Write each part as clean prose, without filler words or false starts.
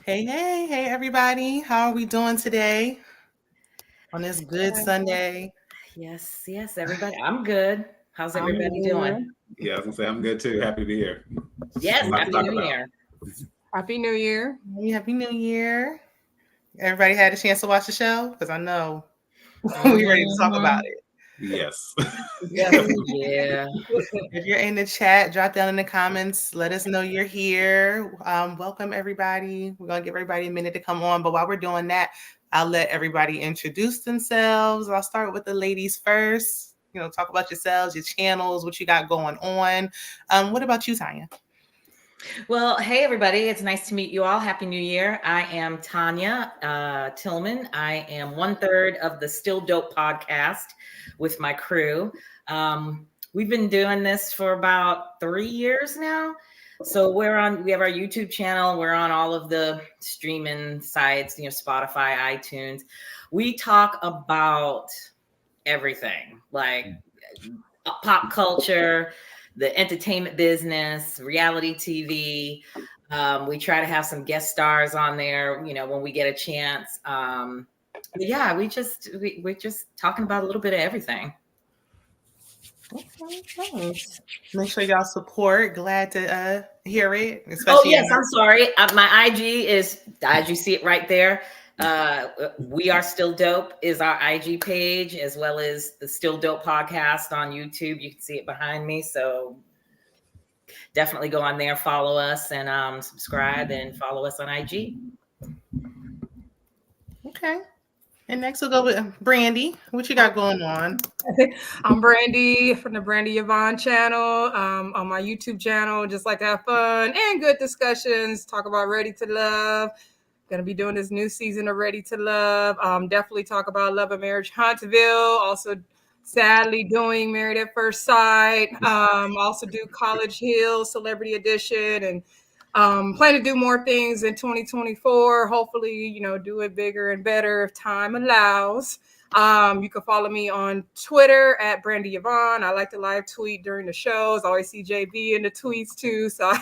Hey, everybody. How are we doing today on this good Uh, Sunday? yes, everybody. I'm good. How's I'm everybody here. doing? Yeah, I was gonna say I'm good too. Happy to be here. Yes, A lot to Happy talk New about. Year. Happy New Year. Happy New Year. Everybody had a chance to watch the show? Because I know we ready to talk about Mhm. Yes. it. Yeah. If you're in the chat, drop down in the comments. Let us know you're here. Welcome, everybody. We're going to give everybody a minute to come on. But while we're doing that, I'll let everybody introduce themselves. I'll start with the ladies first. Talk about yourselves, your channels, what you got going on. What about you, Tanya? Well, hey, everybody. It's nice to meet you all. Happy New Year. I am Tanya Tillman. I am 1/3 of the Still Dope podcast with my crew. We've been doing this for about 3 years now. So we have our YouTube channel. We're on all of the streaming sites, Spotify, iTunes. We talk about everything like pop culture, the entertainment business, reality TV. We try to have some guest stars on there, when we get a chance. But yeah, we're just talking about a little bit of everything. Okay, thanks. Make sure y'all support. Glad to hear it, Oh especially yes, I'm sorry. My IG is you see it right there. We Are Still Dope is our IG page, as well as the Still Dope podcast on YouTube. You can see it behind me. So definitely go on there, follow us, and subscribe and follow us on IG. Okay. And next we'll go with Brandy. What you got going on? I'm Brandy from the Brandy Yvonne channel. On my YouTube channel, just like to have fun and good discussions. Talk about Ready to Love. Gonna be doing this new season of Ready to Love. Definitely talk about Love and Marriage Huntsville. Also, sadly doing Married at First Sight. Also do College Hill Celebrity Edition, and plan to do more things in 2024. Hopefully, do it bigger and better if time allows. You can follow me on Twitter at Brandy Yvonne. I like to live tweet during the shows. I always see JB in the tweets too. So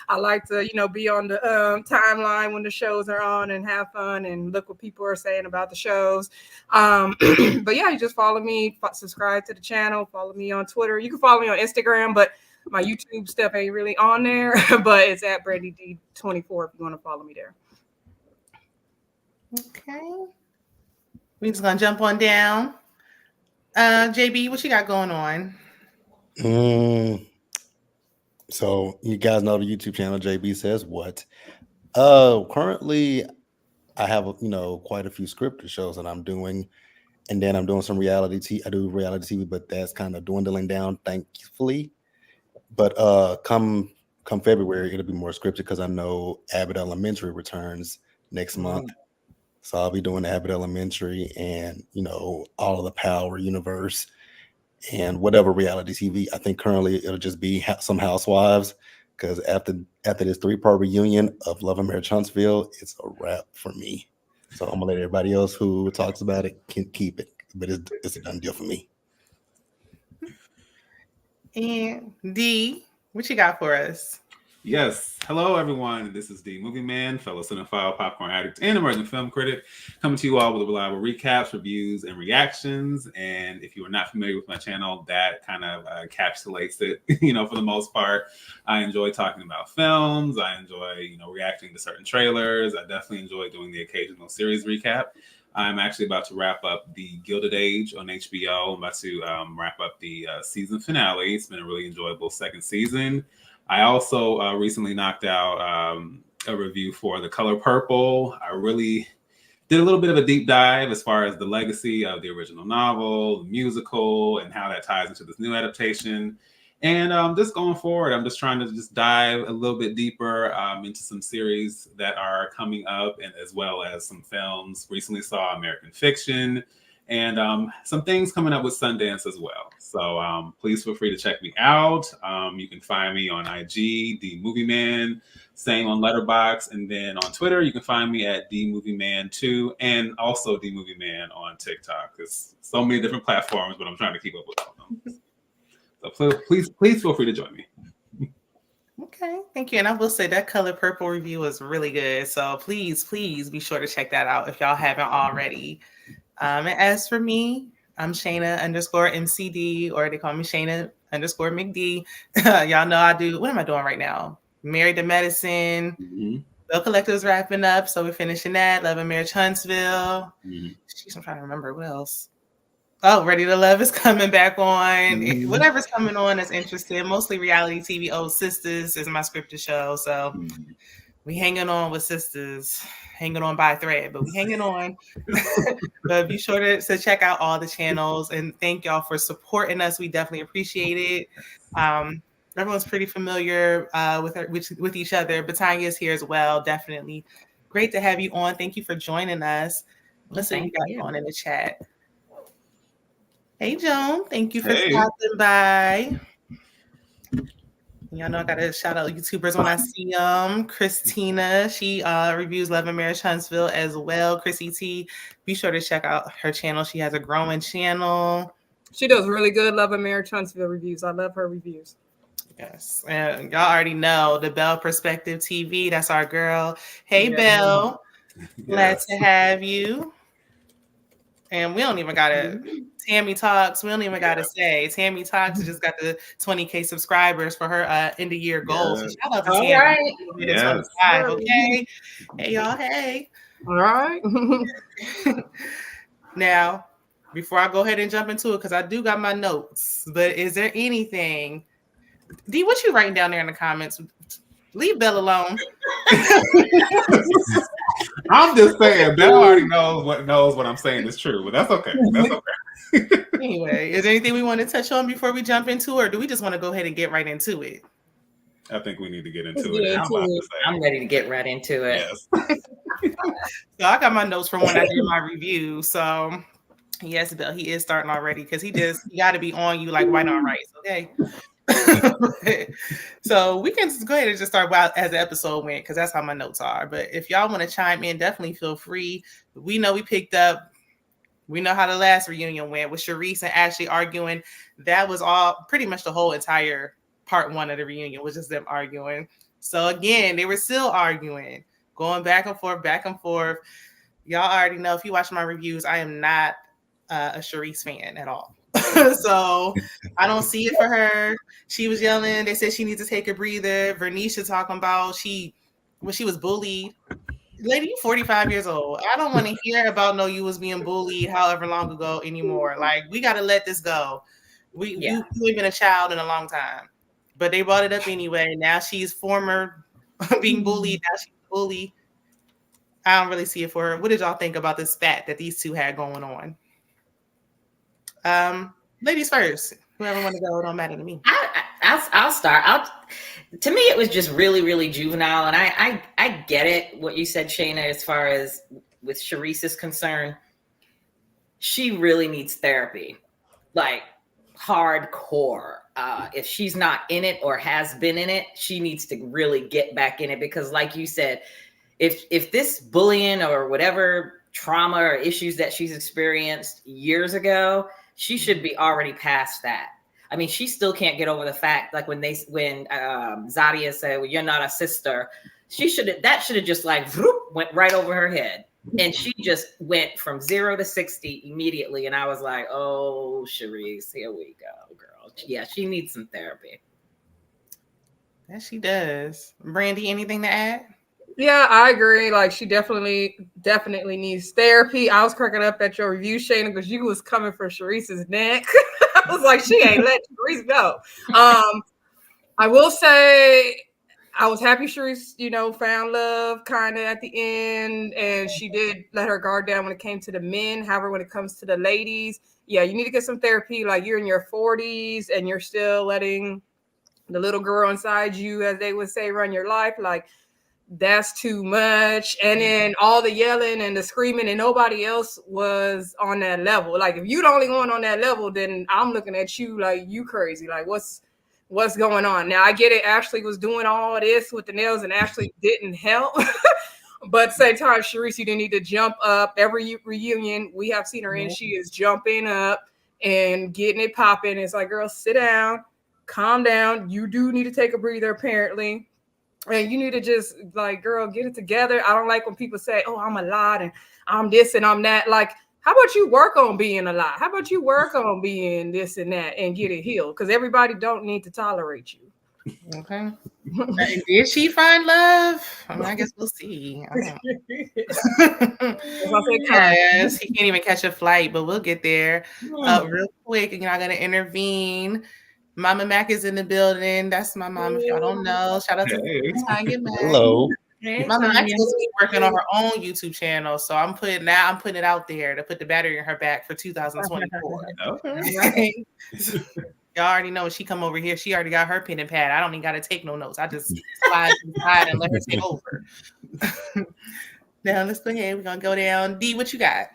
I like to, be on the timeline when the shows are on and have fun and look what people are saying about the shows. But yeah, you just follow me, subscribe to the channel, follow me on Twitter. You can follow me on Instagram, but my YouTube stuff ain't really on there, but it's at Brandy D24 if you want to follow me there. Okay. We're just gonna jump on down. JB, what you got going on? So you guys know the YouTube channel JB Says What. Currently I have quite a few scripted shows that I'm doing, and then I'm doing some reality TV. I do reality TV, but that's kind of dwindling down, thankfully. But come February, it'll be more scripted because I know Abbott Elementary returns next month. So I'll be doing Abbott Elementary and all of the Power universe and whatever reality TV. I think currently it'll just be some Housewives, because after this 3-part reunion of Love and Marriage Huntsville, it's a wrap for me. So I'm gonna let everybody else who talks about it can keep it, but it's a done deal for me. And D, what you got for us? Yes. Hello, everyone. This is the Movie Man, fellow cinephile, popcorn addict, and emerging film critic, coming to you all with reliable recaps, reviews, and reactions. And if you are not familiar with my channel, that kind of encapsulates it. For the most part, I enjoy talking about films. I enjoy, reacting to certain trailers. I definitely enjoy doing the occasional series recap. I'm actually about to wrap up The Gilded Age on HBO. I'm about to wrap up the season finale. It's been a really enjoyable second season. I also recently knocked out a review for The Color Purple. I really did a little bit of a deep dive as far as the legacy of the original novel, the musical, and how that ties into this new adaptation. And just going forward, I'm just trying to just dive a little bit deeper into some series that are coming up, and as well as some films. Recently saw American Fiction, and some things coming up with Sundance as well. So please feel free to check me out. You can find me on IG, The Movie Man, same on Letterboxd, and then on Twitter you can find me at DMovieMan2, and also The Movie Man on TikTok. There's so many different platforms, but I'm trying to keep up with all of them. So please feel free to join me. Okay, thank you. And I will say that Color Purple review was really good. So please be sure to check that out if y'all haven't already. And as for me, I'm Shayna _MCD, or they call me Shayna _McD. Y'all know I do. What am I doing right now? Married to Medicine. Mm-hmm. Bill Collective's wrapping up, so we're finishing that. Love and Marriage Huntsville. Mm-hmm. Jeez, I'm trying to remember what else. Oh, Ready to Love is coming back on. Mm-hmm. Whatever's coming on that's interesting. Mostly reality TV. Oh, Sisters is my scripted show, so we hanging on with Sisters, hanging on by a thread, but we hanging on. But be sure to check out all the channels, and thank y'all for supporting us. We definitely appreciate it. Everyone's pretty familiar with each other. Batanya is here as well. Definitely great to have you on. Thank you for joining us. Let's see what we got on in the chat. Hey, Joan. Thank you for stopping by. Y'all know I got to shout out YouTubers when I see them. Christina, she reviews Love and Marriage Huntsville as well. Chrissy T, be sure to check out her channel. She has a growing channel. She does really good Love and Marriage Huntsville reviews. I love her reviews. Yes, and y'all already know the Belle Perspective TV. That's our girl. Hey, Belle. Glad to have you. And we don't even got to, Tammy Talks, we don't even got to say, Tammy Talks just got the 20K subscribers for her end of year goal. So shout out to Tammy. Right. Yes. 25, okay? Hey, y'all, hey. All right. Now, before I go ahead and jump into it, because I do got my notes, but is there anything, D, what you writing down there in the comments? Leave Belle alone. I'm just saying, Belle already knows what I'm saying is true, but that's okay. That's okay. Anyway, is there anything we want to touch on before we jump into it, or do we just want to go ahead and get right into it? I think we need to get into it. I'm ready to get right into it. Yes. So I got my notes from when I did my review. So yes, Bill, he is starting already because he got to be on you like white on rice, okay? So we can just go ahead and just start as the episode went, because that's how my notes are. But if y'all want to chime in, definitely feel free. We know we know how the last reunion went with Sharice and Ashley arguing. That was all pretty much the whole entire part one of the reunion was just them arguing. So again, they were still arguing, going back and forth, back and forth. Y'all already know, if you watch my reviews, I am not a Sharice fan at all. So I don't see it for her. She was yelling. They said she needs to take a breather. Vernisha talking about when she was bullied. Lady, you 45 years old. I don't want to hear about you was being bullied however long ago anymore. Like, we got to let this go. You ain't been a child in a long time. But they brought it up anyway. Now she's former being bullied. Now she's bullied. I don't really see it for her. What did y'all think about this spat that these two had going on? Ladies first. Whoever want to go, it don't matter to me. I'll start. To me, it was just really, really juvenile, and I get it. What you said, Shayna, as far as with Sharice is concerned, she really needs therapy, like hardcore. If she's not in it or has been in it, she needs to really get back in it, because, like you said, if this bullying or whatever trauma or issues that she's experienced years ago, she should be already past that. I mean, she still can't get over the fact, like when Zadia said, well, you're not a sister, that should have just like went right over her head. And she just went from 0 to 60 immediately. And I was like, oh, Sharice, here we go, girl. Yeah, she needs some therapy. Yes, she does. Brandy, anything to add? Yeah, I agree. Like, she definitely needs therapy. I was cracking up at your review, Shayna, because you was coming for Sharice's neck. I was like, she ain't let Sharice go. I will say, I was happy Sharice, found love kind of at the end, and she did let her guard down when it came to the men. However, when it comes to the ladies, yeah, you need to get some therapy. Like, you're in your 40s and you're still letting the little girl inside you, as they would say, run your life. Like, that's too much. And then all the yelling and the screaming, and nobody else was on that level. Like, if you're the only one on that level, then I'm looking at you like you crazy. Like, what's going on? Now, I get it. Ashley was doing all this with the nails, and Ashley didn't help. But at the same time, Sharice, you didn't need to jump up. Every reunion we have seen her in, she is jumping up and getting it popping. It's like, girl, sit down, calm down. You do need to take a breather, apparently. And you need to just like, girl, get it together. I don't like when people say, oh, I'm a lot and I'm this and I'm that. Like, how about you work on being a lot? How about you work on being this and that and get it healed? Because everybody don't need to tolerate you. Okay. And did she find love? I mean, I guess we'll see. Yes, he can't even catch a flight, but we'll get there. Real quick, and y'all gonna intervene. Mama Mac is in the building. That's my mom. If y'all don't know, shout out to Tanya Mac. Hello. Hey, Mama Mac's Tanya. supposed to be working on her own YouTube channel, so I'm putting it out there to put the battery in her back for 2024. Okay. Y'all already know when she come over here, she already got her pen and pad. I don't even got to take no notes. I just slide inside and let her take over. Now let's go ahead. We're gonna go down. D, what you got?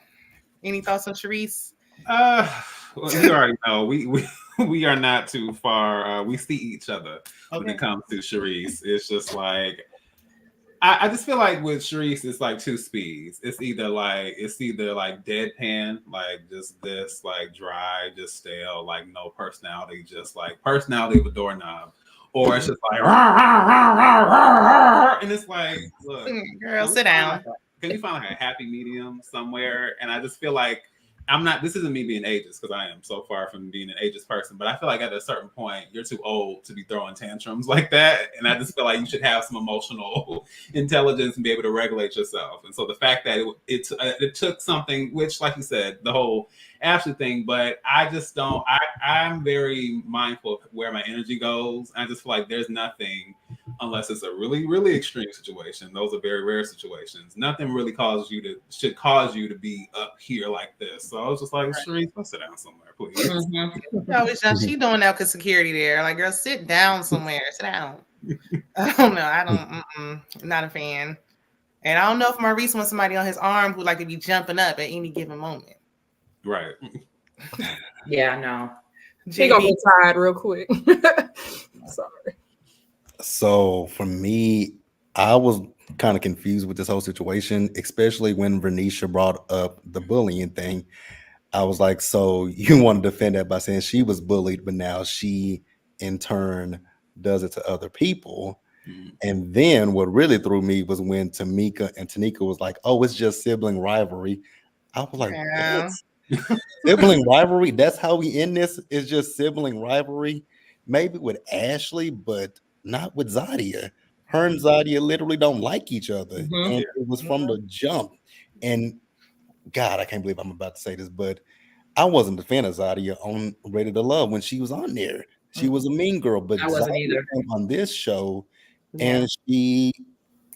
Any thoughts on Sharice? Well, you already know we are not too far. We see each other when it comes to Sharice. It's just like I just feel like with Sharice, it's like two speeds. It's either like deadpan, like just this, like dry, just stale, like no personality, just like personality of a doorknob. Or it's just like and it's like, look, girl, sit down. Can you find like a happy medium somewhere? And I just feel like this isn't me being ageist, because I am so far from being an ageist person, but I feel like at a certain point, you're too old to be throwing tantrums like that. And I just feel like you should have some emotional intelligence and be able to regulate yourself. And so the fact that it took something, which, like you said, the whole Ashley thing, but I just don't, I'm very mindful of where my energy goes. I just feel like there's nothing, unless it's a really, really extreme situation. Those are very rare situations. Nothing really should cause you to be up here like this. So I was just like, Sharice, go sit down somewhere, please. She doing that because security there. Like, girl, sit down somewhere. Sit down. I don't know. I'm not a fan. And I don't know if Maurice wants somebody on his arm who like to be jumping up at any given moment. Right. Yeah, no. He gonna get tired real quick. Sorry. So for me, I was kind of confused with this whole situation, especially when Vernisha brought up the bullying thing. I was like, so you want to defend that by saying she was bullied, but now she in turn does it to other people. Mm-hmm. And then what really threw me was when Tanika was like, oh, it's just sibling rivalry. I was like, what? Sibling rivalry? That's how we end this? It's just sibling rivalry? Maybe with Ashley, but not with Zadia. Her and Zadia literally don't like each other. Mm-hmm. And it was from the jump. And God, I can't believe I'm about to say this, but I wasn't a fan of Zadia on Ready to Love when she was on there. She was a mean girl, but I wasn't either on this show. And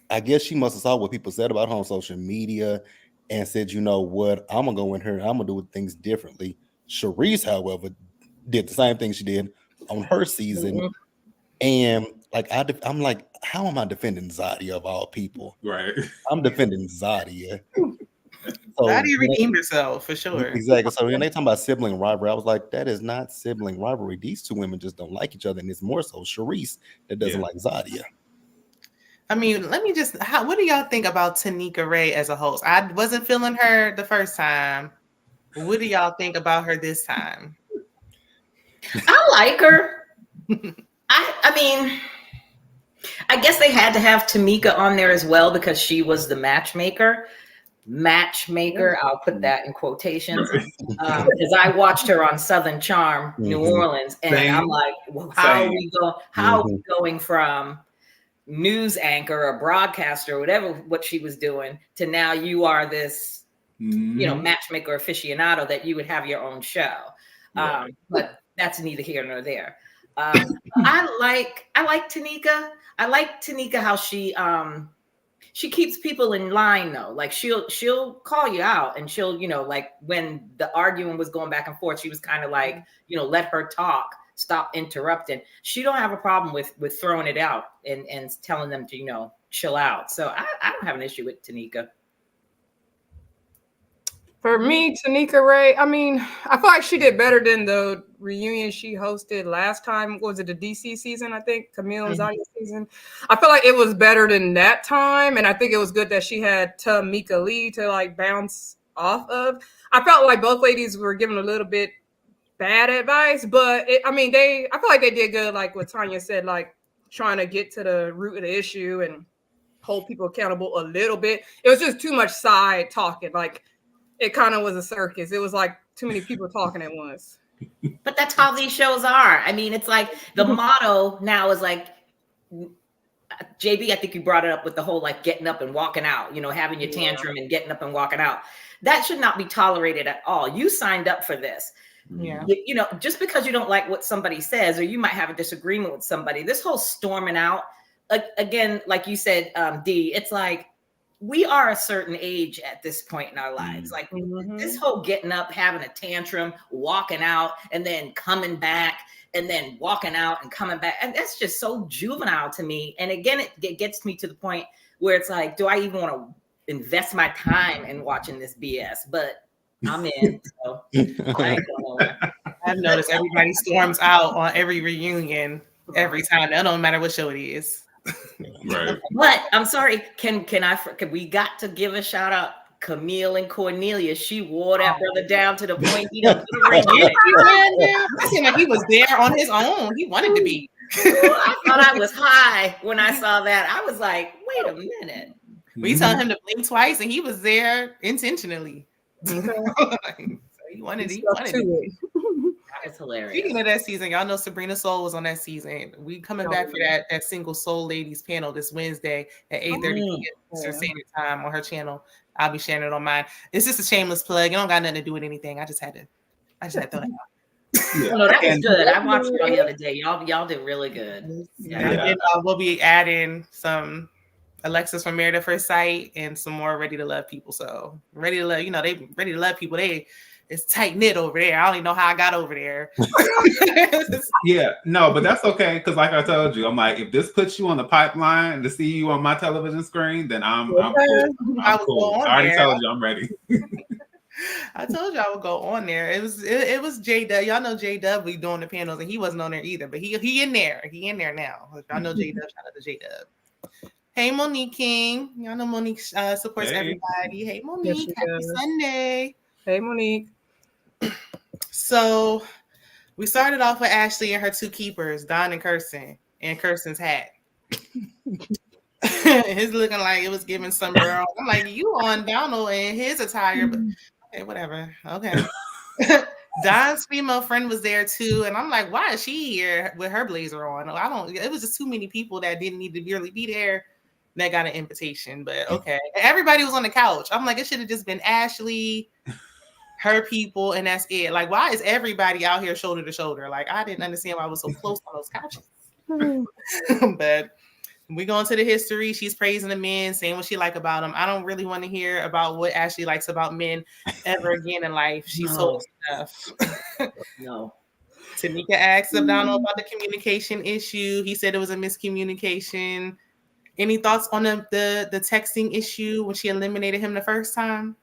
I guess she must have saw what people said about her on social media and said, you know what, I'm gonna go in here and I'm gonna do things differently. Sharice, however, did the same thing she did on her season. Mm-hmm. And like I'm like, how am I defending Zadia of all people? Right. I'm defending Zadia. So, Zadia redeemed herself for sure. Exactly. So when they talking about sibling rivalry, I was like, that is not sibling rivalry. These two women just don't like each other, and it's more so Sharice that doesn't like Zadia. I mean, what do y'all think about Tanika Ray as a host? I wasn't feeling her the first time. What do y'all think about her this time? I like her. I mean, I guess they had to have Tamika on there as well because she was the matchmaker. I'll put that in quotations, because I watched her on Southern Charm, New Orleans, and I'm like, well, how are we going from news anchor or broadcaster or whatever what she was doing to now you are this matchmaker aficionado that you would have your own show. But that's neither here nor there. I like Tanika. I like Tanika how she keeps people in line though. Like she'll call you out and she'll, like when the arguing was going back and forth, she was kind of like, let her talk. Stop interrupting. She don't have a problem with throwing it out and telling them to, chill out. So I don't have an issue with Tanika. For me, Tanika Ray, I mean, I feel like she did better than the reunion she hosted last time. Was it the DC season, I think? Camille and Zadia season. I feel like it was better than that time. And I think it was good that she had Tamika Lee to like bounce off of. I felt like both ladies were giving a little bit bad advice, but I feel like they did good. Like what Tanya said, like trying to get to the root of the issue and hold people accountable a little bit. It was just too much side talking. Like it kind of was a circus. It was like too many people talking at once. But that's how these shows are. I mean, it's like the motto now is like, JB, I think you brought it up with the whole like getting up and walking out, you know, having your tantrum and getting up and walking out. That should not be tolerated at all. You signed up for this. Yeah. You know, just because you don't like what somebody says, or you might have a disagreement with somebody, this whole storming out, again, like you said, D, it's like, we are a certain age at this point in our lives. Like this whole getting up, having a tantrum, walking out, and then coming back, and then walking out and coming back. And that's just so juvenile to me. And again, it gets me to the point where it's like, do I even want to invest my time in watching this BS? But I'm in. So I ain't going nowhere. I've noticed everybody storms out on every reunion every time. That don't matter what show it is. Right. But I'm sorry, can we got to give a shout out Camille and Cornelia. She wore that brother down to the point he done put a ring in it. I seemed like he was there on his own. He wanted to be. I thought I was high when I saw that. I was like, wait a minute. We told him to blink twice, and he was there intentionally. So he wanted to be. It's hilarious. Speaking of that season, y'all know Sabrina Soul was on that season. We coming back for that single Soul Ladies panel this Wednesday at 8:30 p.m. Eastern Standard Time on her channel. I'll be sharing it on mine. It's just a shameless plug. It don't got nothing to do with anything. I just had to throw that out. Yeah. No, that was good. I watched it the other day. Y'all did really good. And we'll be adding some Alexis from Married at First Sight and some more Ready to Love people. So Ready to Love, you know, they Ready to Love people. It's tight knit over there. I don't even know how I got over there. Yeah, no, but that's okay. Because like I told you, I'm like, if this puts you on the pipeline to see you on my television screen, then I'm cool. I'm cool. I already told you I'm ready. I told you I would go on there. It was J-Dub. Y'all know J-Dub be doing the panels, and he wasn't on there either. But he in there. He in there now. Y'all know J-Dub. Shout out to J-Dub. Hey, Monique King. Y'all know Monique supports everybody. Hey, Monique. Happy Sunday. Hey, Monique. So we started off with Ashley and her two keepers, Don and Kirsten, and Kirsten's hat. His looking like it was giving some girl. I'm like, you on Donald and his attire, but okay, whatever. Okay. Don's female friend was there too, and I'm like, why is she here with her blazer on? It was just too many people that didn't need to really be there that got an invitation, but okay. Everybody was on the couch. I'm like, it should have just been Ashley, her people, and that's it. Like, why is everybody out here shoulder to shoulder? Like, I didn't understand why I was so close on those couches. But we go into the history. She's praising the men, saying what she like about them. I don't really want to hear about what Ashley likes about men ever again in life. She's told enough. No. Tanika asked Donald about the communication issue. He said it was a miscommunication. Any thoughts on the texting issue when she eliminated him the first time?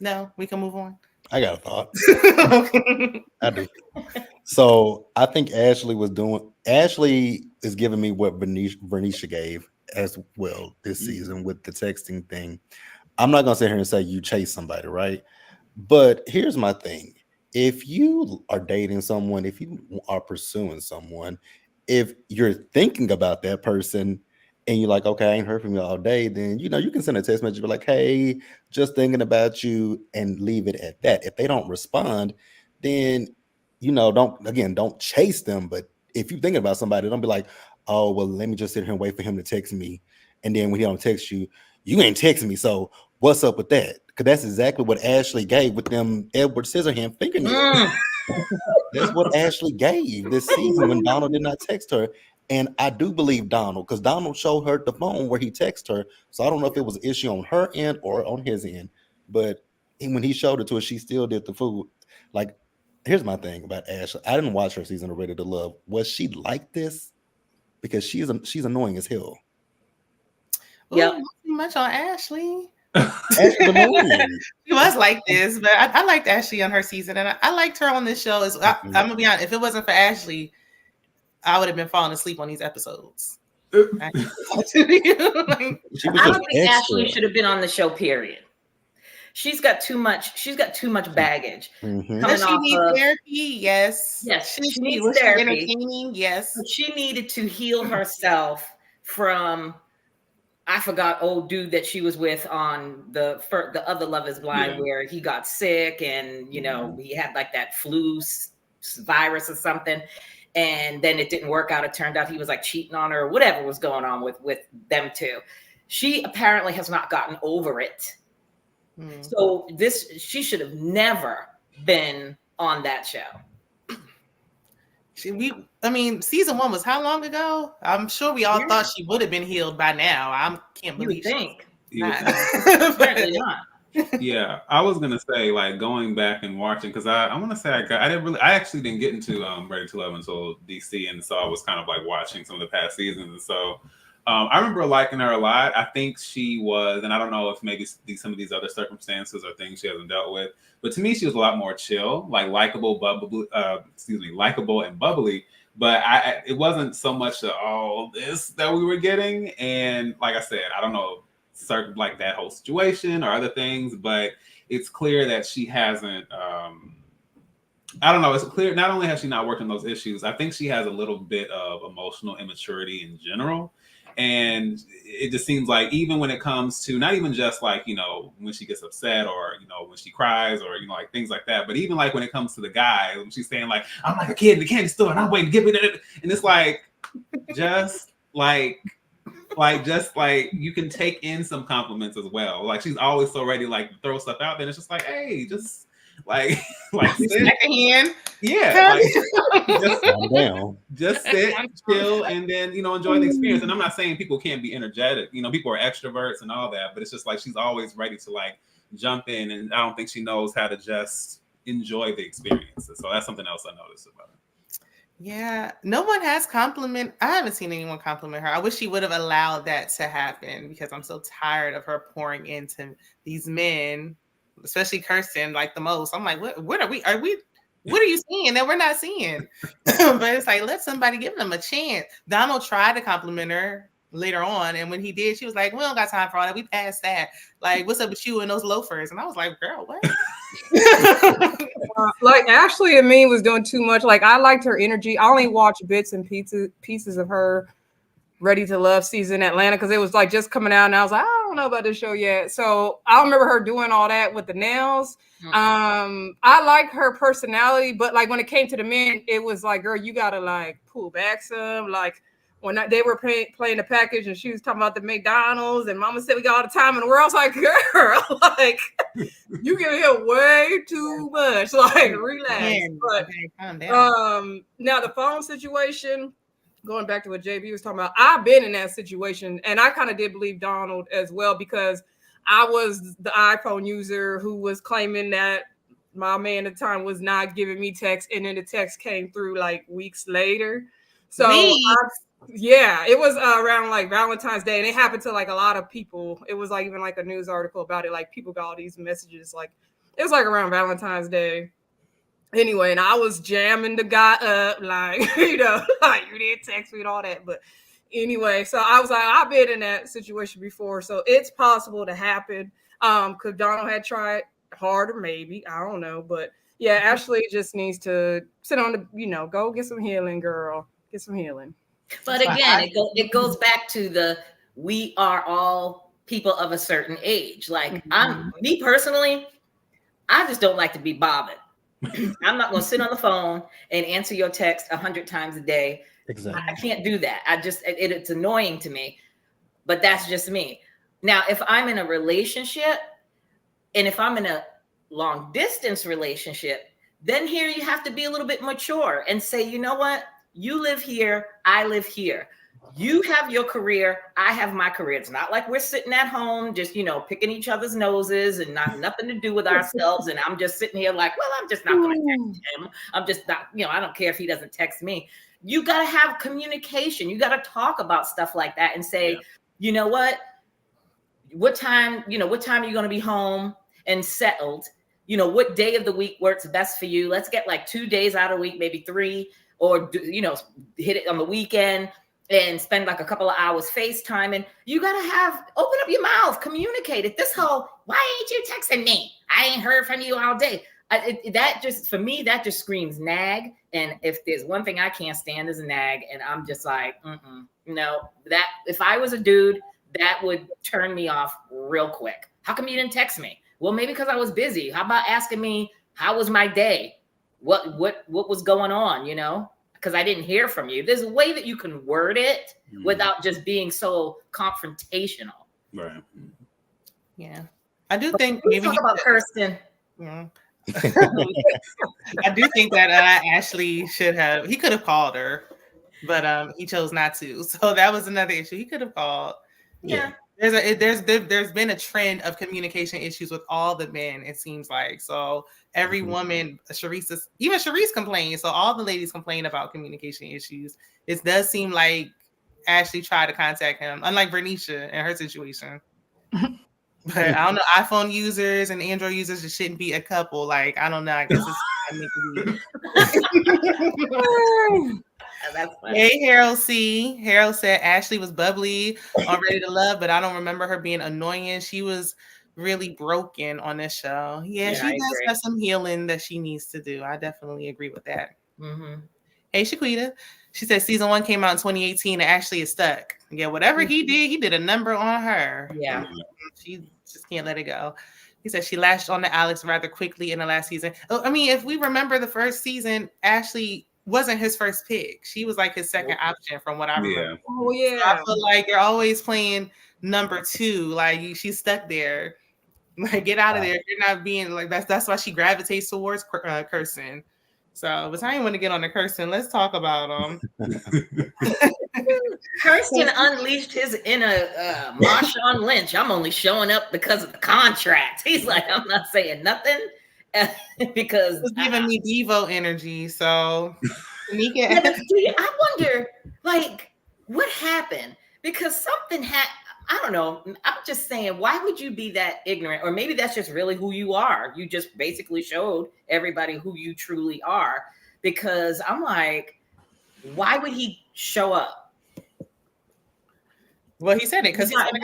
No, we can move on. I got a thought. I do. So I think Ashley is giving me what Bernicia gave as well this season with the texting thing. I'm not going to sit here and say you chase somebody, right? But here's my thing. If you are dating someone, if you are pursuing someone, if you're thinking about that person and you're like, okay, I ain't heard from you all day, then, you can send a text message, be like, hey, just thinking about you, and leave it at that. If they don't respond, then, don't chase them. But if you're thinking about somebody, don't be like, oh, well, let me just sit here and wait for him to text me. And then when he don't text you, you ain't texting me. So what's up with that? Because that's exactly what Ashley gave with them Edward Scissorhands fingernails. That's what Ashley gave this season when Donald did not text her. And I do believe Donald, because Donald showed her the phone where he texted her. So I don't know if it was an issue on her end or on his end. But when he showed it to her, she still did the food. Like, here's my thing about Ashley. I didn't watch her season of Ready to Love. Was she like this? Because she's annoying as hell. Yeah, not too much on Ashley. She was like this, but I liked Ashley on her season, and I liked her on this show. I'm gonna be honest. If it wasn't for Ashley, I would have been falling asleep on these episodes. I don't think Ashley should have been on the show, period. She's got too much baggage Mhm. coming Does she off need of. therapy? Yes. Yes, she Was needs she therapy. entertaining? Yes. But she needed to heal herself from, I forgot, old dude that she was with on the other Love Is Blind, where he got sick and he had like that flu virus or something, and then it didn't work out. It turned out he was like cheating on her or whatever was going on with them two. She apparently has not gotten over it. So she should have never been on that show. Season 1 was how long ago? I'm sure we all thought she would have been healed by now. I can't believe you would think. Apparently not. Yeah, I was gonna say, like, going back and watching, because I want to say I actually didn't get into Ready to Love until DC, and so I was kind of like watching some of the past seasons, and so I remember liking her a lot. I think she was, and I don't know if maybe some of these other circumstances or things she hasn't dealt with, but to me she was a lot more chill, like likable, likable and bubbly. But it wasn't so much all this that we were getting, and like I said, I don't know certain like that whole situation or other things, but it's clear that she hasn't I don't know, it's clear not only has she not worked on those issues, I think she has a little bit of emotional immaturity in general. And it just seems like even when it comes to not even just like, when she gets upset or, when she cries or, like things like that, but even like when it comes to the guy, when she's saying like, I'm like a kid in the candy store and I'm waiting to give me that. And it's like, just like you can take in some compliments as well. Like she's always so ready, like to throw stuff out there. And it's just like, hey, just like sit, hand. Yeah, just sit, chill, and then enjoy the experience. And I'm not saying people can't be energetic. People are extroverts and all that, but it's just like she's always ready to like jump in, and I don't think she knows how to just enjoy the experience. So that's something else I noticed about her. Yeah, no one has I haven't seen anyone compliment her. I wish she would have allowed that to happen because I'm so tired of her pouring into these men, especially Kirsten, like the most. I'm like, what are we? What are you seeing that we're not seeing? But it's like, let somebody give them a chance. Donald tried to compliment her later on, and when he did, she was like, we don't got time for all that. We passed that. Like, what's up with you and those loafers? And I was like, girl, what? Like Ashley and me was doing too much. Like I liked her energy. I only watched bits and pieces of her Ready to Love season Atlanta because it was like just coming out, and I was like, I don't know about this show yet. So I remember her doing all that with the nails. I like her personality, but like when it came to the men, it was like, girl, you gotta like pull back some. Like when they were playing the package and she was talking about the McDonald's and mama said we got all the time in the world. I was like, girl, like you give him way too much. Like relax. But now the phone situation, going back to what JB was talking about, I've been in that situation and I kind of did believe Donald as well because I was the iPhone user who was claiming that my man at the time was not giving me text, and then the text came through like weeks later. So yeah, it was around like Valentine's Day, and it happened to like a lot of people. It was like even like a news article about it. Like people got all these messages. Like it was like around Valentine's Day. Anyway, and I was jamming the guy up, like like you didn't text me and all that. But anyway, so I was like, I've been in that situation before, so it's possible to happen. Could Donald had tried harder, maybe, I don't know, but yeah, Ashley just needs to sit on the, go get some healing, girl, get some healing. But again, it goes back to we are all people of a certain age. Like me personally, I just don't like to be bothered. I'm not going to sit on the phone and answer your text 100 times a day. Exactly. I can't do that. It's annoying to me, but that's just me. Now, if I'm in a relationship and if I'm in a long distance relationship, then here you have to be a little bit mature and say, you know what? You live here. I live here. You have your career. I have my career. It's not like we're sitting at home, just, picking each other's noses and nothing to do with ourselves. And I'm just sitting here like, well, I'm just not going to text him. I'm just not, I don't care if he doesn't text me. You got to have communication. You got to talk about stuff like that and say, you know what time are you going to be home and settled? What day of the week works best for you? Let's get like 2 days out of the week, maybe 3, or, hit it on the weekend. and spend like a couple of hours FaceTime, and you gotta open up your mouth, communicate it. This whole, why ain't you texting me? I ain't heard from you all day. That just, for me, that just screams nag. And if there's one thing I can't stand is a nag, and I'm just like, no, that if I was a dude, that would turn me off real quick. How come you didn't text me? Well, maybe because I was busy. How about asking me, how was my day? What was going on, you know? Because I didn't hear from you. There's a way that you can word it without just being so confrontational. Right. Yeah. I do think maybe talk about Kirsten. Yeah. I do think that Ashley he could have called her, but he chose not to. So that was another issue. He could have called. Yeah. There's been a trend of communication issues with all the men, it seems like. So every woman, even Sharice complains. So all the ladies complain about communication issues. It does seem like Ashley tried to contact him, unlike Bernicia in her situation. But I don't know, iPhone users and Android users just shouldn't be a couple. Like, I don't know. I guess it's That's funny. Hey, Harold C. Harold said Ashley was bubbly on Ready to Love, but I don't remember her being annoying. She was really broken on this show. Yeah, she does have some healing that she needs to do. I definitely agree with that. Mm-hmm. Hey, Shaquita. She said season 1 came out in 2018 and Ashley is stuck. Yeah, whatever he did a number on her. Yeah. She just can't let it go. He said she latched on to Alex rather quickly in the last season. I mean, if we remember the first season, Ashley wasn't his first pick. She was like his second option from what I remember. Oh, yeah. So I feel like you're always playing number 2. Like she's stuck there. Like, get out of there. You're not being like that's why she gravitates towards Kirsten. So, but I didn't want to get on the Kirsten. Let's talk about Kirsten unleashed his inner Marshawn Lynch. I'm only showing up because of the contract. He's like, I'm not saying nothing because it's giving me Devo energy. So, I wonder, like, what happened? Because something I don't know. I'm just saying, why would you be that ignorant? Or maybe that's just really who you are. You just basically showed everybody who you truly are. Because I'm like, why would he show up? Well, he said it because he's not you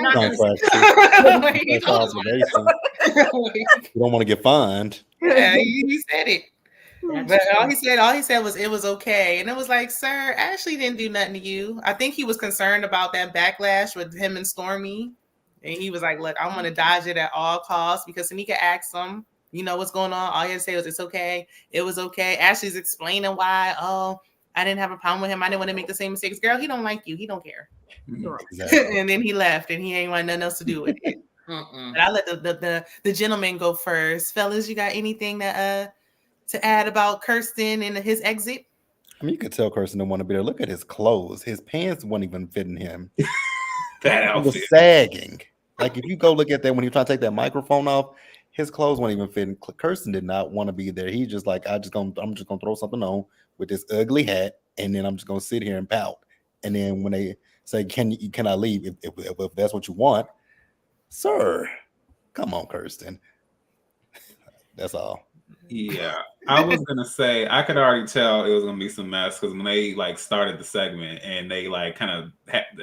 don't want to get fined. Yeah, he said it. But all he said was it was okay. And it was like, sir, Ashley didn't do nothing to you. I think he was concerned about that backlash with him and Stormy. And he was like, look, I want to dodge it at all costs because Tanika asked him, you know, what's going on? All he had to say was, it's okay. It was okay. Ashley's explaining why. Oh, I didn't have a problem with him. I didn't want to make the same mistakes. Girl, he don't like you. He don't care. Exactly. And then he left and he ain't want nothing else to do with it. But I let the gentleman go first. Fellas, you got anything to add about Kirsten and his exit? I mean, you could tell Kirsten didn't want to be there. Look at his clothes. His pants weren't even fitting him. That outfit was sagging. Like if you go look at that when he was trying to take that microphone off, his clothes weren't even fitting. Kirsten did not want to be there. He just like, I'm just gonna throw something on with this ugly hat, and then I'm just gonna sit here and pout. And then when they say, "Can I leave?" If that's what you want, sir, come on, Kirsten. That's all. Yeah, I was gonna say I could already tell it was gonna be some mess because when they like started the segment and they like kind of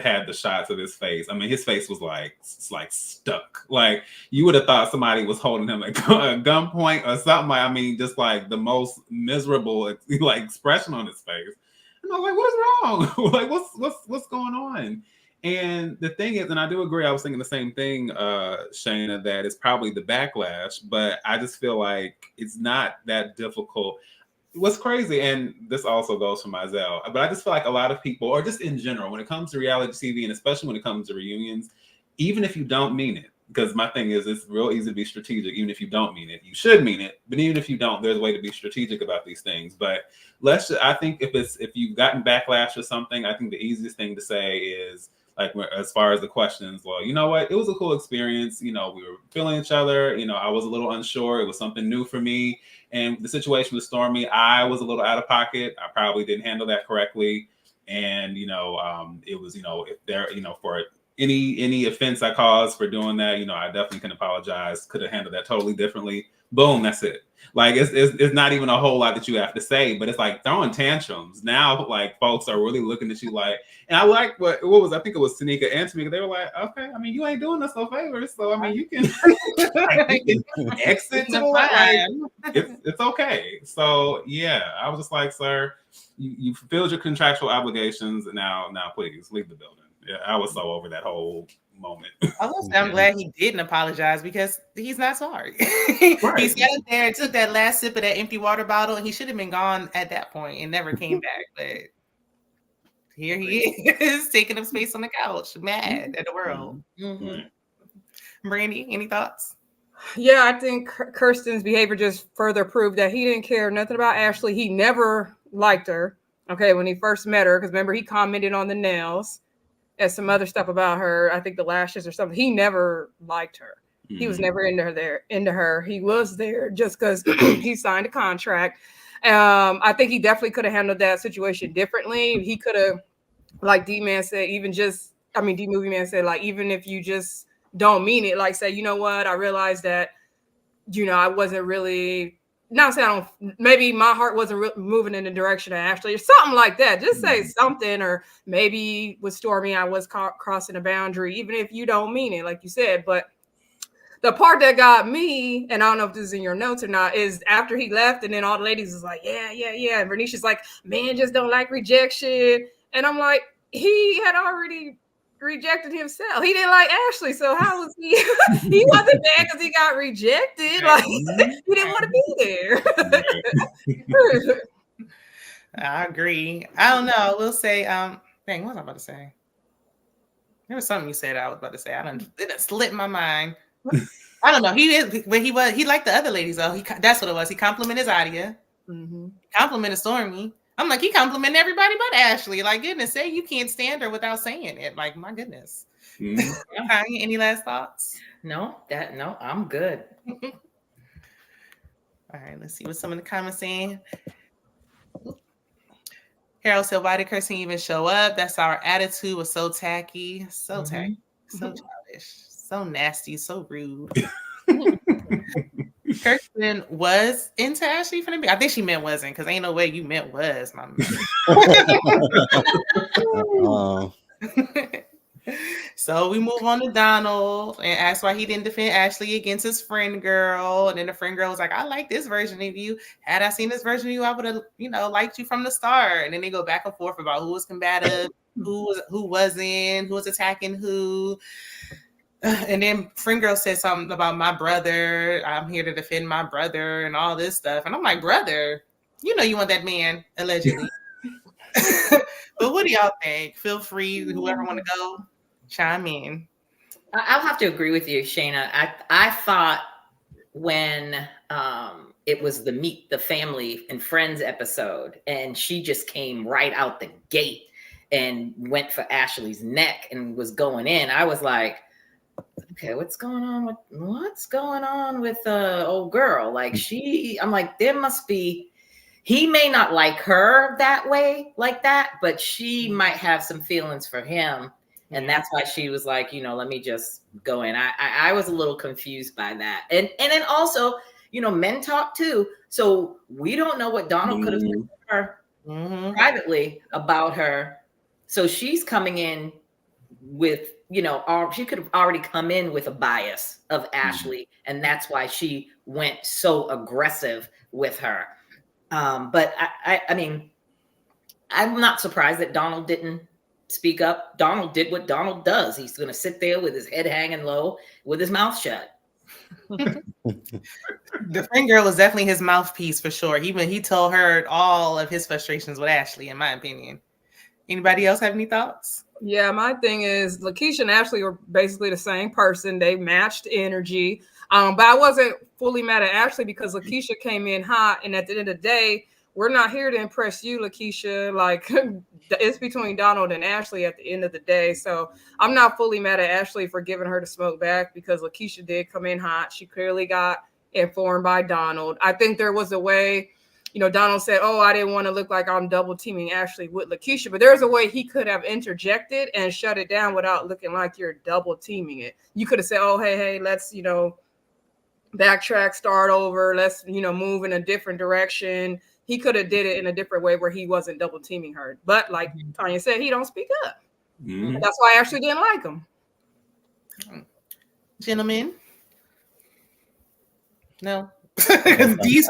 had the shots of his face. I mean, his face was like stuck. Like you would have thought somebody was holding him at gunpoint or something. I mean, just like the most miserable like expression on his face. And I was like, "What is wrong? Like, what's going on?" And the thing is, and I do agree, I was thinking the same thing, Shayna, that it's probably the backlash, but I just feel like it's not that difficult. What's crazy, and this also goes for Mizell, but I just feel like a lot of people, or just in general, when it comes to reality TV, and especially when it comes to reunions, even if you don't mean it, because my thing is, it's real easy to be strategic, even if you don't mean it. You should mean it, but even if you don't, there's a way to be strategic about these things. But I think if you've gotten backlash or something, I think the easiest thing to say is, like, as far as the questions, well, you know what? It was a cool experience. You know, we were feeling each other. You know, I was a little unsure. It was something new for me. And the situation with Stormy, I was a little out of pocket. I probably didn't handle that correctly. And, you know, it was, you know, if there, you know, for any offense I caused for doing that, you know, I definitely can apologize. Could have handled that totally differently. Boom, that's it. Like it's not even a whole lot that you have to say, but it's like throwing tantrums. Now, like folks are really looking at you like, and I like what was, I think it was Tanika and Tamika. They were like, okay, I mean, you ain't doing us no favors, so I mean, you can, like, you can exit to the left. Like, it's okay. So yeah, I was just like, sir, you fulfilled your contractual obligations, and now please leave the building. Yeah, I was so over that whole moment. I'm glad he didn't apologize because he's not sorry. Right. He sat there and took that last sip of that empty water bottle, and he should have been gone at that point and never came back. But here he is, taking up space on the couch, mad at the world. Brandy, any thoughts? Yeah, I think Kirsten's behavior just further proved that he didn't care nothing about Ashley. He never liked her. Okay, when he first met her, because remember he commented on the nails and some other stuff about her. I think the lashes or something. He never liked her. He was never into her. He was there just because he signed a contract. I think he definitely could have handled that situation differently. He could have, like D-Man said, D-Movie Man said, like, even if you just don't mean it, like say, you know what, I realized that, you know, I wasn't really, not saying maybe my heart wasn't moving in the direction of Ashley or something like that. Just say something, or maybe with Stormy, I was crossing a boundary, even if you don't mean it, like you said. But the part that got me, and I don't know if this is in your notes or not, is after he left, and then all the ladies was like, yeah. And Bernice's like, man, just don't like rejection. And I'm like, he had already rejected himself. He didn't like Ashley, so how was he? He wasn't mad because he got rejected. Like he didn't want to be there. I agree. I don't know. We'll say, dang, what was I about to say? There was something you said I was about to say. It slipped my mind. I don't know. He liked the other ladies though. That's what it was. He complimented Zadia. Complimented Stormy. I'm like, he complimented everybody but Ashley. Like, goodness, say you can't stand her without saying it. Like, my goodness. Any last thoughts? No, I'm good. All right, let's see what some of the comments saying. Harold said, why did Kirsten even show up? That's our attitude was so tacky, so tacky, so childish, so nasty, so rude. Kirsten was into Ashley from the beginning. I think she meant wasn't, because ain't no way you meant was, my man. So we move on to Donald and ask why he didn't defend Ashley against his friend girl. And then the friend girl was like, I like this version of you. Had I seen this version of you, I would have, liked you from the start. And then they go back and forth about who was combative, who wasn't, who was attacking who. And then friend girl said something about my brother. I'm here to defend my brother and all this stuff. And I'm like, brother, you want that man, allegedly. But what do y'all think? Feel free, whoever want to go, chime in. I'll have to agree with you, Shayna. I thought when it was the Meet the Family and Friends episode, and she just came right out the gate and went for Ashley's neck and was going in, I was like, okay, what's going on with old girl? Like I'm like, there must be, he may not like her that way, like that, but she might have some feelings for him. And that's why she was like, let me just go in. I was a little confused by that. And then also, men talk too. So we don't know what Donald could have said to her privately about her. So she's coming in with, she could have already come in with a bias of Ashley. And that's why she went so aggressive with her. But I mean, I'm not surprised that Donald didn't speak up. Donald did what Donald does. He's going to sit there with his head hanging low with his mouth shut. The friend girl was definitely his mouthpiece for sure. He told her all of his frustrations with Ashley, in my opinion. Anybody else have any thoughts? Yeah, my thing is Lakeisha and Ashley were basically the same person. They matched energy. But I wasn't fully mad at Ashley because Lakeisha came in hot. And at the end of the day, we're not here to impress you, Lakeisha. Like, it's between Donald and Ashley at the end of the day. So I'm not fully mad at Ashley for giving her the smoke back because Lakeisha did come in hot. She clearly got informed by Donald. I think there was a way Donald said, "Oh, I didn't want to look like I'm double teaming Ashley with Lakeisha," but there's a way he could have interjected and shut it down without looking like you're double teaming it. You could have said, "Oh, hey, let's backtrack, start over, let's move in a different direction." He could have did it in a different way where he wasn't double teaming her. But like Tanya said, he don't speak up. Mm-hmm. That's why I actually didn't like him. Gentlemen, no. These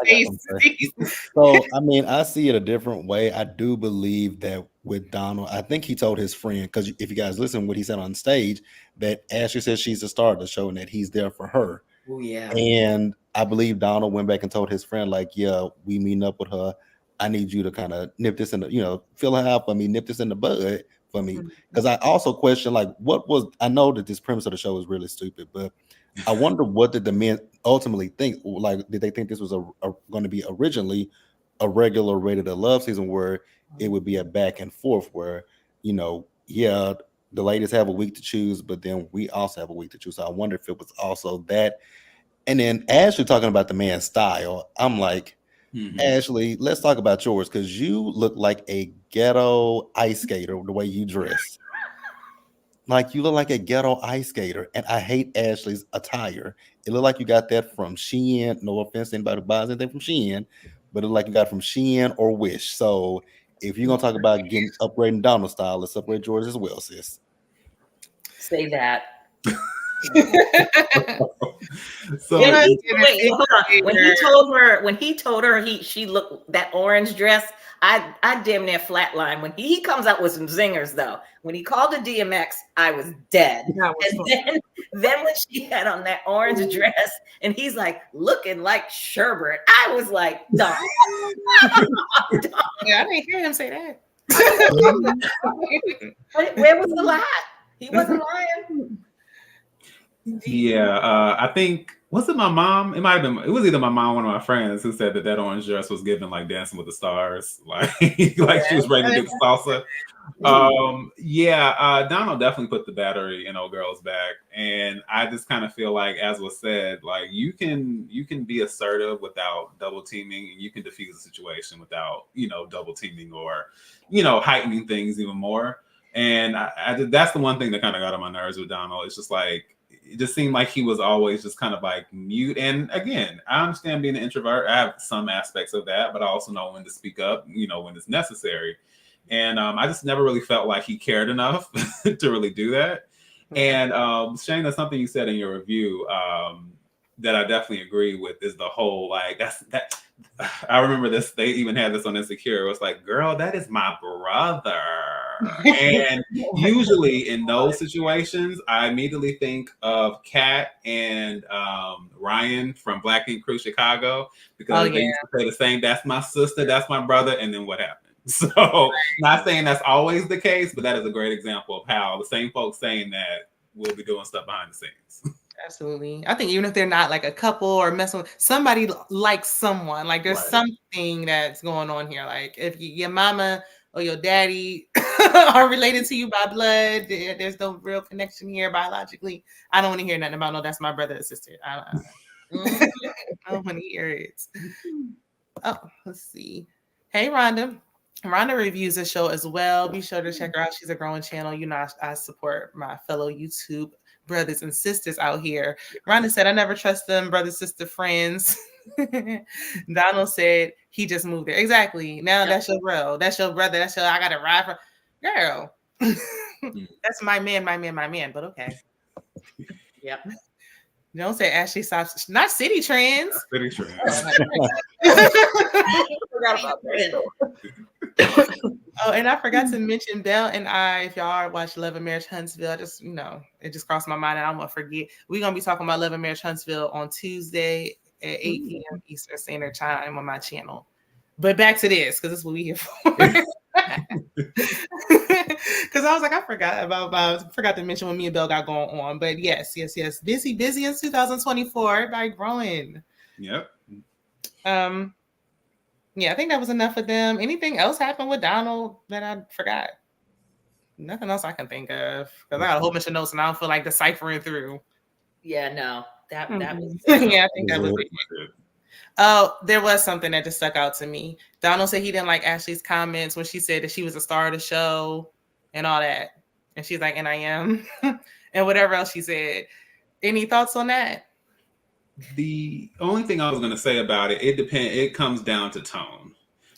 So I mean, I see it a different way. I do believe that with Donald, I think he told his friend, because if you guys listen to what he said on stage, that Ashley says she's the star of the show and that he's there for her. Oh yeah. And I believe Donald went back and told his friend, like, yeah, we meeting up with her. I need you to kind of nip this in the, fill her out for me, nip this in the bud for me. Because I also question, like, I know that this premise of the show is really stupid, but I wonder what did the men ultimately think? Like, did they think this was going to be originally a regular rated love season where it would be a back and forth where, the ladies have a week to choose, but then we also have a week to choose. So I wonder if it was also that. And then Ashley talking about the man's style, I'm like, Ashley, let's talk about yours, because you look like a ghetto ice skater the way you dress. Like, you look like a ghetto ice skater, and I hate Ashley's attire. It looked like you got that from Shein. No offense to anybody who buys anything from Shein, but it looked like you got it from Shein or Wish. So if you're gonna talk about upgrading Donald style, let's upgrade yours as well, sis. Say that. So when he told her she looked that orange dress, I damn near flatline. When he comes out with some zingers though, when he called the DMX, I was dead. And then when she had on that orange dress and he's like looking like sherbet, I was like, done. Yeah, I didn't hear him say that. Where was the lie? He wasn't lying. Yeah, I think, was it my mom? It might have been. It was either my mom or one of my friends who said that orange dress was given like Dancing with the Stars, like she was ready to do salsa. Donald definitely put the battery in old girl's back, and I just kind of feel like, as was said, like you can be assertive without double teaming, and you can defuse the situation without double teaming or heightening things even more. And I that's the one thing that kind of got on my nerves with Donald. It's just like, it just seemed like he was always just kind of like mute. And again, I understand being an introvert. I have some aspects of that, but I also know when to speak up, when it's necessary. And I just never really felt like he cared enough to really do that. And Shane, that's something you said in your review that I definitely agree with, is the whole, like, that. I remember this, they even had this on Insecure. It was like, girl, that is my brother. And usually in those situations, I immediately think of Kat and Ryan from Black Ink Crew Chicago, because they used to say the same, that's my sister, that's my brother, and then what happened? So not saying that's always the case, but that is a great example of how the same folks saying that will be doing stuff behind the scenes. Absolutely. I think even if they're not like a couple or messing with somebody, like someone, like there's something that's going on here. Like if your mama or your daddy are related to you by blood, there's no real connection here biologically. I don't want to hear nothing about, no, that's my brother or sister. I don't want to hear it. Oh, let's see. Hey, Rhonda. Rhonda reviews the show as well. Be sure to check her out. She's a growing channel. I support my fellow YouTube brothers and sisters out here. Rhonda said, I never trust them brother, sister, friends. Donald said he just moved there. Exactly. Now that's your bro. That's your brother. That's your, I got to ride for. Girl. That's my man. But okay. Yep. Don't say Ashley stops. Not City Trends. City Trends. Forgot about that. Oh, and I forgot to mention Belle and I, if y'all watch Love and Marriage Huntsville, I just, it just crossed my mind and I'm going to forget. We're going to be talking about Love and Marriage Huntsville on Tuesday at 8 p.m. Eastern Standard Time on my channel. But back to this, because this is what we're here for. Because I was like, I forgot to mention when me and Belle got going on. But yes. Busy in 2024. Everybody growing. Yep. Yeah, I think that was enough of them. Anything else happened with Donald that I forgot? Nothing else I can think of. Because I got a whole bunch of notes and I don't feel like deciphering through. Yeah, no. That was yeah, I think that was it. Oh, there was something that just stuck out to me. Donald said he didn't like Ashley's comments when she said that she was a star of the show and all that. And she's like, and I am. And whatever else she said. Any thoughts on that? The only thing I was going to say about it, it comes down to tone.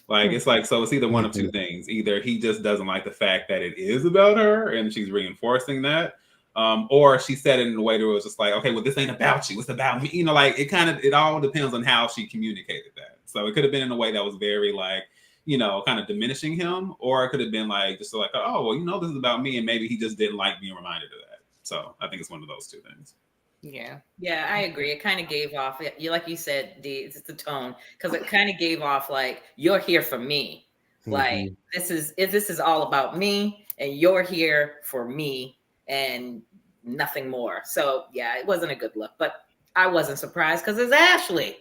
Like, it's like, so it's either one of two things. Either he just doesn't like the fact that it is about her and she's reinforcing that. Or she said it in a way that it was just like, okay, well, this ain't about you. It's about me. You know, like it all depends on how she communicated that. So it could have been in a way that was very like, you know, kind of diminishing him, or it could have been like, just like, oh, well, you know, this is about me. And maybe he just didn't like being reminded of that. So I think it's one of those two things. Yeah, I agree. It kind of gave off, like you said, it's the tone, because it kind of gave off like, you're here for me. Like this is all about me, and you're here for me and nothing more. So yeah, it wasn't a good look, but I wasn't surprised because it's Ashley.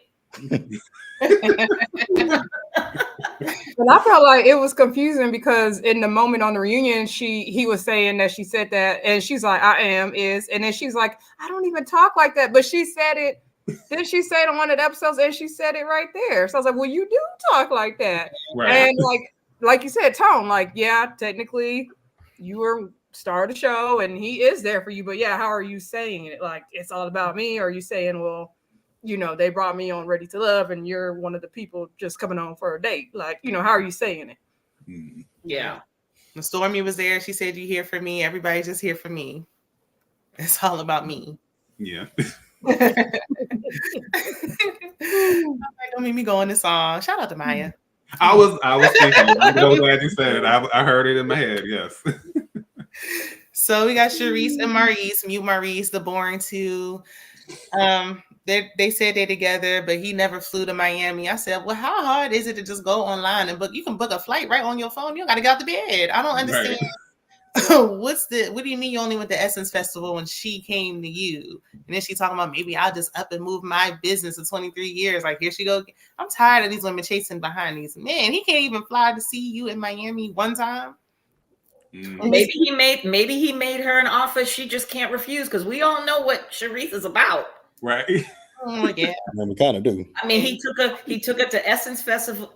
And I felt like it was confusing because in the moment on the reunion, he was saying that she said that, and she's like, I am, and then she's like, I don't even talk like that. But she said it, then she said it on one of the episodes, and she said it right there. So I was like, well, you do talk like that. Right. And like you said, tone, like, yeah, technically you were star of the show and he is there for you, but yeah, how are you saying it? Like, it's all about me? Or are you saying, well, you know, they brought me on Ready to Love and you're one of the people just coming on for a date? Like, you know, how are you saying it? Yeah. When Stormy was there, she said, you here for me. Everybody's just here for me. It's all about me. Yeah. Don't make me go on this song. Shout out to Maya. I was thinking, I'm so glad you said it. I heard it in my head, yes. So we got Charisse and Maurice, mute Maurice, the boring two. They said they're together, but he never flew to Miami. I said, well, how hard is it to just go online and book? You can book a flight right on your phone. You don't got to get out the bed. I don't understand. Right. What do you mean you only went to Essence Festival when she came to you? And then she talking about maybe I'll just up and move my business in 23 years. Like, here she go. I'm tired of these women chasing behind these men. He can't even fly to see you in Miami one time. Maybe he made her an offer she just can't refuse, because we all know what Charisse is about. Right. Oh yeah. We kind of do. I mean, he took her to Essence Festival,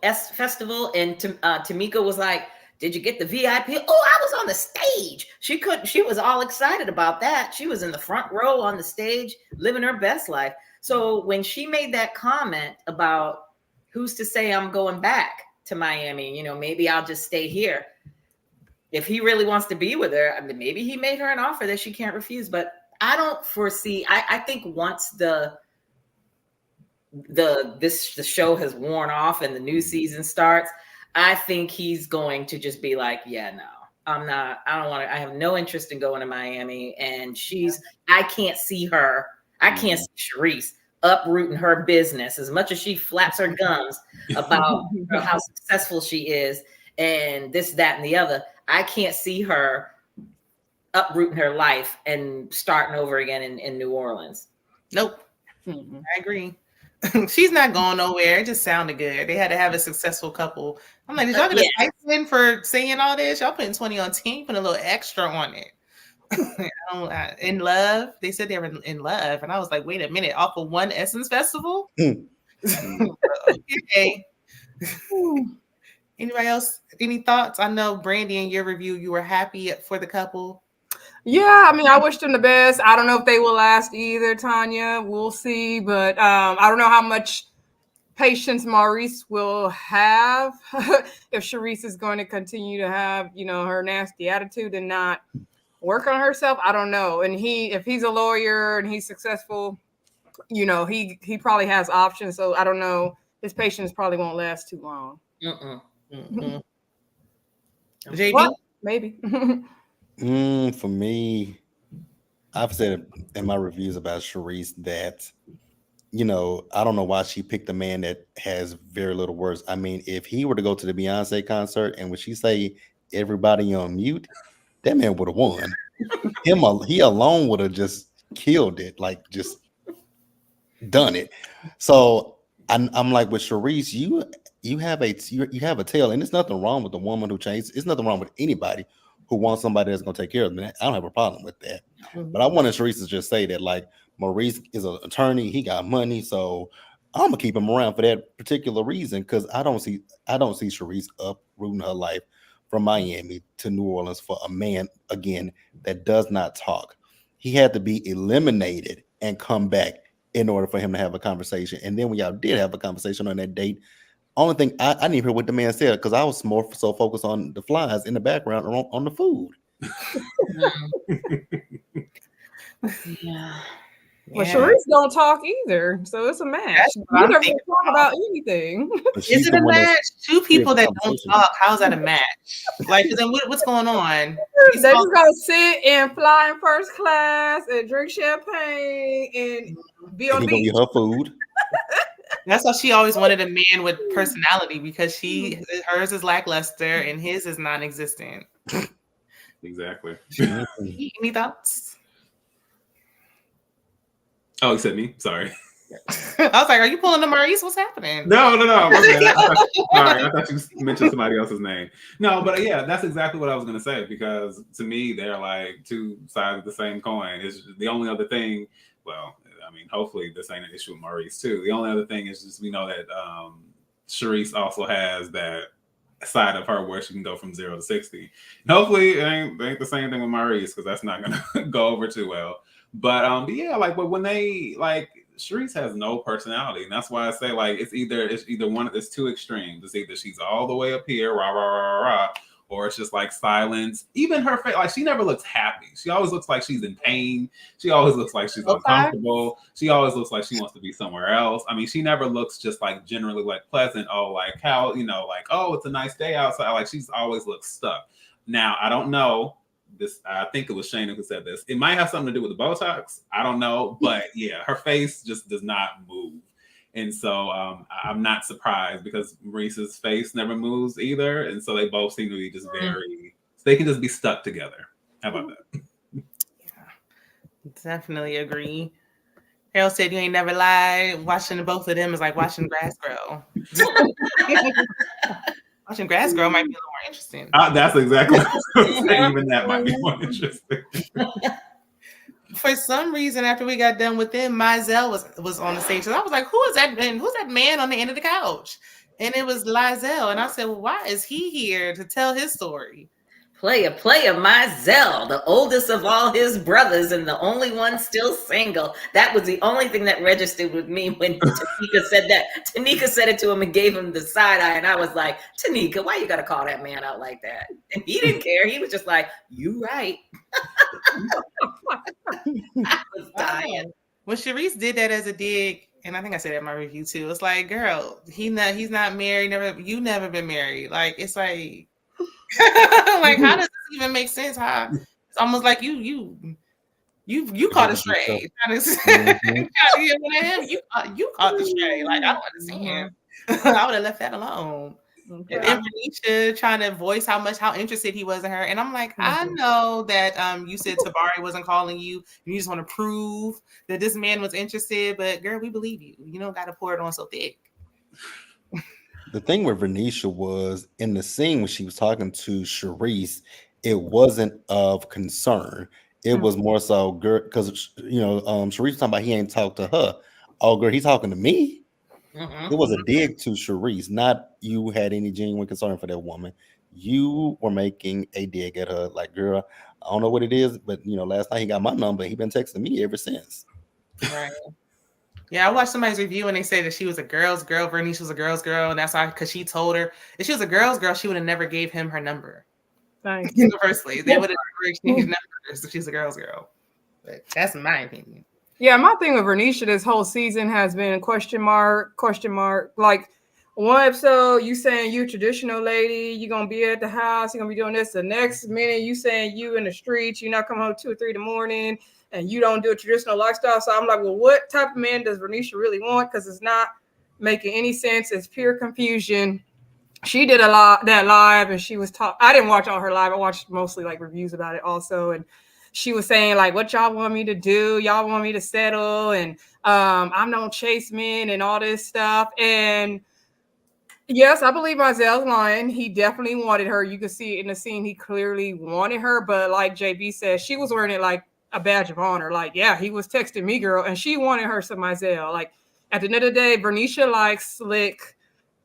and Tamika was like, did you get the VIP? Oh, I was on the stage. She was all excited about that. She was in the front row on the stage, living her best life. So when she made that comment about who's to say I'm going back to Miami, you know, maybe I'll just stay here. If he really wants to be with her, I mean, maybe he made her an offer that she can't refuse. But I don't foresee. I think once the show has worn off and the new season starts, I think he's going to just be like, yeah, no, I'm not. I don't want to. I have no interest in going to Miami. And I can't see her. I can't see Charisse uprooting her business as much as she flaps her gums about how successful she is and this, that, and the other. I can't see her uprooting her life and starting over again in New Orleans. Nope. I agree. She's not going nowhere. It just sounded good. They had to have a successful couple. I'm like, did y'all get a stipend for saying all this? Y'all putting 20 on team, putting a little extra on it. In love. They said they were in love. And I was like, wait a minute, off of one Essence Festival? Okay. Anybody else? Any thoughts? I know, Brandy, in your review, you were happy for the couple. Yeah, I mean, I wish them the best. I don't know if they will last either, Tanya. We'll see. But I don't know how much patience Maurice will have if Charisse is going to continue to have, you know, her nasty attitude and not work on herself. I don't know. And if he's a lawyer and he's successful, you know, he probably has options. So I don't know. His patience probably won't last too long. JB? What? Maybe. For me, I've said in my reviews about Charisse that, you know, I don't know why she picked a man that has very little words. I mean, if he were to go to the Beyonce concert and when she say everybody on mute, that man would have won. He alone would have just killed it, like just done it. So I'm like, with Charisse, you have a tail, and there's nothing wrong with the woman who changes. It's nothing wrong with anybody who wants somebody that's going to take care of them. I don't have a problem with that. But I wanted Charisse to just say that, like, Maurice is an attorney. He got money. So I'm gonna keep him around for that particular reason because I don't see Sharice uprooting her life from Miami to New Orleans for a man again that does not talk. He had to be eliminated and come back in order for him to have a conversation. And then when y'all did have a conversation on that date, only thing I didn't even hear what the man said because I was more so focused on the flies in the background on the food. Yeah. Well, Yeah. Sharice don't talk either, so it's a match. That's You what I'm never thinking talk about anything. But Is she's it the a one that's match? Two people that don't conversation. talk. How's that a match? Like, then what's going on? They just gonna sit and fly in first class and drink champagne and be on and the he gonna beach. eat her food. That's why she always wanted a man with personality because hers is lackluster and his is non-existent. Exactly. Any thoughts? Oh, you said me? Sorry. I was like, are you pulling the Maurice? What's happening? No. My bad. Sorry, I thought you mentioned somebody else's name. No, but yeah, that's exactly what I was gonna say because to me, they're like two sides of the same coin. Is the only other thing. Well, I mean, hopefully this ain't an issue with Maurice too. The only other thing is just we know that Sharice also has that side of her where she can go from 0 to 60. And hopefully it ain't the same thing with Maurice because that's not gonna go over too well. But yeah, like, but when they like. Sharice has no personality, and that's why I say like it's either one. It's two extremes. It's either she's all the way up here, rah rah rah rah, or it's just like silence. Even her face, like she never looks happy. She always looks like she's in pain. She always looks like she's uncomfortable. She always looks like she wants to be somewhere else. I mean, she never looks just like generally like pleasant. Oh, like how like oh, it's a nice day outside. Like she's always looks stuck. Now I don't know. This I think it was Shayna who said this. It might have something to do with the Botox. I don't know, but yeah, her face just does not move, and so I'm not surprised because Maurice's face never moves either, and so they both seem to be just very. They can just be stuck together. How about that? Yeah, definitely agree. Harold said you ain't never lied. Watching both of them is like watching grass grow. Watching grass grow might be a little more interesting. That's exactly what I was saying. Even that might be more interesting. For some reason, after we got done with them, Mizell was on the stage. So I was like, who is that? And who's that man on the end of the couch? And it was Lizelle. And I said, well, why is he here to tell his story? Player, Mizell, the oldest of all his brothers and the only one still single. That was the only thing that registered with me when Tanika said that. Tanika said it to him and gave him the side eye. And I was like, Tanika, why you got to call that man out like that? And he didn't care. He was just like, you right. I was dying. When Sharice did that as a dig, and I think I said that in my review too, it's like, girl, he's not married. You never been married. Like, it's like, like, how does this even make sense? It's almost like you caught a stray. You caught the stray. Like, I don't understand. I would have left that alone. Okay. And Renisha trying to voice how interested he was in her, and I'm like, I know that you said Tabari wasn't calling you, and you just want to prove that this man was interested, but girl, we believe you. You don't got to pour it on so thick. The thing with Renisha was in the scene when she was talking to Sharice, it wasn't of concern. It was more so, girl, because Sharice was talking about he ain't talked to her. Oh, girl, he's talking to me. It was a dig to Sharice, not you had any genuine concern for that woman. You were making a dig at her, like, girl, I don't know what it is, but last night he got my number. He been texting me ever since. Right. Yeah, I watched somebody's review and they said that she was a girl's girl. Bernice was a girl's girl, and that's why, because she told her if she was a girl's girl, she would have never gave him her number. Thanks. In the first place, they would have never exchanged numbers if she's a girl's girl. But that's my opinion. Yeah, my thing with Renisha this whole season has been question mark. Like one episode, you saying you traditional lady, you're gonna be at the house, you're gonna be doing this. The next minute, you saying you in the streets, you're not coming home 2 or 3 in the morning, and you don't do a traditional lifestyle. So I'm like, well, what type of man does Renisha really want? Because it's not making any sense. It's pure confusion. She did that live, and she was I didn't watch all her live. I watched mostly like reviews about it also, and she was saying like, what y'all want me to do? Y'all want me to settle, and I'm don't chase men and all this stuff. And yes, I believe Mizelle's lying. He definitely wanted her. You could see it in the scene. He clearly wanted her, but like JB said, she was wearing it like a badge of honor. Like, yeah, he was texting me, girl, and she wanted her some Mizelle. Like, At the end of the day, Bernicia likes slick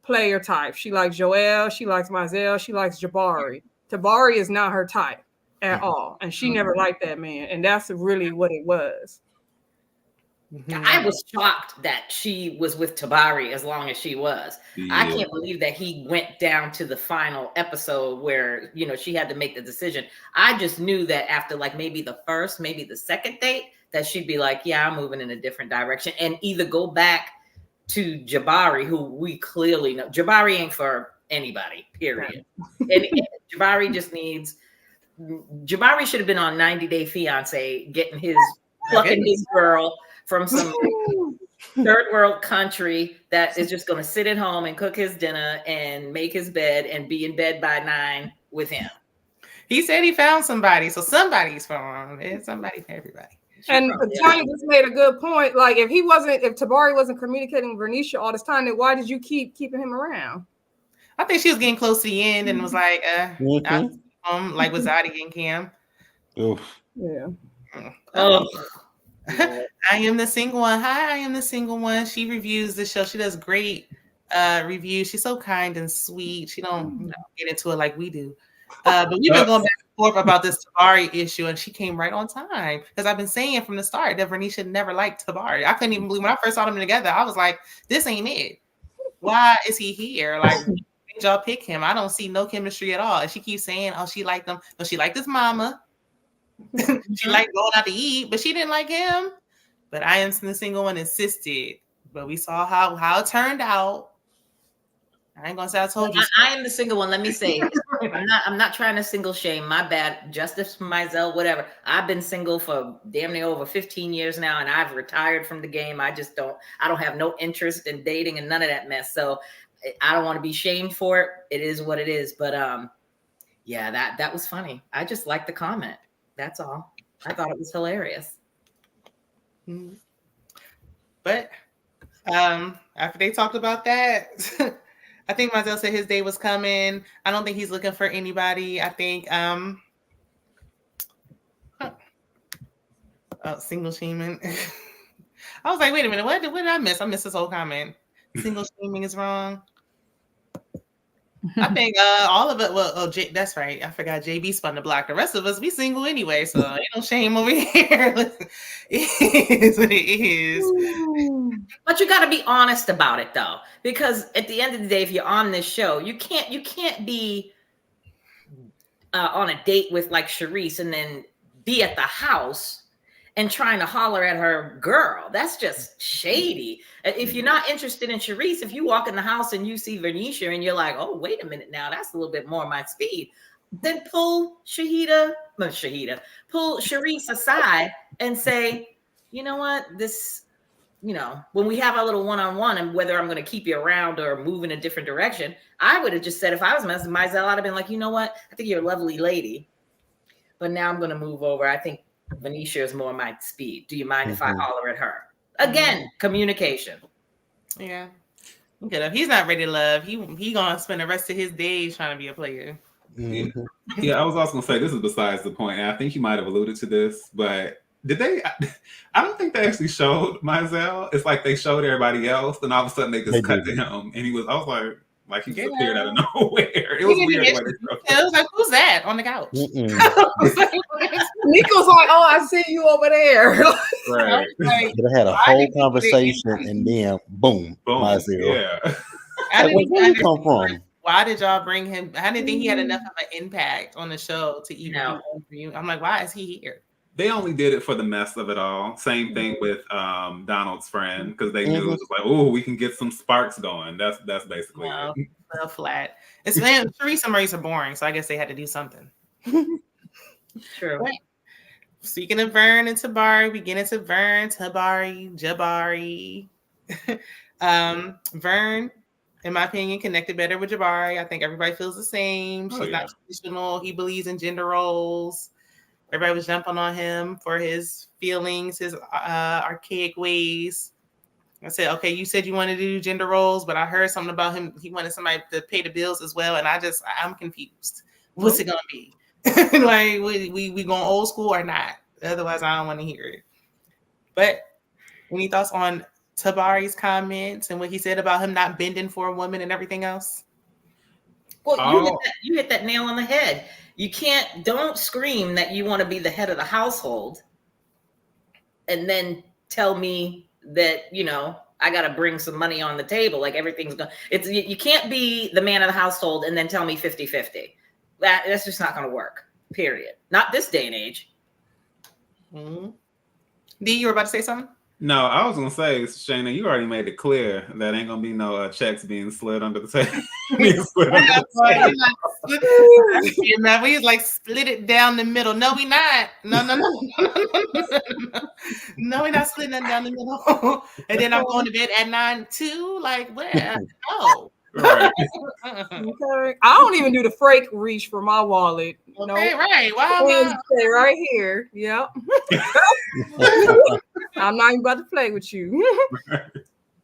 player type. She likes Joelle. She likes Mizell. She likes Jabari. Tabari is not her type at all. And she never liked that man. And that's really what it was. I was shocked that she was with Tabari as long as she was. Yeah. I can't believe that he went down to the final episode where, you know, she had to make the decision. I just knew that after like maybe the first, maybe the second date, that she'd be like, yeah, I'm moving in a different direction, and either go back to Jabari, who we clearly know Jabari ain't for anybody, period. And Jabari just needs, Jabari should have been on 90 Day Fiance, getting his, plucking his girl from some third world country that is just going to sit at home and cook his dinner and make his bed and be in bed by 9 with him. He said he found somebody, so somebody's for him. It's somebody for everybody. And Tanya just made a good point. Like, if Tabari wasn't communicating with Bernicia all this time, then why did you keep keeping him around? I think she was getting close to the end and was like, like with Zadi and Cam. Oof. Yeah. Oh. I am the single one. Hi, I am the single one. She reviews the show. She does great reviews. She's so kind and sweet. She don't get into it like we do. But we've been going back and forth about this Tabari issue, and she came right on time, because I've been saying from the start that Vernisha never liked Tabari. I couldn't even believe when I first saw them together. I was like, this ain't it. Why is he here? Like, why did y'all pick him? I don't see no chemistry at all. And she keeps saying, oh, she liked him. No, she liked his mama. She liked going out to eat, but she didn't like him. But I am the single one insisted. But we saw how it turned out. I ain't gonna say I told you. I am the single one. Let me say, I'm not trying to single shame. My bad. Justice for myself, whatever. I've been single for damn near over 15 years now, and I've retired from the game. I don't have no interest in dating and none of that mess. So I don't want to be shamed for it. It is what it is. But yeah, that was funny. I just liked the comment. That's all. I thought it was hilarious. But after they talked about that, I think Mizell said his day was coming. I don't think he's looking for anybody. I think single shaming. I was like, wait a minute, what did I miss? I missed this whole comment. Single shaming is wrong. I think all of it. Well, that's right. I forgot JB spun the block. The rest of us, we single anyway, so ain't no shame over here. It is what it is. But you got to be honest about it, though, because at the end of the day, if you're on this show, you can't be on a date with like Sharice and then be at the house and trying to holler at her girl. That's just shady. If you're not interested in Sharice, if you walk in the house and you see Vernisha and you're like, oh, wait a minute now, that's a little bit more my speed, then pull Sharice aside and say, you know what, this, you know, when we have our little one-on-one and whether I'm going to keep you around or move in a different direction, I would have just said, if I was Mizell, I'd have been like, you know what, I think you're a lovely lady, but now I'm going to move over. I think Venetia is more my speed. Do you mind if I holler at her? Again, communication. Yeah. He's not ready to love. He gonna spend the rest of his days trying to be a player. Yeah, I was also gonna say, this is besides the point, and I think you might have alluded to this, but did they? I don't think they actually showed Mizell. It's like they showed everybody else, and all of a sudden they just cut to him, and he was. I was like he just appeared out of nowhere. It was weird. It was like, who's that on the couch? Nico's like, oh, I see you over there. Right. They had a whole conversation, and then boom, Mizell. Yeah. Where did you come from? Why did y'all bring him? I didn't think he had enough of an impact on the show to even do you. I'm like, why is he here? They only did it for the mess of it all. Same thing with Donald's friend, because they knew it was like, oh, we can get some sparks going. That's basically it. Well, flat. It's Sharice and Maurice are boring, so I guess they had to do something. True. Right. Speaking of Vern and Tabari, we get into Vern, Tabari, Jabari. Vern, in my opinion, connected better with Jabari. I think everybody feels the same. She's not traditional. He believes in gender roles. Everybody was jumping on him for his feelings, his archaic ways. I said, okay, you said you wanted to do gender roles, but I heard something about him. He wanted somebody to pay the bills as well. And I'm confused. What's it going to be? Like, we going old school or not? Otherwise, I don't want to hear it. But any thoughts on Tabari's comments and what he said about him not bending for a woman and everything else? Well, you hit that nail on the head. You don't scream that you want to be the head of the household and then tell me that, I got to bring some money on the table. Like everything's going, you can't be the man of the household and then tell me 50-50. That's just not going to work, period. Not this day and age. Mm-hmm. D, you were about to say something? No, I was gonna say, Shayna, you already made it clear that ain't gonna be no checks being slid under the table. We like split it down the middle. No, we not. No. No, we're not splitting it down the middle. And then I'm going to bed at 9 too. Like, where? No. Right. Okay. I don't even do the freight reach for my wallet. Okay, right. Wow. Stay right here. Yep. I'm not even about to play with you. I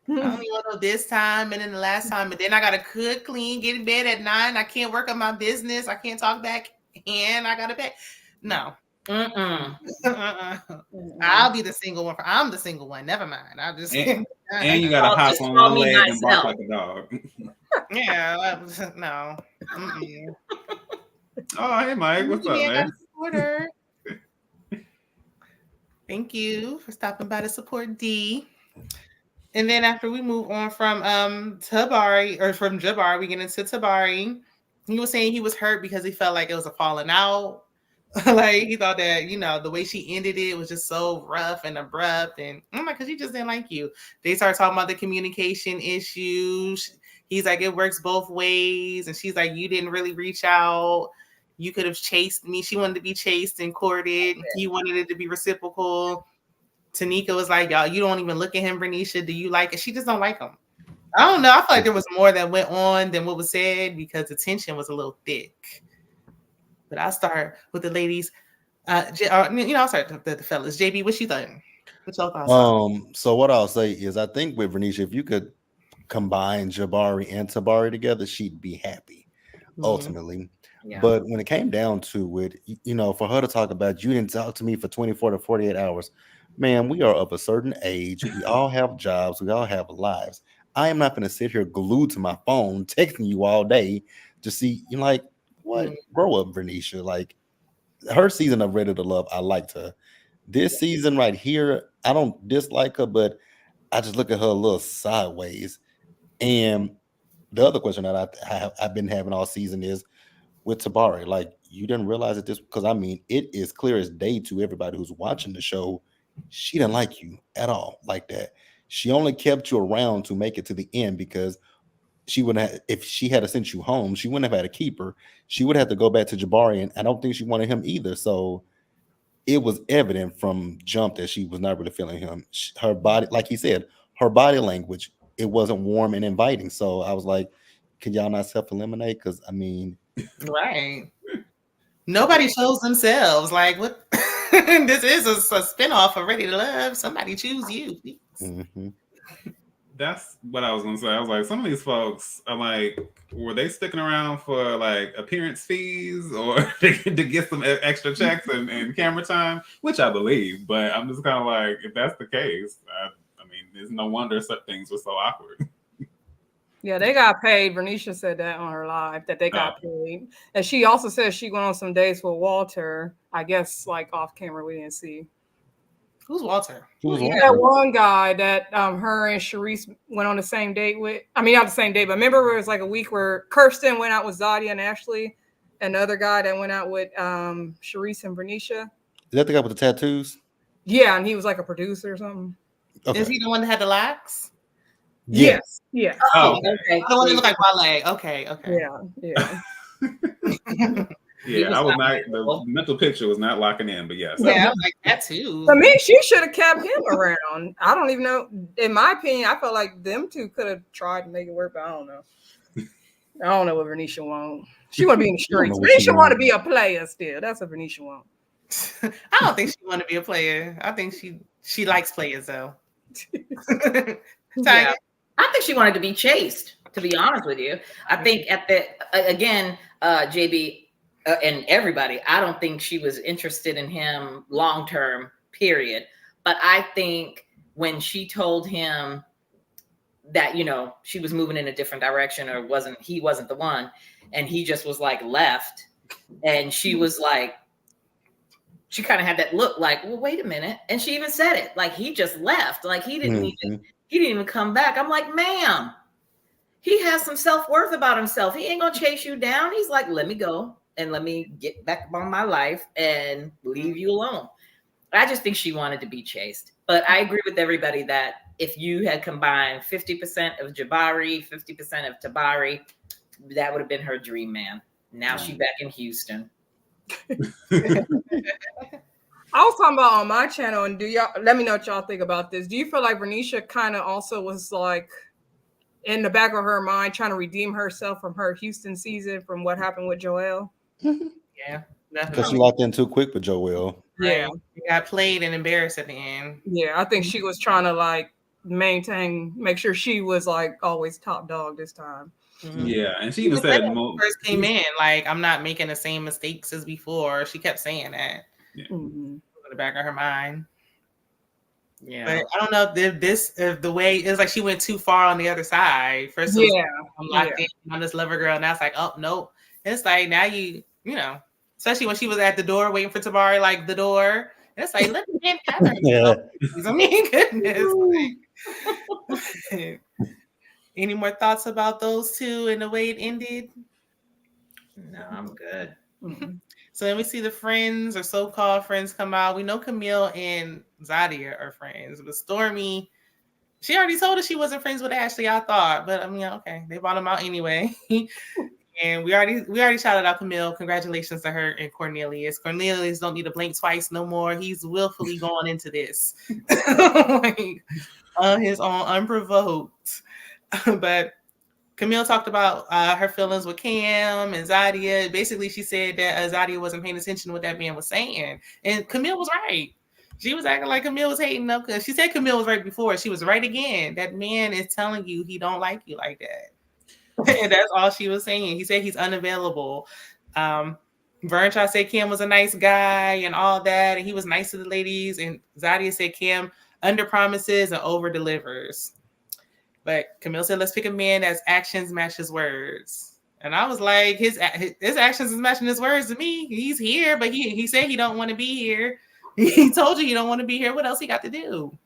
only want to this time and then the last time, and then I gotta cook, clean, get in bed at 9. I can't work on my business. I can't talk back, and I gotta pay. No. I'll be the single one. I'm the single one. Never mind. I'll just and you gotta hop on one leg and bark like a dog. Yeah. No. Oh, hey Mike, what's up, man? Thank you for stopping by to support D. And then after we move on from Jabari, we get into Tabari. He was saying he was hurt because he felt like it was a falling out. Like he thought that, the way she ended it was just so rough and abrupt. And I'm like, because she just didn't like you. They start talking about the communication issues. He's like, it works both ways. And she's like, you didn't really reach out. You could have chased me. She wanted to be chased and courted. He wanted it to be reciprocal. Tanika was like, y'all, you don't even look at him, Bernicia. Do you like it? She just don't like him. I don't know. I feel like there was more that went on than what was said because the tension was a little thick. But I'll start with the ladies. I'll start with the fellas. JB, what you think? What's your thoughts? So what I'll say is I think with Bernicia, if you could combine Jabari and Tabari together, she'd be happy, ultimately. Yeah. But when it came down to it, for her to talk about, you didn't talk to me for 24 to 48 hours, man, we are of a certain age. We all have jobs. We all have lives. I am not going to sit here glued to my phone, texting you all day to see, like, what? Grow up, Bernicia. Like, her season of Ready to Love, I liked her. This season right here, I don't dislike her, but I just look at her a little sideways. And the other question that I've been having all season is, with Tabari, like, you didn't realize it because it is clear as day to everybody who's watching the show. She didn't like you at all like that. She only kept you around to make it to the end because she wouldn't have, if she had sent you home, she wouldn't have had to keep her. She would have to go back to Jabari, and I don't think she wanted him either. So it was evident from jump that she was not really feeling him. Her body, like he said, her body language, it wasn't warm and inviting. So I was like, can y'all not self-eliminate? Because right. Nobody shows themselves. Like, what? This is a spinoff of Ready to Love. Somebody choose you. Mm-hmm. That's what I was gonna say. I was like, some of these folks are like, were they sticking around for like appearance fees or to get some extra checks and camera time, which I believe. But I'm just kind of like, if that's the case, there's no wonder such things were so awkward. Yeah, they got paid. Bernicia said that on her live, that they got paid. And she also said she went on some dates with Walter. I guess, like, off camera, we didn't see. Who's Walter? That one guy that her and Sharice went on the same date with. I mean, not the same date, but remember it was like a week where Kirsten went out with Zadia and Ashley, and the other guy that went out with Sharice and Bernicia. Is that the guy with the tattoos? Yeah, and he was like a producer or something. Okay. Is he the one that had the locks? Yes. Yeah. Oh, okay. The one that looked like Wale. Okay. Yeah. Yeah, I was not. The mental picture was not locking in, but yes. Yeah, I was like that too. To me, she should have kept him around. I don't even know. In my opinion, I felt like them two could have tried to make it work, but I don't know. I don't know what Bernicia wants. She want to be in the streets. Bernicia want to be a player still. That's what Bernicia wants. I don't think she want to be a player. I think she likes players though. Yeah. I think she wanted to be chased, to be honest with you. I think JB and everybody, I don't think she was interested in him long-term, period. But I think when she told him that, you know, she was moving in a different direction or he wasn't the one. And he just was like left. And she was like, she kind of had that look like, well, wait a minute. And she even said it, like, he just left. Like he didn't even come back. I'm like, ma'am, he has some self-worth about himself. He ain't gonna chase you down. He's like, let me go and let me get back on my life and leave you alone. I just think she wanted to be chased. But I agree with everybody that if you had combined 50% of Jabari, 50% of Tabari, that would have been her dream man. Now she's back in Houston. I was talking about on my channel, and let me know what y'all think about this. Do you feel like Renisha kind of also was like in the back of her mind trying to redeem herself from her Houston season from what happened with Joel? Yeah, because she locked in too quick with Joel. Yeah, he got played and embarrassed at the end. Yeah, I think she was trying to like make sure she was like always top dog this time. Yeah, and she even said first came in like, I'm not making the same mistakes as before. She kept saying that in the back of her mind. Yeah, but I don't know if the way it's like she went too far on the other side. First, it was, I'm locked in on this lover girl. Now it's like, oh nope. It's like now you know, especially when she was at the door waiting for Tabari, like the door. It's like, look at him. Yeah. I mean, goodness. Like, any more thoughts about those two and the way it ended? No, I'm good. So then we see the friends or so-called friends come out. We know Camille and Zadia are friends, but Stormy, she already told us she wasn't friends with Ashley, I thought. But I mean, okay, they bought them out anyway. And we already shouted out Camille. Congratulations to her and Cornelius. Cornelius don't need to blink twice no more. He's willfully going into this like, on his own, unprovoked. But Camille talked about her feelings with Cam and Zadia. Basically, she said that Zadia wasn't paying attention to what that man was saying. And Camille was right. She was acting like Camille was hating them because she said Camille was right before. She was right again. That man is telling you he don't like you like that. And that's all she was saying. He said he's unavailable. Vern tried to say Cam was a nice guy and all that. And he was nice to the ladies. And Zadia said Cam under promises and over delivers. But Camille said, let's pick a man that's actions match his words. And I was like, his actions is matching his words to me. He's here, but he said he don't want to be here. He told you he don't want to be here. What else he got to do?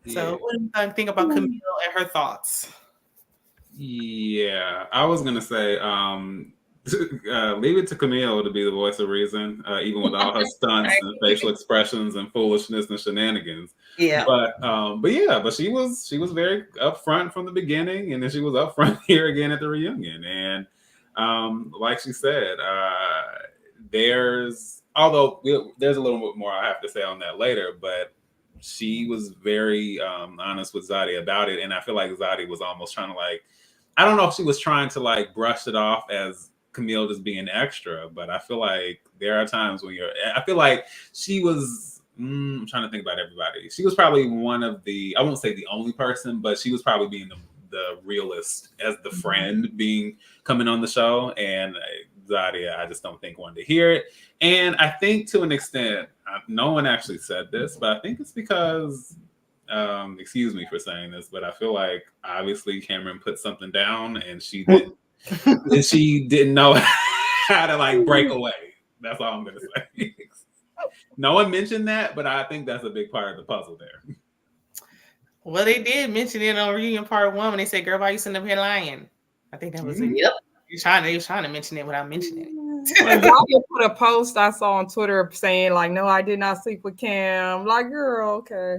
Yeah. So what do you think about Camille and her thoughts? Yeah, I was going to say, leave it to Camille to be the voice of reason, even with all her stunts and facial expressions and foolishness and shenanigans. Yeah, but she was very upfront from the beginning, and then she was upfront here again at the reunion. And like she said, there's a little bit more I have to say on that later, but she was very honest with Zadia about it, and I feel like Zadia was almost trying to I don't know if she was trying to brush it off as Camille just being extra, but I feel like there are times when I feel like she was, I'm trying to think about everybody. She was probably one of I won't say the only person, but she was probably being the realist as the friend coming on the show. And Zadia, I just don't think wanted to hear it. And I think to an extent, no one actually said this, but I think it's because, excuse me for saying this, but I feel like obviously Cameron put something down and she didn't know how to break away. That's all I'm gonna say. No one mentioned that, but I think that's a big part of the puzzle there. Well, they did mention it on Reunion Part 1 when they said, "Girl, why you sitting up here lying?" I think that was it. Yep. They was trying to mention it without mentioning it. Zadia put a post I saw on Twitter saying "No, I did not sleep with Cam." Like, girl, okay.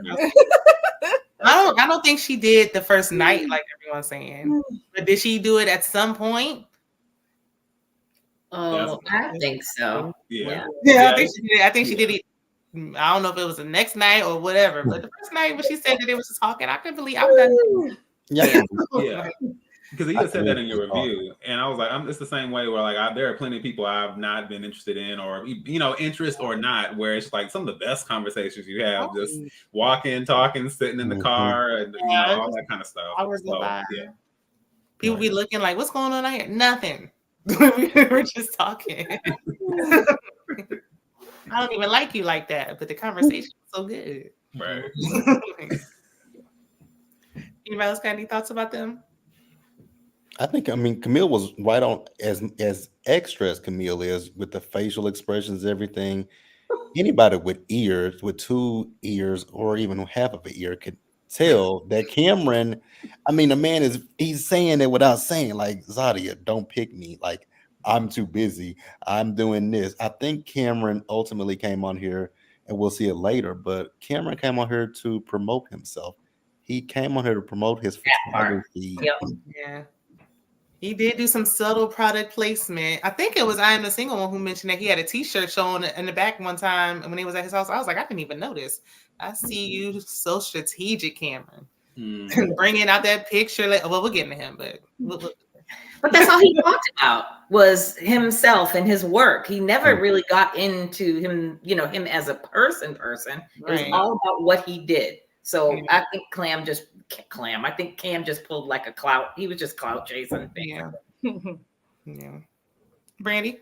I don't think she did the first night like everyone's saying. But did she do it at some point? Oh, I think so. Yeah. I think she did it. I don't know if it was the next night or whatever, but the first night when she said that it was just talking, I couldn't believe I was done. Yeah. Because you said that in your review, and I was like, it's the same way where there are plenty of people I've not been interested in, or interest or not, where it's some of the best conversations you have, just walking, talking, sitting in the car, and all that kind of stuff. People be looking like, what's going on out here? Nothing. We're just talking. I don't even like you like that, but the conversation was so good. Right. Anybody else got any thoughts about them? I mean, Camille was right on as extra as Camille is with the facial expressions, everything. Anybody with ears, with 2 ears, or even half of an ear could tell that Cameron, I mean, the man he's saying it without saying, like, Zadia, don't pick me. Like, I'm too busy. I'm doing this. I think Cameron ultimately came on here, and we'll see it later, but Cameron came on here to promote himself. He came on here to promote his photography. Yep. Yeah. He did do some subtle product placement. I think it was I Am the Single One who mentioned that he had a T-shirt showing in the back one time when he was at his house. I was like, I didn't even notice. I see you so strategic, Cameron. Bringing out that picture. Well, we'll get into him, but But that's all he talked about was himself and his work. He never really got into him, him as a person. It was all about what he did. So I think Cam just pulled like a clout. He was just clout chasing. Yeah. Yeah. Brandy?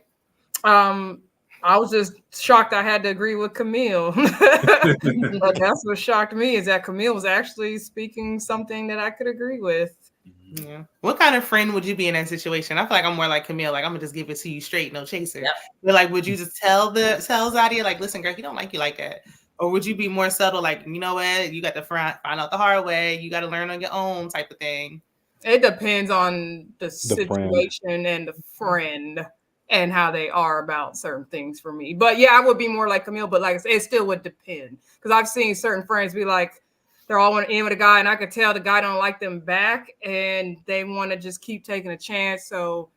I was just shocked I had to agree with Camille. But that's what shocked me is that Camille was actually speaking something that I could agree with. Yeah. What kind of friend would you be in that situation? I feel like I'm more like Camille. Like, I'm gonna just give it to you straight, no chaser. Yep. But like, would you just tell Zadia, like, listen, girl, he don't like you like that? Or would you be more subtle, like, you know what, you got to find out the hard way. You got to learn on your own type of thing. It depends on the situation and the friend and how they are about certain things for me. But yeah, I would be more like Camille, but like I said, it still would depend. Because I've seen certain friends be like, they're all want to end with a guy, and I could tell the guy don't like them back, and they want to just keep taking a chance. So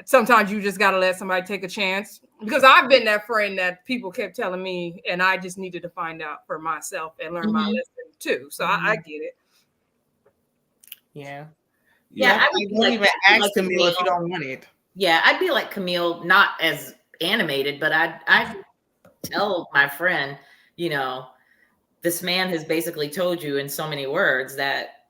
sometimes you just got to let somebody take a chance. Because I've been that friend that people kept telling me, and I just needed to find out for myself and learn my lesson too. So I get it. Yeah. Yeah, I won't even ask Camille if you don't want it. Yeah, I'd be like Camille, not as animated, but I'd tell my friend, this man has basically told you in so many words that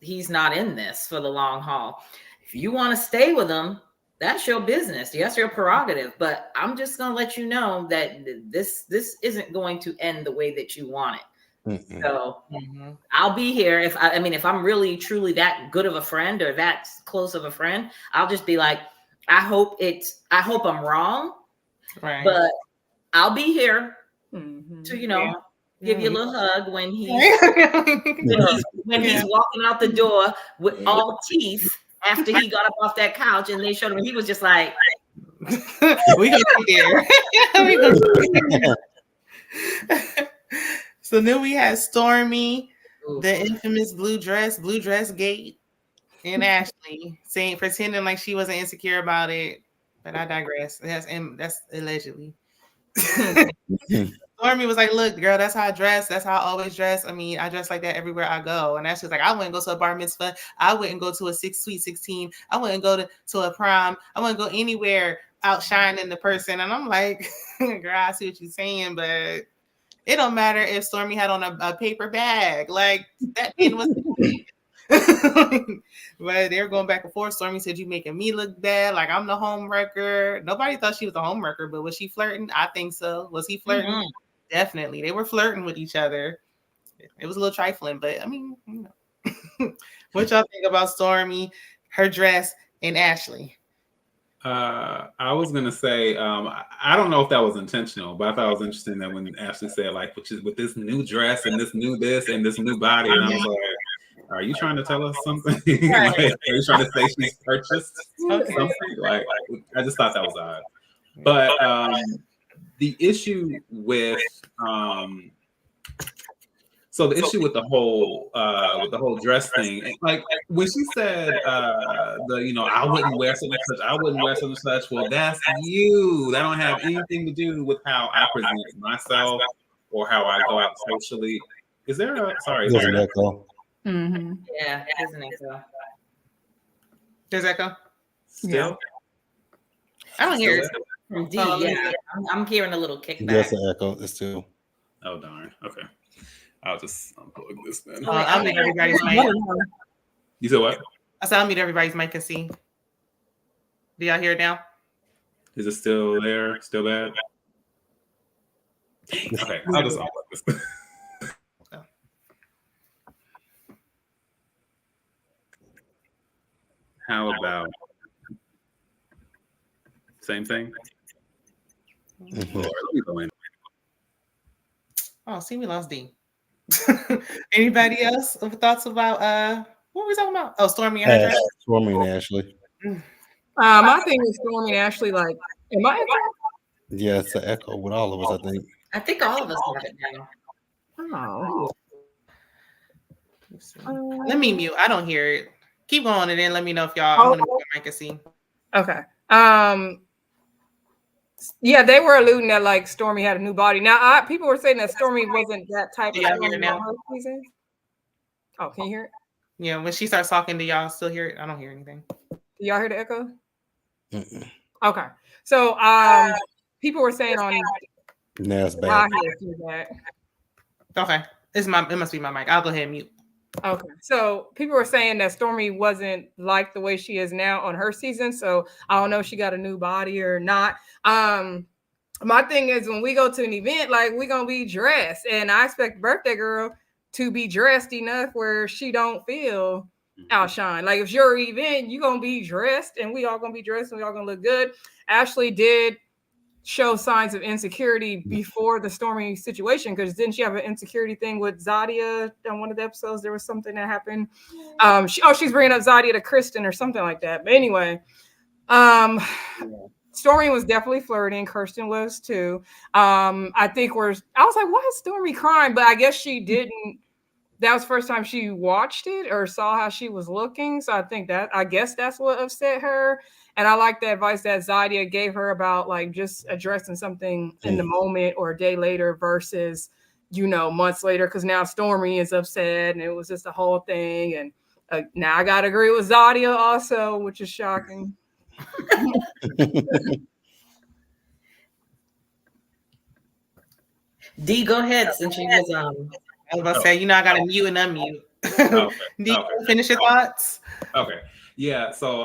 he's not in this for the long haul. If you want to stay with him, that's your business. Yes, your prerogative. But I'm just going to let you know that this isn't going to end the way that you want it. Mm-hmm. So I'll be here. If I'm really truly that good of a friend or that close of a friend, I'll just be like, I hope I'm wrong, right? But I'll be here to give you a little hug when he's walking out the door with all teeth after he got up off that couch, and they showed him he was just like, we gonna get there. So then we had Stormy, the infamous blue dress gate, and Ashley pretending like she wasn't insecure about it. But I digress. That's allegedly. Stormy was like, look, girl, that's how I dress. That's how I always dress. I mean, I dress like that everywhere I go. And that's just like, I wouldn't go to a bar mitzvah. I wouldn't go to a sweet 16. I wouldn't go to a prom. I wouldn't go anywhere outshining the person. And I'm like, girl, I see what you're saying, but it don't matter if Stormy had on a paper bag. Like, that pin was but they were going back and forth. Stormy said, you making me look bad, like I'm the homewrecker. Nobody thought she was the homewrecker, but was she flirting? I think so. Was he flirting? Mm-hmm. Definitely. They were flirting with each other. It was a little trifling, but I mean, what y'all think about Stormy, her dress, and Ashley? I was gonna say, I don't know if that was intentional, but I thought it was interesting that when Ashley said, like, with this new dress and this new this and this new body, and I was like, are you trying to tell us something? Like, are you trying to say she's purchased something? Like, I just thought that was odd. But the issue with so the issue with the whole dress thing, like when she said I wouldn't wear such and such, I wouldn't wear such and such. Well, that's you. That don't have anything to do with how I present myself or how I go out socially. Is there a There's an echo. Mm-hmm. Yeah, there's an echo. There's echo. Still, yeah. I don't hear it. Indeed, yeah. I'm hearing a little kickback. There's an echo. It's still. Oh darn. Okay, I'll just unplug this then. I'll mute everybody's mic. You said what? I said I'll mute everybody's mic and see. Do y'all hear it now? Is it still there? Still bad? Okay, I'll just unplug this. How about same thing? Mhm. Or let me go in. Oh, see, we lost D. Anybody else with thoughts about what were we talking about? Oh, Stormy and her dress. Stormy and Ashley. My thing is Stormy and Ashley. Like, am I echoing? Yeah, it's an echo with all of us, I think. I think all of us have it now. Oh. Let me mute. I don't hear it. Keep going and then let me know if y'all. I'm gonna mute my mic and see. Okay. Yeah, they were alluding that like Stormy had a new body. Now, people were saying that Stormy wasn't that type of Yeah, I hear Stormy it now. on her season. Oh, can you hear it? Yeah, when she starts talking, do y'all still hear it? I don't hear anything. Do y'all hear the echo? Mm-mm. Okay. So people were saying on That's I bad. hear feedback. Okay. It must be my mic. I'll go ahead and mute. Okay. So people were saying that Stormy wasn't like the way she is now on her season. So I don't know if she got a new body or not. My thing is when we go to an event, like we're gonna be dressed. And I expect birthday girl to be dressed enough where she don't feel outshine. Like if your event, you're gonna be dressed and we all gonna be dressed and we all gonna look good. Ashley did show signs of insecurity before the Stormy situation, because didn't she have an insecurity thing with Zadia on one of the episodes? There was something that happened. She's bringing up Zadia to Kristen or something like that. But anyway, Stormy was definitely flirting. Kirsten was too. I think I was like, why is Stormy crying? But I guess she didn't. That was the first time she watched it or saw how she was looking. So I guess that's what upset her. And I like the advice that Zadia gave her about like just addressing something in the moment or a day later versus, months later. Because now Stormy is upset and it was just a whole thing. And now I got to agree with Zadia also, which is shocking. D, go ahead since you was I was about to say, I gotta mute and unmute. Okay. D, finish your thoughts. Okay. Yeah. So,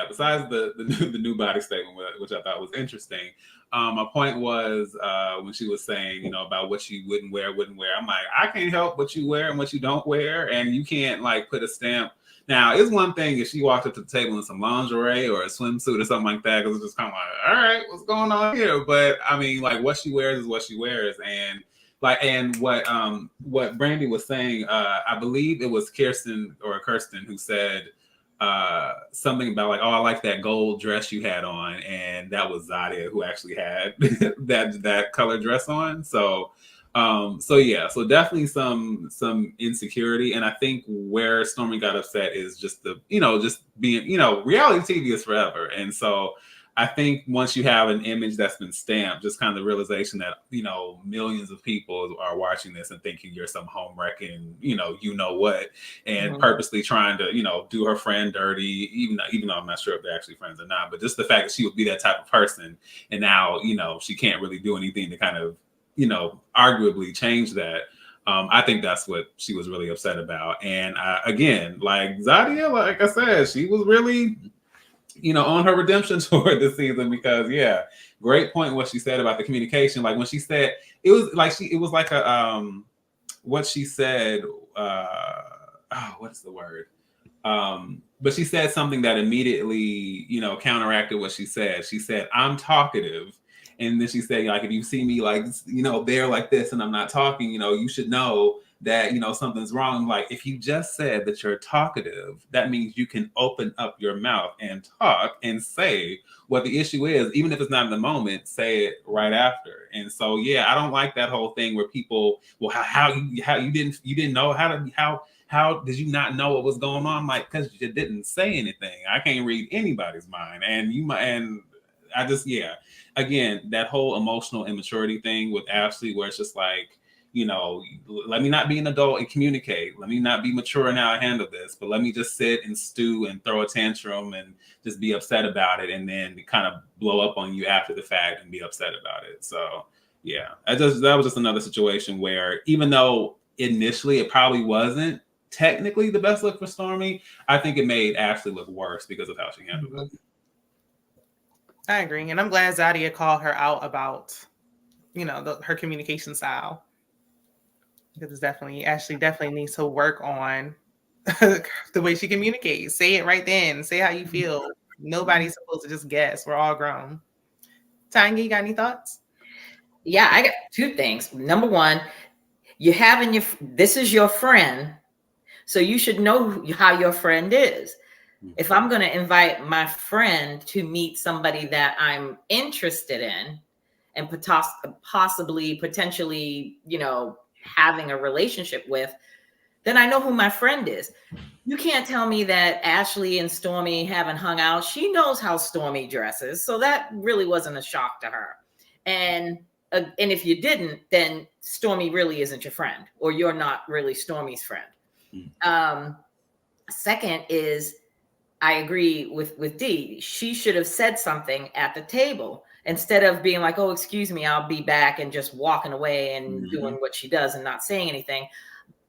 besides the new body statement, which I thought was interesting, my point was when she was saying, about what she wouldn't wear. I'm like, I can't help what you wear and what you don't wear, and you can't like put a stamp. Now, it's one thing if she walked up to the table in some lingerie or a swimsuit or something like that, because it's just kind of like, all right, what's going on here? But I mean, like, what she wears is what she wears, and what Brandy was saying, I believe it was Kirsten who said something about like, oh, I like that gold dress you had on, and that was Zadia who actually had that color dress on. So definitely some insecurity, and I think where Stormy got upset is just just being, reality TV is forever, and so I think once you have an image that's been stamped, just kind of the realization that millions of people are watching this and thinking you're some home wrecking, what, and purposely trying to do her friend dirty, even though I'm not sure if they're actually friends or not, but just the fact that she would be that type of person, and now she can't really do anything to kind of arguably change that. I think that's what she was really upset about. And again, like Zadia, like I said, she was really, on her redemption tour this season, because great point what she said about the communication. Like when she said it was like what she said, what's the word? But she said something that immediately, counteracted what she said. She said, I'm talkative. And then she said, like, if you see me like, there like this and I'm not talking, you should know that, something's wrong. Like, if you just said that you're talkative, that means you can open up your mouth and talk and say what the issue is, even if it's not in the moment, say it right after. And so, I don't like that whole thing where people, well, how you didn't know how did you not know what was going on? Like, because you didn't say anything. I can't read anybody's mind. And I just, again, that whole emotional immaturity thing with Ashley, where it's just like, let me not be an adult and communicate. Let me not be mature in how I handle this, but let me just sit and stew and throw a tantrum and just be upset about it, and then kind of blow up on you after the fact and be upset about it. So, that was just another situation where, even though initially it probably wasn't technically the best look for Stormy, I think it made Ashley look worse because of how she handled it. I agree, and I'm glad Zadia called her out about, her communication style, because Ashley definitely needs to work on the way she communicates. Say it right then. Say how you feel. Nobody's supposed to just guess. We're all grown. Tanya, you got any thoughts? Yeah, I got two things. Number one, this is your friend, so you should know how your friend is. If I'm going to invite my friend to meet somebody that I'm interested in and possibly, potentially, having a relationship with, then I know who my friend is. You can't tell me that Ashley and Stormy haven't hung out. She knows how Stormy dresses, so that really wasn't a shock to her. And if you didn't, then Stormy really isn't your friend, or you're not really Stormy's friend. Second is, I agree with Dee. She should have said something at the table instead of being like, "Oh, excuse me, I'll be back," and just walking away and doing what she does and not saying anything.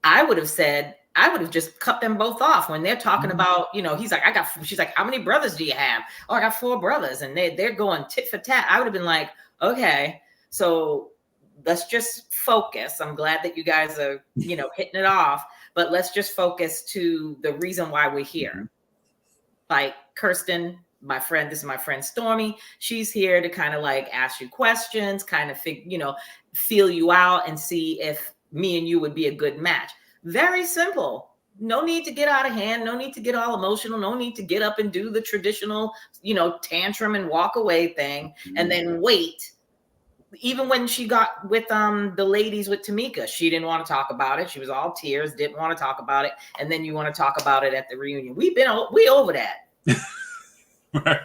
I would have just cut them both off when they're talking about, he's like, she's like, "How many brothers do you have?" "Oh, I got 4 brothers." And they're going tit for tat. I would have been like, okay, so let's just focus. I'm glad that you guys are, hitting it off, but let's just focus to the reason why we're here. Like Kirsten, this is my friend Stormy. She's here to kind of like ask you questions, kind of feel you out and see if me and you would be a good match. Very simple. No need to get out of hand. No need to get all emotional. No need to get up and do the traditional, tantrum and walk away thing and then wait. Even when she got with the ladies with Tamika, she didn't want to talk about it. She was all tears, didn't want to talk about it. And then you want to talk about it at the reunion. We over that. Right.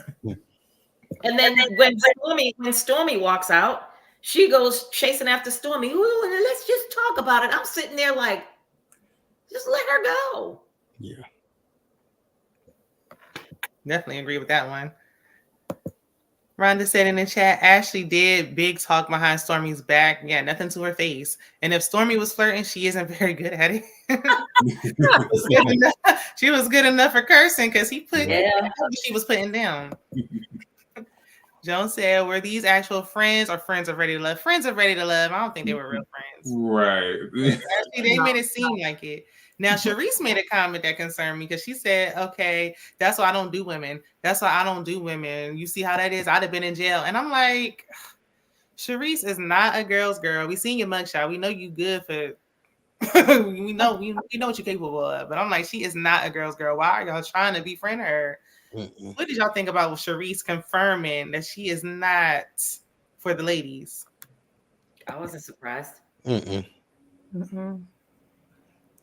And then when Stormy walks out, she goes chasing after Stormy. Ooh, and let's just talk about it. I'm sitting there like, just let her go. Yeah. Definitely agree with that one. Rhonda said in the chat, Ashley did big talk behind Stormy's back. Yeah, nothing to her face. And if Stormy was flirting, she isn't very good at it. She was good enough for cursing because she was putting down. Joan said, were these actual friends or friends of Ready to Love? Friends of Ready to Love. I don't think they were real friends. Right. Actually, they made it seem like it. Now, Sharice made a comment that concerned me because she said, okay, that's why I don't do women. That's why I don't do women. You see how that is? I'd have been in jail. And I'm like, Sharice is not a girl's girl. We seen your mugshot. We know you good for we know what you're capable of. But I'm like, she is not a girl's girl. Why are y'all trying to befriend her? What did y'all think about Sharice confirming that she is not for the ladies? I wasn't surprised.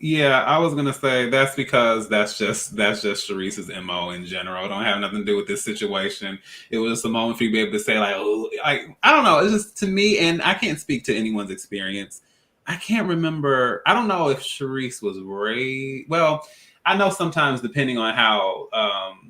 Yeah, I was gonna say that's because that's just Sharice's MO in general. It don't have nothing to do with this situation. It was just a moment for you to be able to say like, oh, I don't know. It's just to me, and I can't speak to anyone's experience. I can't remember. I don't know if Sharice was raised. Well, I know sometimes depending on how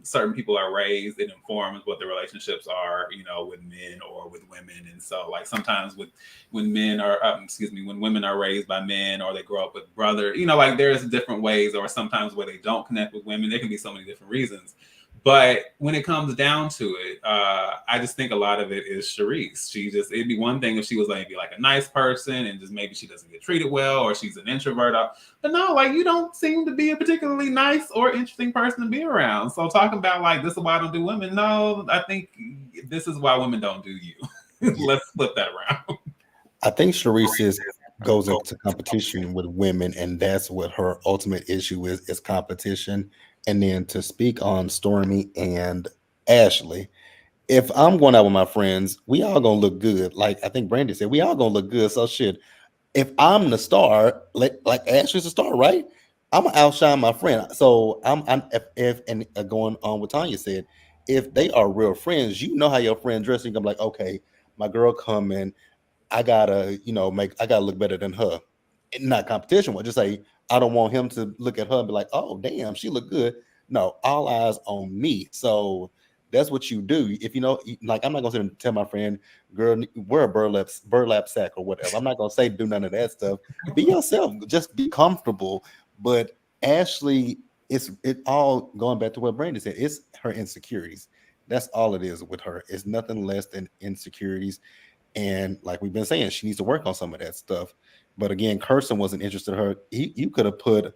certain people are raised, it informs what the relationships are, with men or with women. And so like sometimes when women are raised by men or they grow up with brother, like there's different ways, or sometimes where they don't connect with women. There can be so many different reasons. But when it comes down to it, I just think a lot of it is Sharice. It'd be one thing if she was maybe like a nice person and just maybe she doesn't get treated well or she's an introvert. But no, like you don't seem to be a particularly nice or interesting person to be around. So talking about like, this is why I don't do women. No, I think this is why women don't do you. Let's flip that around. I think Sharice goes into competition with women, and that's what her ultimate issue is competition. And then to speak on Stormy and Ashley, if I'm going out with my friends, we all gonna look good. Like I think Brandy said, we all gonna look good. So shit, if I'm the star, like Ashley's the star, right? I'm gonna outshine my friend. So going on what Tanya said, if they are real friends, you know how your friend dressing. You're gonna be like, okay, my girl coming, I gotta look better than her. Not competition, but just say I don't want him to look at her and be like, oh damn, she look good. No, all eyes on me. So that's what you do. If like I'm not gonna tell my friend, girl, wear a burlap sack or whatever. I'm not gonna say do none of that stuff. Be yourself, just be comfortable. But Ashley, it all going back to what Brandy said, it's her insecurities. That's all it is with her. It's nothing less than insecurities. And like we've been saying, she needs to work on some of that stuff. But again, Kirsten wasn't interested in her. You could have put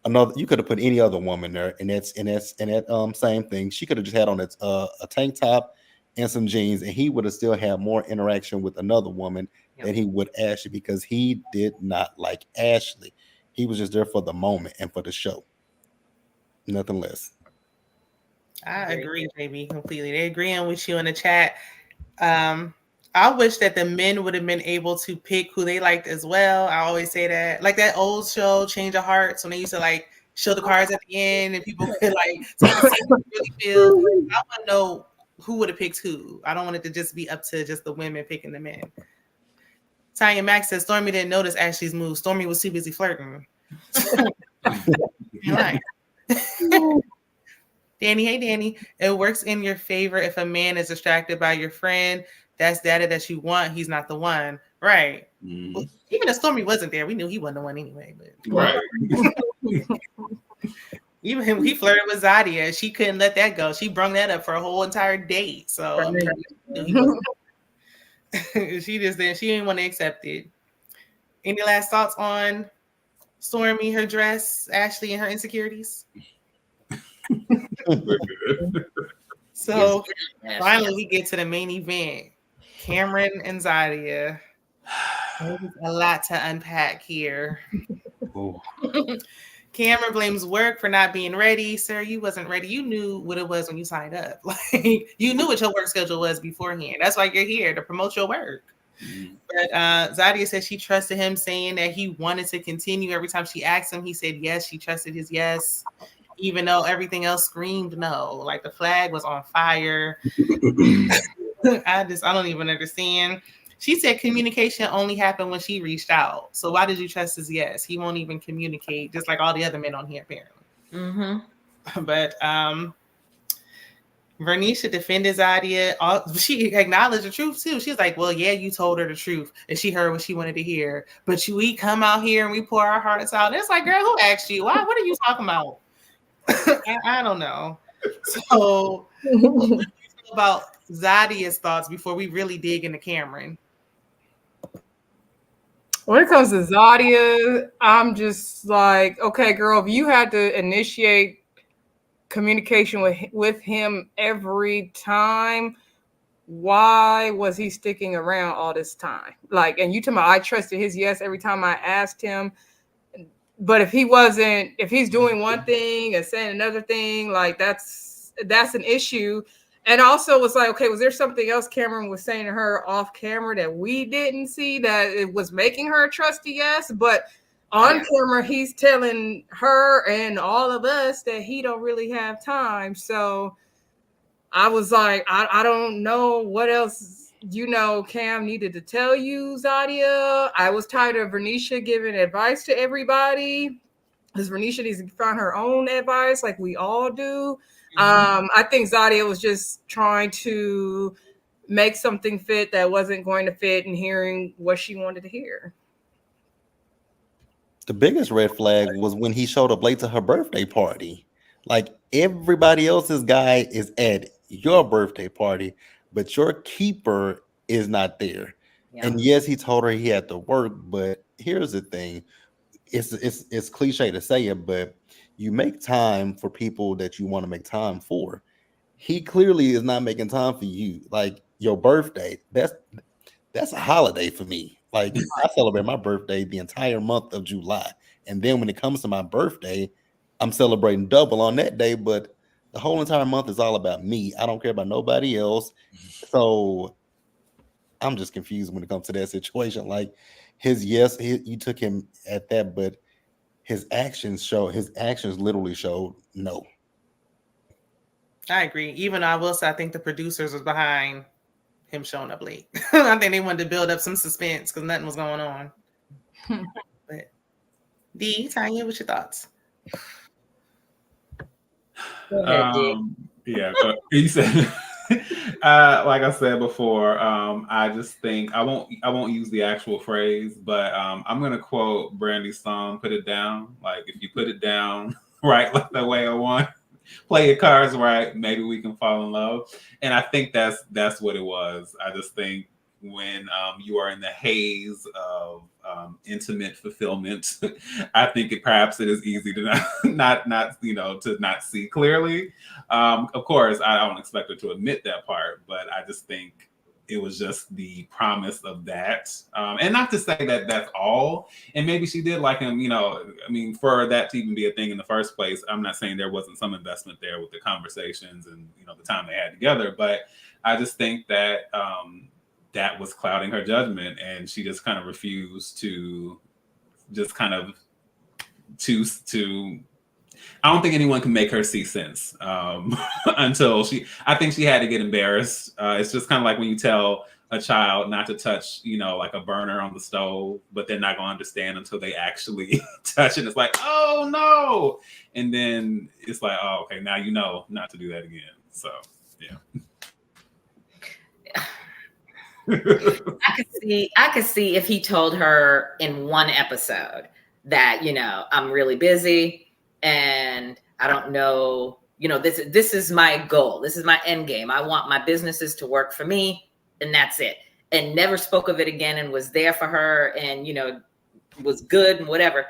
another. You could have put any other woman there, and that same thing. She could have just had on a tank top and some jeans, and he would have still had more interaction with another woman than he would Ashley, because he did not like Ashley. He was just there for the moment and for the show, nothing less. I agree, JB, completely. They're agreeing with you in the chat. I wish that the men would have been able to pick who they liked as well. I always say that, like that old show, Change of Hearts, when they used to like show the cards at the end and people could like take a seat and really feel. I want to know who would have picked who. I don't want it to just be up to just the women picking the men. Tanya Max says Stormy didn't notice Ashley's move. Stormy was too busy flirting. You're right. Danny, hey Danny, it works in your favor if a man is distracted by your friend. That's data that you want. He's not the one, right? Mm-hmm. Well, even if Stormy wasn't there, we knew he wasn't the one anyway. But Right. even he flirted with Zadia, she couldn't let that go. She brung that up for a whole entire date. So I mean, she just didn't. She didn't want to accept it. Any last thoughts on Stormy, her dress, Ashley, and her insecurities? So finally, we get to the main event. Cameron and Zadia. There's a lot to unpack here. Oh. Cameron blames work for not being ready. Sir, you wasn't ready. You knew what it was when you signed up. Like you knew what your work schedule was beforehand. That's why you're here, to promote your work. Mm-hmm. But Zadia said she trusted him, saying that he wanted to continue. Every time she asked him, he said yes. She trusted his yes, even though everything else screamed no. Like the flag was on fire. I don't even understand. She said communication only happened when she reached out. So why did you trust his yes? He won't even communicate, just like all the other men on here, apparently. Mm-hmm. But Vernisha defended Zadia. She acknowledged the truth too. She's like, well, yeah, you told her the truth and she heard what she wanted to hear. But we come out here and we pour our hearts out. And it's like, girl, who asked you? Why? What are you talking about? I don't know. So about Zadia's thoughts before we really dig into Cameron. When it comes to Zadia, I'm just like, okay, girl, if you had to initiate communication with him every time, why was he sticking around all this time? Like, and you talking about I trusted his yes every time I asked him. But if he's doing one thing and saying another thing, like that's an issue. And also was like, okay, was there something else Cameron was saying to her off camera that we didn't see that it was making her trust a yes? But on camera, he's telling her and all of us that he don't really have time. So I was like, I don't know what else, Cam needed to tell you, Zadia. I was tired of Vernisha giving advice to everybody, because Vernisha needs to find her own advice like we all do. I think Zadia was just trying to make something fit that wasn't going to fit and hearing what she wanted to hear. The biggest red flag was when he showed up late to her birthday party. Like everybody else's guy is at your birthday party, but your keeper is not there. Yeah. And yes, he told her he had to work, but here's the thing. It's cliche to say it, but you make time for people that you want to make time for. He clearly is not making time for you. Like your birthday, that's a holiday for me. Like I celebrate my birthday the entire month of July. And then when it comes to my birthday, I'm celebrating double on that day, but the whole entire month is all about me. I don't care about nobody else. So I'm just confused when it comes to that situation. Like his yes, you took him at that, but his actions literally showed no. I agree. Even I will say I think the producers was behind him showing up late. I think they wanted to build up some suspense because nothing was going on. But Tanya, what's your thoughts? Yeah, you said like I said before, I just think I won't use the actual phrase, but I'm gonna quote Brandy's song, "Put It Down." Like if you put it down right, like the way I want, play your cards right, maybe we can fall in love. And I think that's what it was. I just think when you are in the haze of intimate fulfillment. I think perhaps it is easy to not to not see clearly. Of course, I don't expect her to admit that part, but I just think it was just the promise of that, and not to say that that's all. And maybe she did like him. I mean, for that to even be a thing in the first place, I'm not saying there wasn't some investment there with the conversations and the time they had together, but I just think that that was clouding her judgment, and she just kind of refused to just kind of to I don't think anyone can make her see sense until I think she had to get embarrassed. It's just kind of like when you tell a child not to touch, like a burner on the stove, but they're not going to understand until they actually touch it. It's like, oh no. And then it's like, oh, okay, now you know not to do that again. So, yeah. I could see if he told her in one episode that, I'm really busy and I don't know, this is my goal. This is my end game. I want my businesses to work for me, and that's it. And never spoke of it again, and was there for her, and, was good and whatever.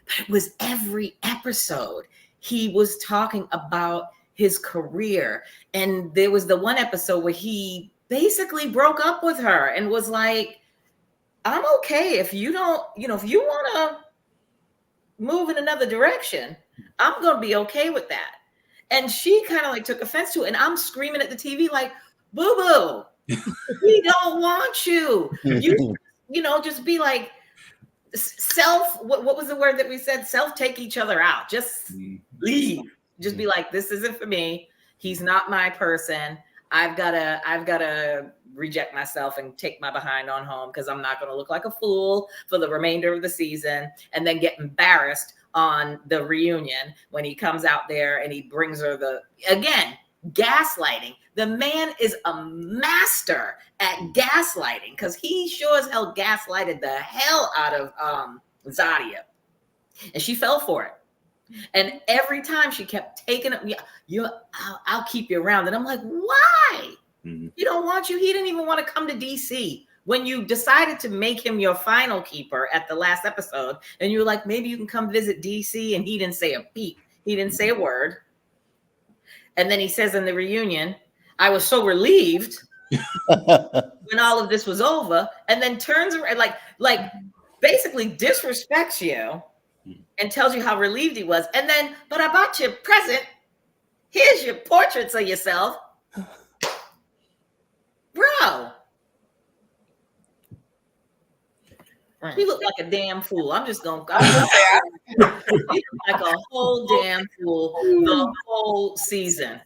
But it was every episode he was talking about his career. And there was the one episode where he basically broke up with her and was like, I'm okay if you don't, if you want to move in another direction, I'm going to be okay with that. And she kind of like took offense to it. And I'm screaming at the TV like, boo-boo, we don't want you. Just be like what was the word that we said? Take each other out. Just leave. Just be like, this isn't for me. He's not my person. I've gotta reject myself and take my behind on home, because I'm not going to look like a fool for the remainder of the season and then get embarrassed on the reunion when he comes out there and he brings her gaslighting. The man is a master at gaslighting, because he sure as hell gaslighted the hell out of Zadia, and she fell for it. And every time she kept taking up, I'll keep you around. And I'm like, why? Mm-hmm. He don't want you. He didn't even want to come to DC when you decided to make him your final keeper at the last episode. And you were like, maybe you can come visit DC. And he didn't say a peep. He didn't say a word. And then he says in the reunion, I was so relieved when all of this was over. And then turns around, like basically disrespects you and tells you how relieved he was. And then, but I bought you a present. Here's your portraits of yourself. Bro. You look like a damn fool. I'm just going to say, you look like a whole damn fool the whole season.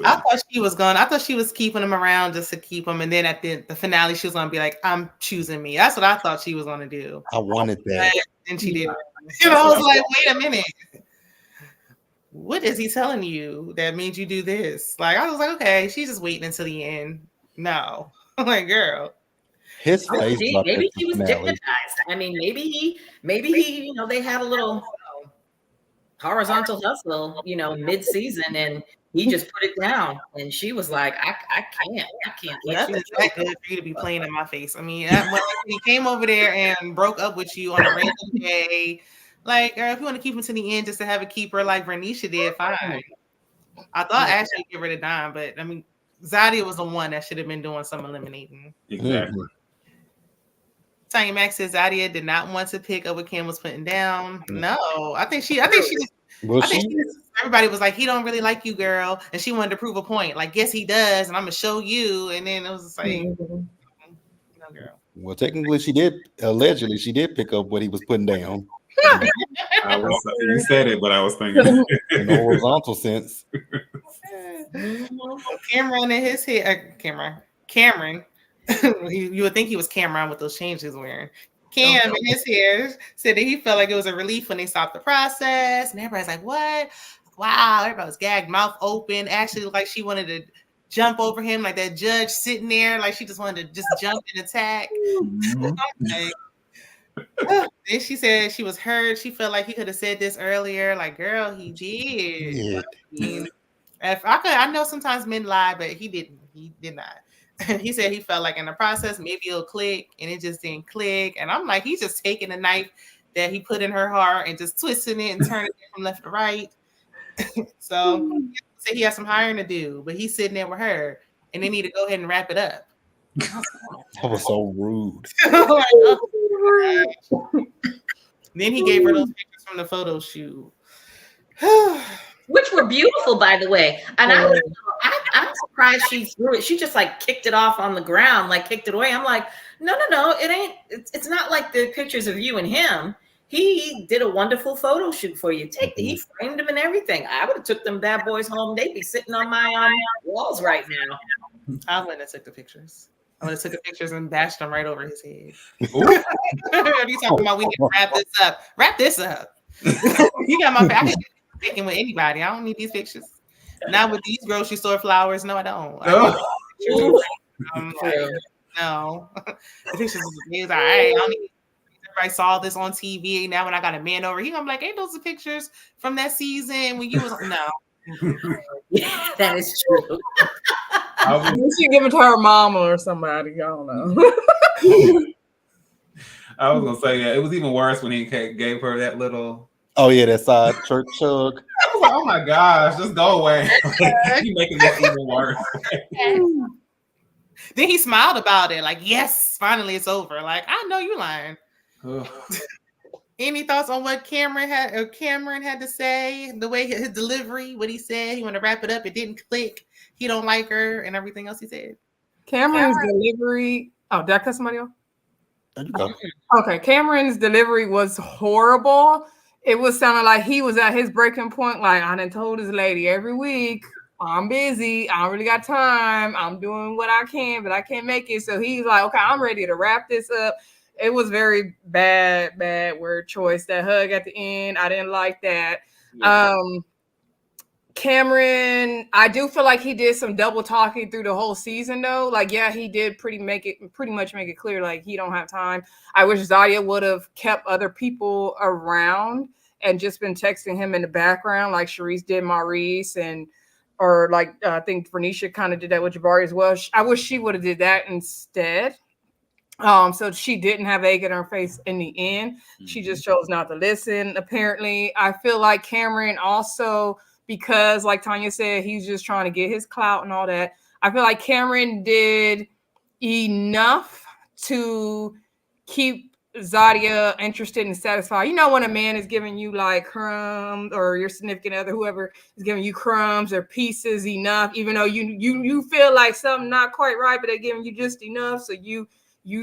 I thought she was gone. I thought she was keeping him around just to keep him. And then at the finale, she was going to be like, I'm choosing me. That's what I thought she was going to do. I wanted that. And she didn't. I was like, wait a minute. What is he telling you that made you do this? Like, I was like, okay, she's just waiting until the end. No. I'm like, girl. His face. Maybe he was hypnotized. I mean, maybe he, they had a little horizontal hustle, mid-season, and he just put it down. And she was like, I can't. Nothing's that good for you to be playing in my face. I mean, when he came over there and broke up with you on a random day, like, girl, if you want to keep him to the end just to have a keeper like Vernisha did, fine. I thought Ashley would get rid of Don, but I mean, Zadia was the one that should have been doing some eliminating. Exactly. Tanya Max says Zadia did not want to pick up what Kim was putting down. No, I think she just, everybody was like, he don't really like you, girl. And she wanted to prove a point. Like, yes, he does. And I'm going to show you. And then it was just like, no, girl. Well, technically allegedly she did pick up what he was putting down. You said it, but I was thinking in the horizontal sense. Cameron in his head, Cameron. You would think he was Cameron with those changes he was wearing. Cam in his hair said that he felt like it was a relief when they stopped the process. And everybody's like, what? Wow, everybody was gagged, mouth open. Actually, like she wanted to jump over him, like that judge sitting there, like she just wanted to just jump and attack. Then she said she was hurt. She felt like he could have said this earlier. Like, girl, he did. Yeah. I know sometimes men lie, but he didn't. He did not. And he said he felt like in the process, maybe it'll click, and it just didn't click. And I'm like, he's just taking a knife that he put in her heart and just twisting it and turning it from left to right. So he said he has some hiring to do, but he's sitting there with her, and they need to go ahead and wrap it up. That was so rude. Like, oh, then he gave her those pictures from the photo shoot. Which were beautiful, by the way. And I'm surprised she threw it. She just like kicked it off on the ground, like kicked it away. I'm like, no, it ain't. It's not like the pictures of you and him. He did a wonderful photo shoot for you. He framed them and everything. I would have took them bad boys home. They'd be sitting on my walls right now. I wouldn't have took the pictures. I would have took the pictures and bashed them right over his head. What are you talking about? We need to wrap this up. Wrap this up. You got my back. Picking with anybody. I don't need these pictures. Not with these grocery store flowers. No, I don't. No. The pictures was amazing. All right. I don't need. Everybody saw this on TV. Now when I got a man over here, I'm like, ain't those the pictures from that season when you was no. Yeah, that is true. She give it to her mama or somebody. I don't know. I was gonna say, yeah, it was even worse when he gave her that little. Oh yeah, that side church chug. I was like, oh my gosh, just go away. You're making this even worse. Then he smiled about it, like, yes, finally it's over. Like, I know you lying. Any thoughts on what Cameron had to say? The way his delivery, what he said, he wanted to wrap it up, it didn't click. He don't like her, and everything else he said. Cameron's delivery. Oh, did I cut somebody off? There you go. Okay, Cameron's delivery was horrible. It was sounding like he was at his breaking point. Like, I done told this lady every week, I'm busy. I don't really got time. I'm doing what I can, but I can't make it. So he's like, okay, I'm ready to wrap this up. It was very bad word choice. That hug at the end, I didn't like that. Yeah. Cameron, I do feel like he did some double talking through the whole season, though. Like, yeah, he did pretty much make it clear, like, he don't have time. I wish Zadia would have kept other people around and just been texting him in the background, like Charisse did Maurice, or like I think Vernisha kind of did that with Jabari as well. I wish she would have did that instead. So she didn't have egg in her face in the end. Mm-hmm. She just chose not to listen. Apparently, I feel like Cameron also, because like Tanya said, he's just trying to get his clout and all that. I feel like Cameron did enough to keep Zadia interested and satisfied. You know, when a man is giving you like crumbs, or your significant other, whoever is giving you crumbs or pieces enough, even though you feel like something not quite right, but they're giving you just enough, so you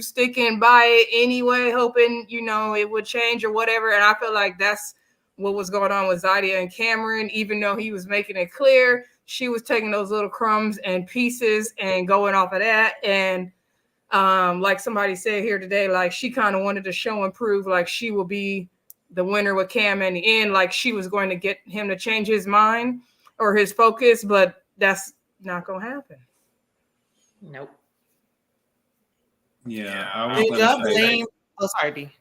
sticking by it anyway, hoping, you know, it would change or whatever. And I feel like that's what was going on with Zadia and Cameron. Even though he was making it clear, she was taking those little crumbs and pieces and going off of that. And like somebody said here today, like she kind of wanted to show and prove like she will be the winner with Cam in the end, like she was going to get him to change his mind or his focus, but that's not going to happen. Nope. Yeah, I was gonna say. Oh, sorry, D.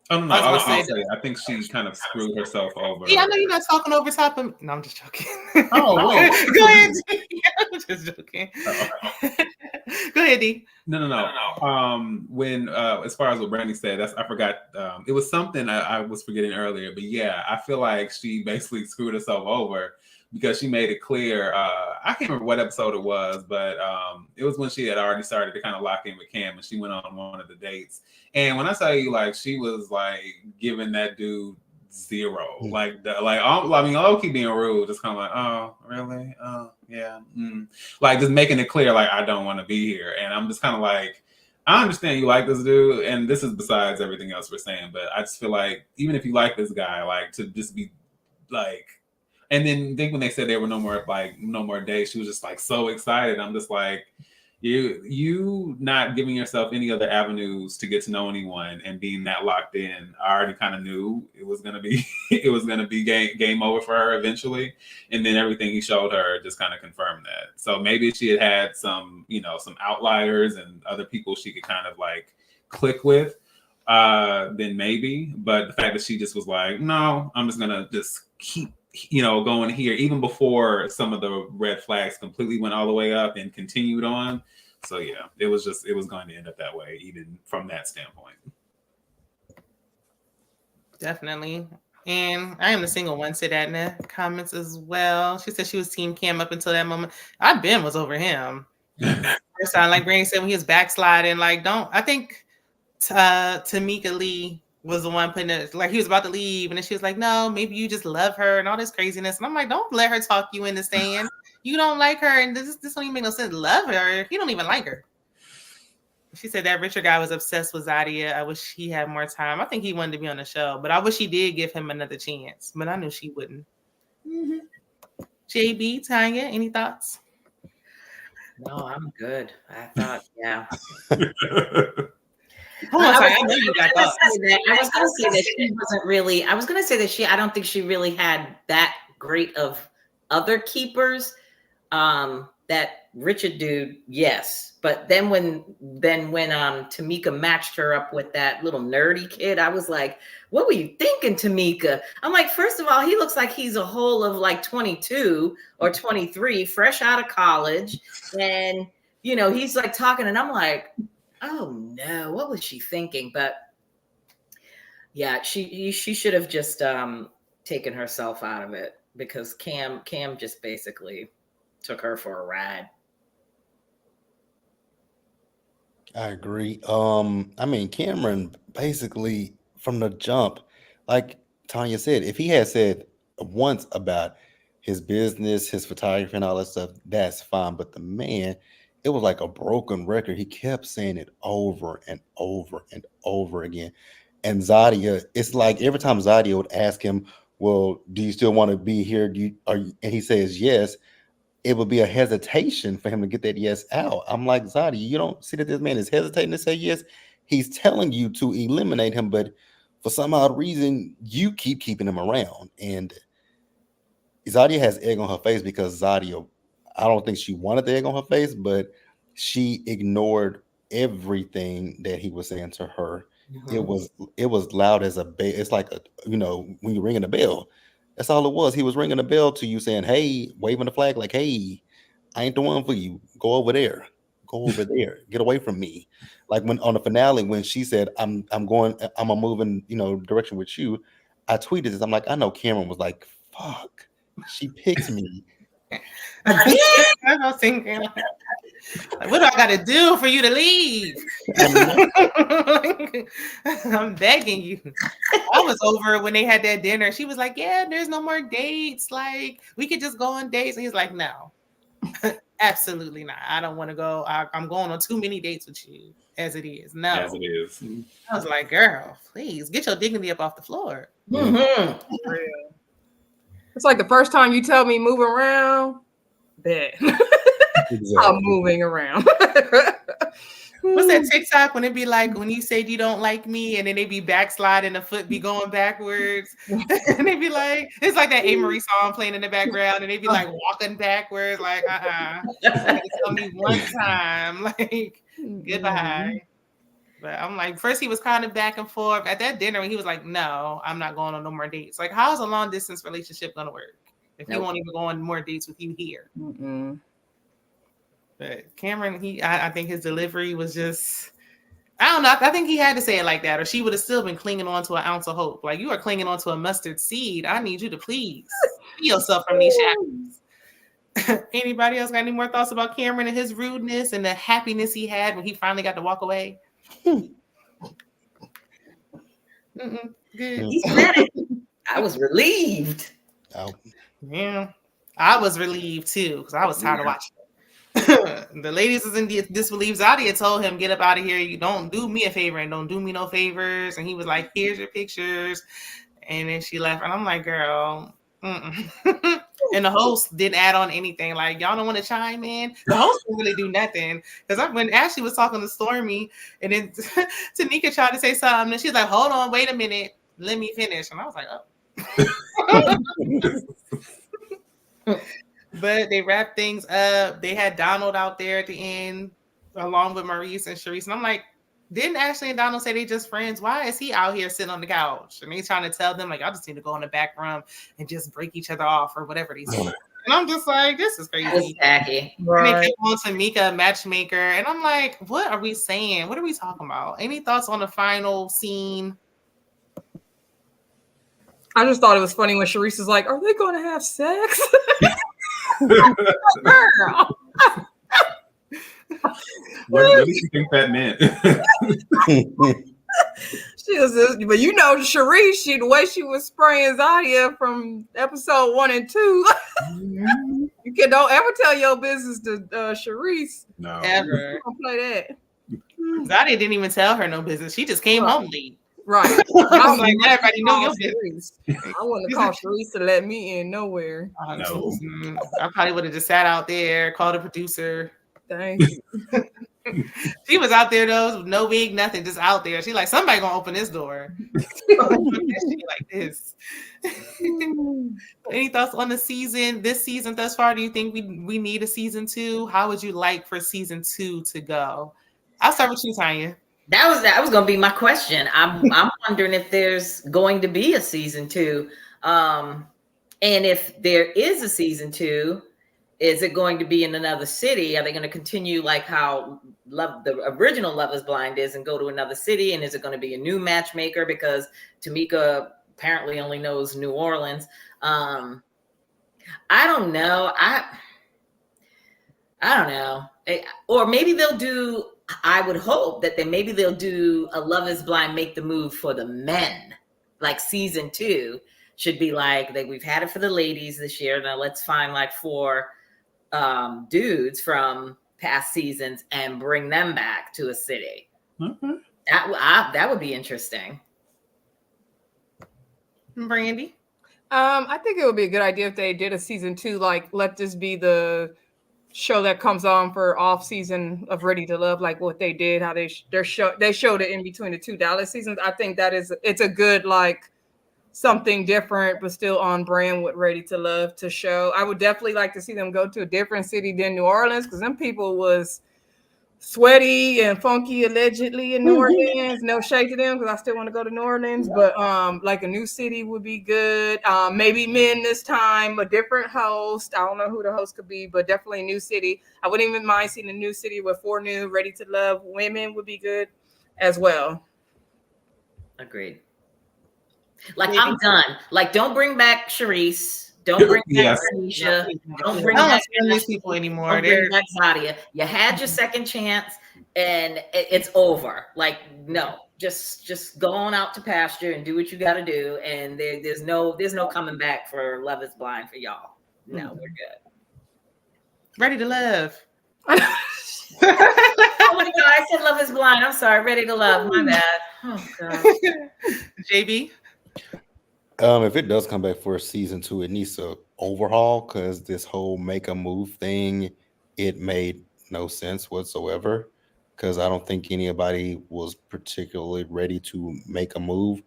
Oh no, I was gonna say. I think she kind of screwed herself over. Yeah, I know you're not talking over top of me. No, I'm just joking. Oh, wait. Go ahead. I'm just joking. Go ahead, D. No. When as far as what Brandy said, I forgot. It was something I was forgetting earlier, but yeah, I feel like she basically screwed herself over because she made it clear. I can't remember what episode it was, but it was when she had already started to kind of lock in with Cam, and she went on one of the dates. And when I tell you, like, she was like giving that dude zero, I'll keep being rude, just kind of like, oh, really? Oh, yeah. Like, just making it clear, like, I don't want to be here. And I'm just kind of like, I understand you like this dude, and this is besides everything else we're saying, but I just feel like even if you like this guy, like, to just be like, and then think when they said there were no more days, she was just like so excited. I'm just like, you not giving yourself any other avenues to get to know anyone and being that locked in. I already kind of knew it was gonna be game over for her eventually. And then everything he showed her just kind of confirmed that. So maybe if she had some outliers and other people she could kind of like click with, then maybe. But the fact that she just was like, no, I'm just gonna just keep going here, even before some of the red flags completely went all the way up and continued on. So yeah, it was going to end up that way, even from that standpoint. Definitely. And I am the single one, said that in the comments as well. She said she was Team Cam up until that moment. I been was over him. First time, like Brandy said, when he was backsliding, like I think Tamika Lee was the one putting it, like he was about to leave, and then she was like, no, maybe you just love her and all this craziness. And I'm like, don't let her talk you into staying. You don't like her, and this don't even make no sense. Love her. You don't even like her. She said that Richard guy was obsessed with Zadia. I wish he had more time. I think he wanted to be on the show, but I wish he did give him another chance. But I knew she wouldn't. Mm-hmm. JB, Tanya, any thoughts? No, I'm good. I thought, yeah. I was going to say that I don't think she really had that great of other keepers. That Richard dude, yes. But then when Tamika matched her up with that little nerdy kid, I was like, what were you thinking, Tamika? I'm like, first of all, he looks like he's a whole of like 22 or 23, fresh out of college. And, he's like talking, and I'm like, oh no, what was she thinking? But yeah, she should have just taken herself out of it, because Cam just basically took her for a ride. I agree. I mean, Cameron basically from the jump, like Tanya said, if he had said once about his business, his photography, and all that stuff, that's fine. But the man, it was like a broken record. He kept saying it over and over and over again. And Zadia, it's like every time Zadia would ask him, well, do you still want to be here? And he says yes, it would be a hesitation for him to get that yes out. I'm like, Zadia, you don't see that this man is hesitating to say yes? He's telling you to eliminate him, but for some odd reason, you keep keeping him around. And Zadia has egg on her face because Zadia, I don't think she wanted the egg on her face, but she ignored everything that he was saying to her. Mm-hmm. It was loud as a bell. It's like when you're ringing a bell. That's all it was. He was ringing a bell to you, saying, "Hey," waving the flag, like, "Hey, I ain't the one for you. Go over there. Go over there. Get away from me." Like when on the finale, when she said, I'm a moving, direction with you," I tweeted this. I'm like, I know Cameron was like, "Fuck, she picked me." I was thinking, like, what do I got to do for you to leave? I'm begging you. I was over when they had that dinner. She was like, yeah, there's no more dates. Like, we could just go on dates. And he's like, no, absolutely not. I don't want to go. I'm going on too many dates with you as it is. No. As it is. I was like, girl, please get your dignity up off the floor. Mm-hmm. It's like the first time you tell me move around, bet. Exactly. I'm moving around. What's that TikTok when it be like, when you say you don't like me, and then they be backsliding, the foot be going backwards, and they be like, it's like that A-Marie song playing in the background, and they be like walking backwards, like, tell me one time, like, goodbye. But I'm like, first he was kind of back and forth. At that dinner, when he was like, no, I'm not going on no more dates. Like, how's a long distance relationship gonna work if you won't even go on more dates with you here? Mm-mm. But Cameron, I think his delivery was just, I don't know. I think he had to say it like that, or she would have still been clinging on to an ounce of hope. Like, you are clinging on to a mustard seed. I need you to please free yourself from these shackles. Anybody else got any more thoughts about Cameron and his rudeness and the happiness he had when he finally got to walk away? Good. He said it. I was relieved. Oh. Yeah, I was relieved too, because I was tired of watching. The ladies was in disbelief. Zadia told him, get up out of here. You don't do me a favor and don't do me no favors. And he was like, here's your pictures. And then she left. And I'm like, girl. And the host didn't add on anything. Like, y'all don't want to chime in? The host didn't really do nothing. Because when Ashley was talking to Stormy, and then Tanika tried to say something, and she's like, hold on, wait a minute. Let me finish. And I was like, oh. But they wrapped things up. They had Donald out there at the end, along with Maurice and Sharice. And I'm like, didn't Ashley and Donald say they just friends? Why is he out here sitting on the couch? And they trying to tell them, like, y'all just need to go in the back room and just break each other off or whatever they say. And I'm just like, this is It's crazy. tacky. And they Right. came on Tamika, matchmaker, and I'm like, what are we saying? What are we talking about? Any thoughts on the final scene? I just thought it was funny when Sharice was like, "Are they going to have sex?" Girl. What do you think that meant? She was, but you know, Sharice, the way she was spraying Zadia from episode 1 and 2. You don't ever tell your business to Sharice. No. Ever. Don't play that. Zadia didn't even tell her no business. She just came home late. Right. I'm like, let everybody know your business. I wouldn't have called Sharice to let me in nowhere. No. I probably would have just sat out there, called a producer. Thank you. She was out there though, no wig, nothing, just out there. She like, somebody gonna open this door. Like this. Any thoughts on the season? This season thus far, do you think we need a season 2? How would you like for season 2 to go? I'll start with you, Tanya. That was going to be my question. I'm wondering if there's going to be a season 2, and if there is a season 2, is it going to be in another city? Are they going to continue like how the original Love Is Blind is and go to another city? And is it going to be a new matchmaker because Tamika apparently only knows New Orleans? I don't know. I don't know. Or maybe they'll do. I would hope that maybe they'll do a Love Is Blind Make the Move for the men. Like season 2 should be like we've had it for the ladies this year. Now let's find like 4 dudes from past seasons and bring them back to a city. Okay. That would be interesting. Brandy? I think it would be a good idea if they did a season 2, like let this be the show that comes on for off season of Ready to Love, like what they did, how they showed it in between the 2 Dallas seasons. I think it's a good like something different but still on brand with Ready to Love to show. I would definitely like to see them go to a different city than New Orleans, because them people was sweaty and funky allegedly in New Orleans. No shade to them, because I still want to go to New Orleans, but like a new city would be good. Maybe men this time, a different host. I don't know who the host could be, but definitely a new city. I wouldn't even mind seeing a new city with 4 new Ready to Love women would be good as well. Agreed. Like I'm done. Like don't bring back Sharice. Don't bring back Tanisha. Don't bring back these people anymore. Don't bring back Zadia. You had your second chance, and it's over. Like no, just go on out to pasture and do what you got to do. And there's no coming back for Love Is Blind for y'all. No, we're good. Ready to Love. Oh my God, I said Love Is Blind. I'm sorry. Ready to Love. My bad. Oh God. JB. If it does come back for season 2, it needs to overhaul, because this whole make a move thing, it made no sense whatsoever. Because I don't think anybody was particularly ready to make a move.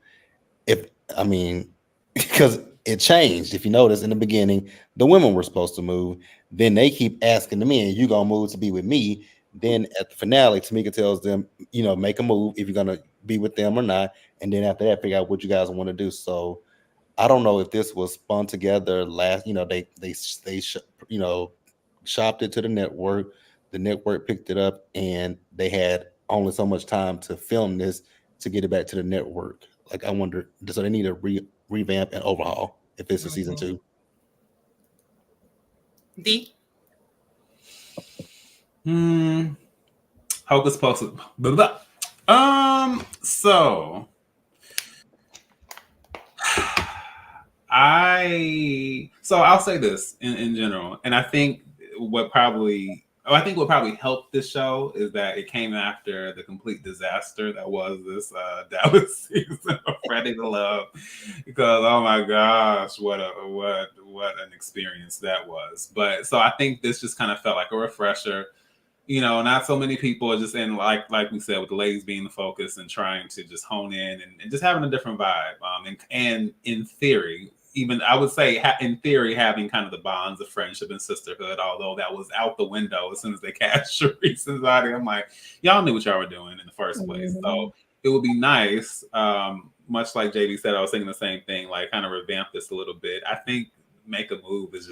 Because it changed. If you notice, in the beginning, the women were supposed to move. Then they keep asking the men, "You gonna move to be with me?" Then at the finale, Tamika tells them, make a move if you're gonna be with them or not. And then after that, figure out what you guys want to do. So I don't know if this was spun together last. They shopped it to the network. The network picked it up, and they had only so much time to film this to get it back to the network. Like, I wonder, so they need to revamp and overhaul if it's a season 2. D. Hocus Pocus. Blah, blah. So I'll say this in general, and I think what probably helped this show is that it came after the complete disaster that was this Dallas season of Ready to Love, because oh my gosh, what an experience that was. But so I think this just kind of felt like a refresher. Not so many people are just in, like we said, with the ladies being the focus and trying to just hone in and just having a different vibe. And in theory, even I would say in theory, having kind of the bonds of friendship and sisterhood, although that was out the window as soon as they cast Sharice and Zadia. I'm like, y'all knew what y'all were doing in the first place. Mm-hmm. So it would be nice, much like JD said, I was thinking the same thing, like kind of revamp this a little bit. I think make a move is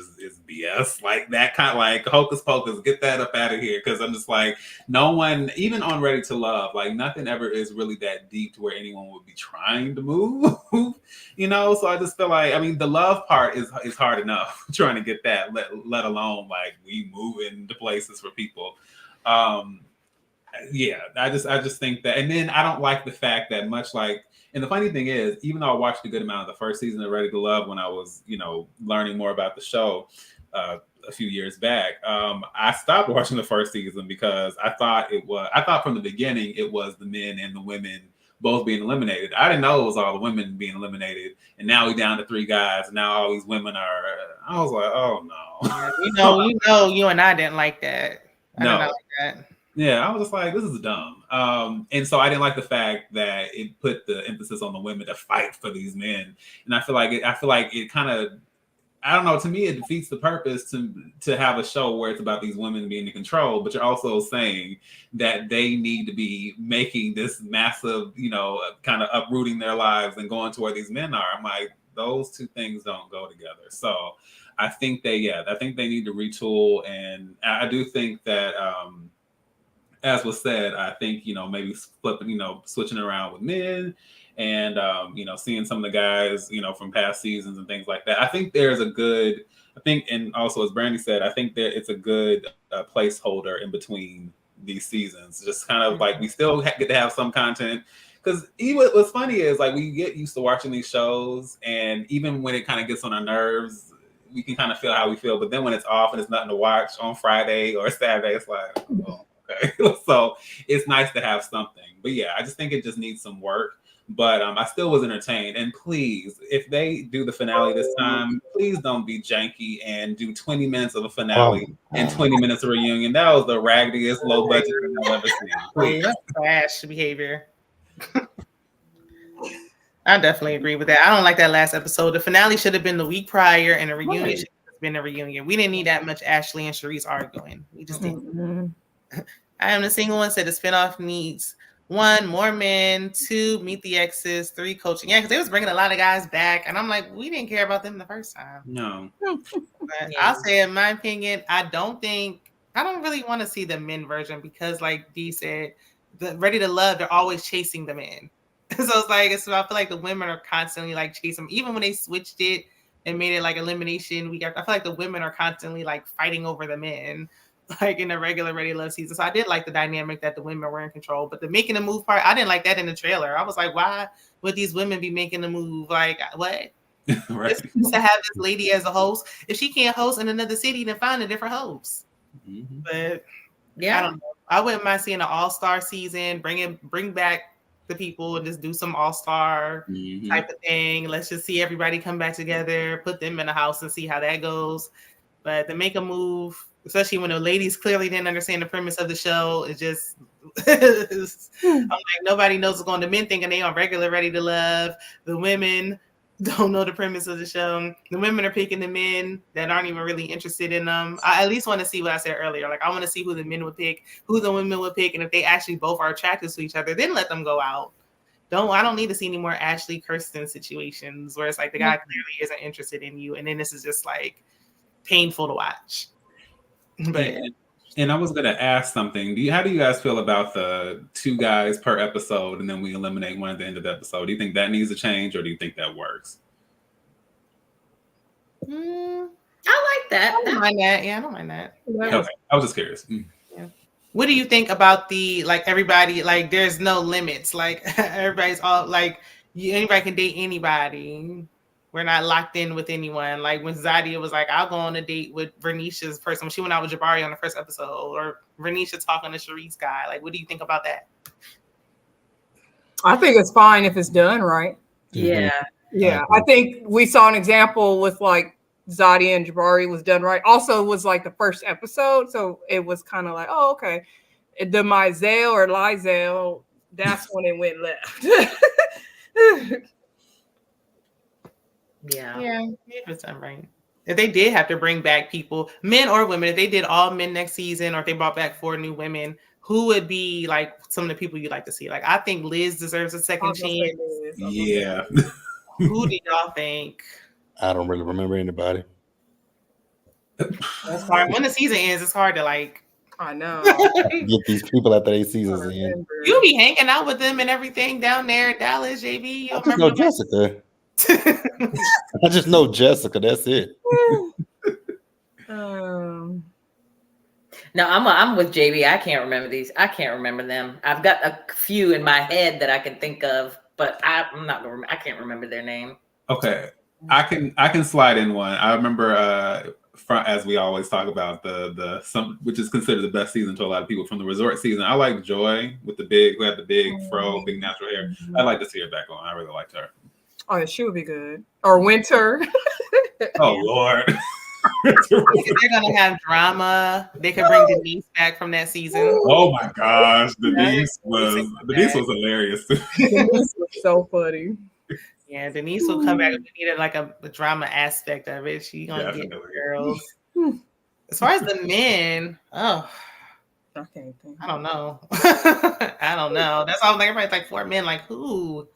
BS. Like that kind of like hocus pocus, get that up out of here. Cause I'm just like, no one, even on Ready to Love, like nothing ever is really that deep to where anyone would be trying to move, you know? So I just feel like, I mean, the love part is hard enough trying to get that, let alone like we move into places for people. Yeah, I just think that, and then I don't like the fact that much like, and the funny thing is, even though I watched a good amount of the first season of Ready to Love when I was, you know, learning more about the show a few years back, I stopped watching the first season because I thought from the beginning it was the men and the women both being eliminated. I didn't know it was all the women being eliminated, and now we down to 3 guys, and now all these women are. I was like, oh no, you and I didn't like that. I did not like that. Yeah, I was just like, this is dumb. And so I didn't like the fact that it put the emphasis on the women to fight for these men. And I feel like it kind of, I don't know, to me, it defeats the purpose to have a show where it's about these women being in control, but you're also saying that they need to be making this massive, you know, kind of uprooting their lives and going to where these men are. I'm like, those two things don't go together. So I think they need to retool. And I do think that, as was said, I think, you know, maybe flipping, you know, switching around with men and, you know, seeing some of the guys, you know, from past seasons and things like that. I think and also as Brandy said, I think that it's a good placeholder in between these seasons. Just kind of like we still get to have some content. Because even what's funny is like we get used to watching these shows, and even when it kind of gets on our nerves, we can kind of feel how we feel. But then when it's off and it's nothing to watch on Friday or Saturday, it's like, oh. Okay. So it's nice to have something, but yeah, I just think it just needs some work. But I still was entertained. And please, if they do the finale this time, please don't be janky and do 20 minutes of a finale and 20 minutes of reunion. That was the raggediest low budget thing I've ever seen. Please. That's trash behavior. I definitely agree with that. I don't like that last episode. The finale should have been the week prior, and the reunion should have been a reunion. We didn't need that much Ashley and Sharice arguing. We just didn't. I Am the Single One said the spinoff needs 1, more men, 2, meet the exes, 3, coaching. Yeah, because they was bringing a lot of guys back, and I'm like, we didn't care about them the first time. No. But I'll say, in my opinion, I don't really want to see the men version because, like Dee said, the Ready to Love, they're always chasing the men. So it's like, I feel like the women are constantly like chasing them. Even when they switched it and made it like elimination week, I feel like the women are constantly like fighting over the men, like in the regular Ready to Love season. So I did like the dynamic that the women were in control, but the making the move part, I didn't like that in the trailer. I was like, why would these women be making the move? Like, what? Right. It's to have this lady as a host. If she can't host in another city, then find a different host. Mm-hmm. But yeah, I don't know. I wouldn't mind seeing an all-star season, bring back the people and just do some all-star type of thing. Let's just see everybody come back together, put them in a house and see how that goes. But to make a move, especially when the ladies clearly didn't understand the premise of the show, it just I'm like, nobody knows what's going on. The men thinking they on regular Ready to Love. The women don't know the premise of the show. The women are picking the men that aren't even really interested in them. I at least want to see what I said earlier. Like, I want to see who the men would pick, who the women would pick, and if they actually both are attracted to each other, then let them go out. I don't need to see any more Ashley Kirsten situations where it's like the guy clearly isn't interested in you, and then this is just like painful to watch. But and I was gonna ask something. How do you guys feel about the 2 guys per episode, and then we eliminate one at the end of the episode? Do you think that needs a change, or do you think that works? I like that. I don't mind that. Yeah, I don't mind that. Okay. I was just curious. Yeah. What do you think about the like everybody? Like, there's no limits. Like everybody's all like anybody can date anybody. We're not locked in with anyone. Like when Zadia was like, I'll go on a date with Vernisha's person when she went out with Jabari on the first episode, or Vernisha talking to Sharice guy. Like, what do you think about that? I think it's fine if it's done right. Yeah. Yeah. I think we saw an example with like Zadia and Jabari was done right. Also, it was like the first episode. So it was kind of like, oh, okay. The Mizell or Lizell, that's when it went left. Yeah, it's done right. If they did have to bring back people, men or women, if they did all men next season, or if they brought back 4 new women, who would be like some of the people you'd like to see? Like, I think Liz deserves a second chance. Yeah. Who do y'all think? I don't really remember anybody. That's hard. When the season ends, it's hard to like. I know. Get these people after their seasons in. You be hanging out with them and everything down there in Dallas, JB. You I don't just know remember Jessica. I just know Jessica. That's it. No, I'm with JB. I can't remember these. I can't remember them. I've got a few in my head that I can think of, but I'm not gonna. I can't remember their name. Okay, I can slide in one. I remember as we always talk about the which is considered the best season to a lot of people from the resort season. I like Joy with who had the big fro, big natural hair. I'd like to see her back on. I really liked her. Oh, yeah, she would be good. Or Winter. Oh Lord. If they're gonna have drama, they could bring Denise back from that season. Oh my gosh, Denise was hilarious. Denise was so funny. Yeah, Denise will come back if we needed like a drama aspect of it. She gonna get girls. As far as the men, I can't think. I don't know. I don't know. That's all. Like everybody's like 4 men. Like who?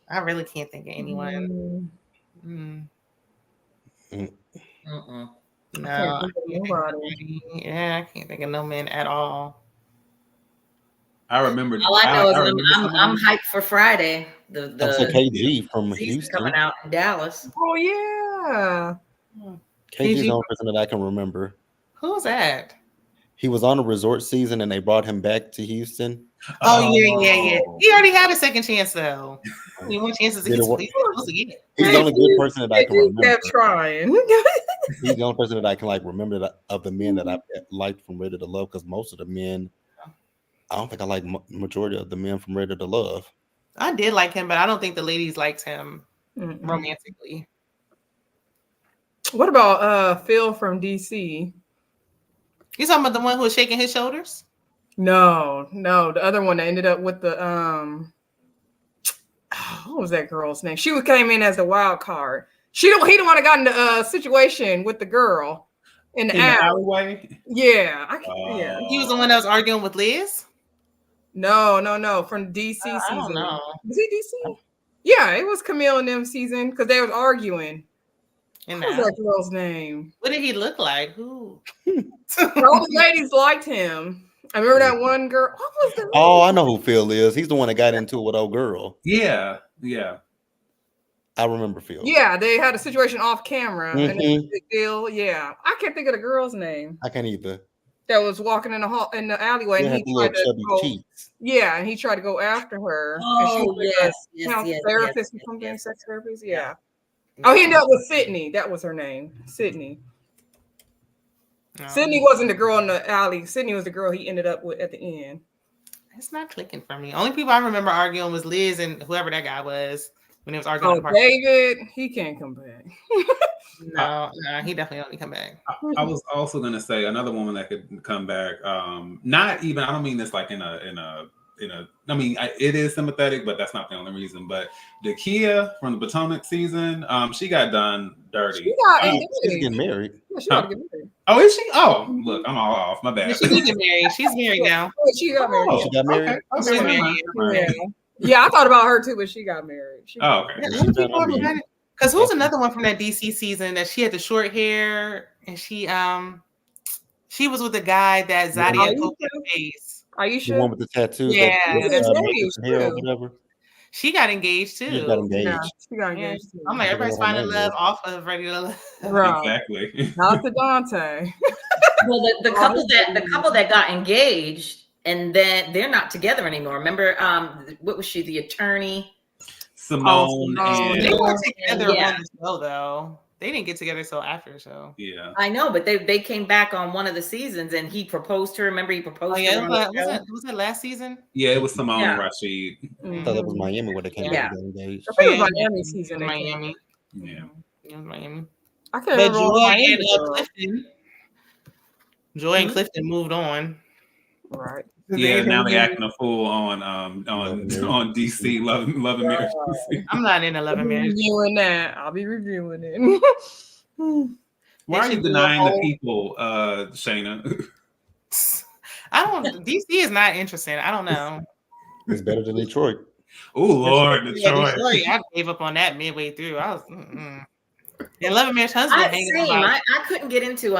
I really can't think of anyone. No, I can't think of no men at all. I remember. All I know is I'm hyped for Friday. The KG from Houston coming out in Dallas. Oh yeah. KG is the only person that I can remember. Who's that? He was on a resort season and they brought him back to Houston. Oh yeah. He already had a second chance though. I mean, what chances he's supposed to get? He's the only good person that I can remember. Kept trying. He's the only person that I can like remember of the men that I liked from Ready to Love, because most of the men, I don't think I like majority of the men from Ready to Love. I did like him, but I don't think the ladies liked him romantically. What about Phil from DC? You talking about the one who was shaking his shoulders? No, the other one that ended up with the what was that girl's name? She came in as the wild card. He the one that got in the situation with the girl in the alleyway. Yeah, yeah. He was the one that was arguing with Liz. No, from DC season. I don't know. Was he DC? Yeah, it was Camille and them season because they was arguing. What was that girl's name? What did he look like? Who? All the ladies liked him. I remember that one girl. What was the name? Oh, I know who Phil is. He's the one that got into it with old girl. Yeah. I remember Phil. Yeah, they had a situation off camera and it was a big deal. Yeah, I can't think of the girl's name. I can't either. That was walking in the alleyway, and he tried to go. Yeah, and he tried to go after her. Oh yes, therapist or something, sex therapist. Yeah. Oh, he ended up with Sydney. That was her name, Sydney. Sydney wasn't the girl in the alley. Sydney was the girl he ended up with at the end. It's not clicking for me. Only people I remember arguing was Liz and whoever that guy was when they was arguing. Oh, David, he can't come back. No, he definitely don't come back. I was also gonna say another woman that could come back. Not even. I don't mean this like in a. I mean, it is sympathetic, but that's not the only reason. But Dakia from the Potomac season, she got done dirty. She's getting married. Yeah, she got to get married. Oh, is she? Oh, look, I'm all off. My bad. She's getting married. She's married now. She got married. She got married. Okay. She's married. Yeah, I thought about her too, but she got married. Okay. Because who's another one from that DC season that she had the short hair and she was with the guy that Zadia poked in the face. Are you sure? The one with the tattoos. Yeah, hair or whatever. She got engaged too. She got engaged. Yeah, she got engaged too. I'm like, everybody's finding love off of Ready to Love. Right. Exactly. Not to Dante. Well, the couple that got engaged and then they're not together anymore. Remember, what was she? The attorney. Simone. They weren't together on the show though. They didn't get together till after the show. Yeah, I know, but they came back on one of the seasons and he proposed to her. Remember, he proposed to her. Was that last season? Yeah, it was Simone and Rashid. I thought it was Miami where they came back and got engaged. I think it was Miami season. Miami. Yeah. It was Miami. I can't remember. Joy and Clifton moved on. Right. Yeah, now they're acting a fool on DC Love and Marriage. I'm not in Love and Marriage. Reviewing that. I'll be reviewing it. Why are you denying the people, Shayna? DC is not interesting. I don't know. It's better than Detroit. Oh Lord, Detroit. I gave up on that midway through. I was And Love and Marriage Huntsville hanging Same. about. I couldn't get into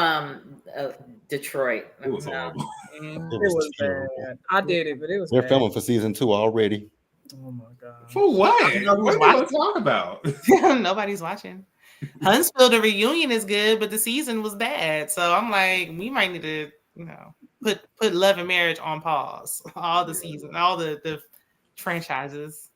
Detroit. It was horrible. It was was terrible. bad. I did it, but it was They're bad. filming for season 2 already. Oh my god. For what? I don't know What who's are you going to talk about? Nobody's watching. Huntsville, the reunion is good, but the season was bad. So I'm like, we might need to, put Love and Marriage on pause. All the season, all the franchises.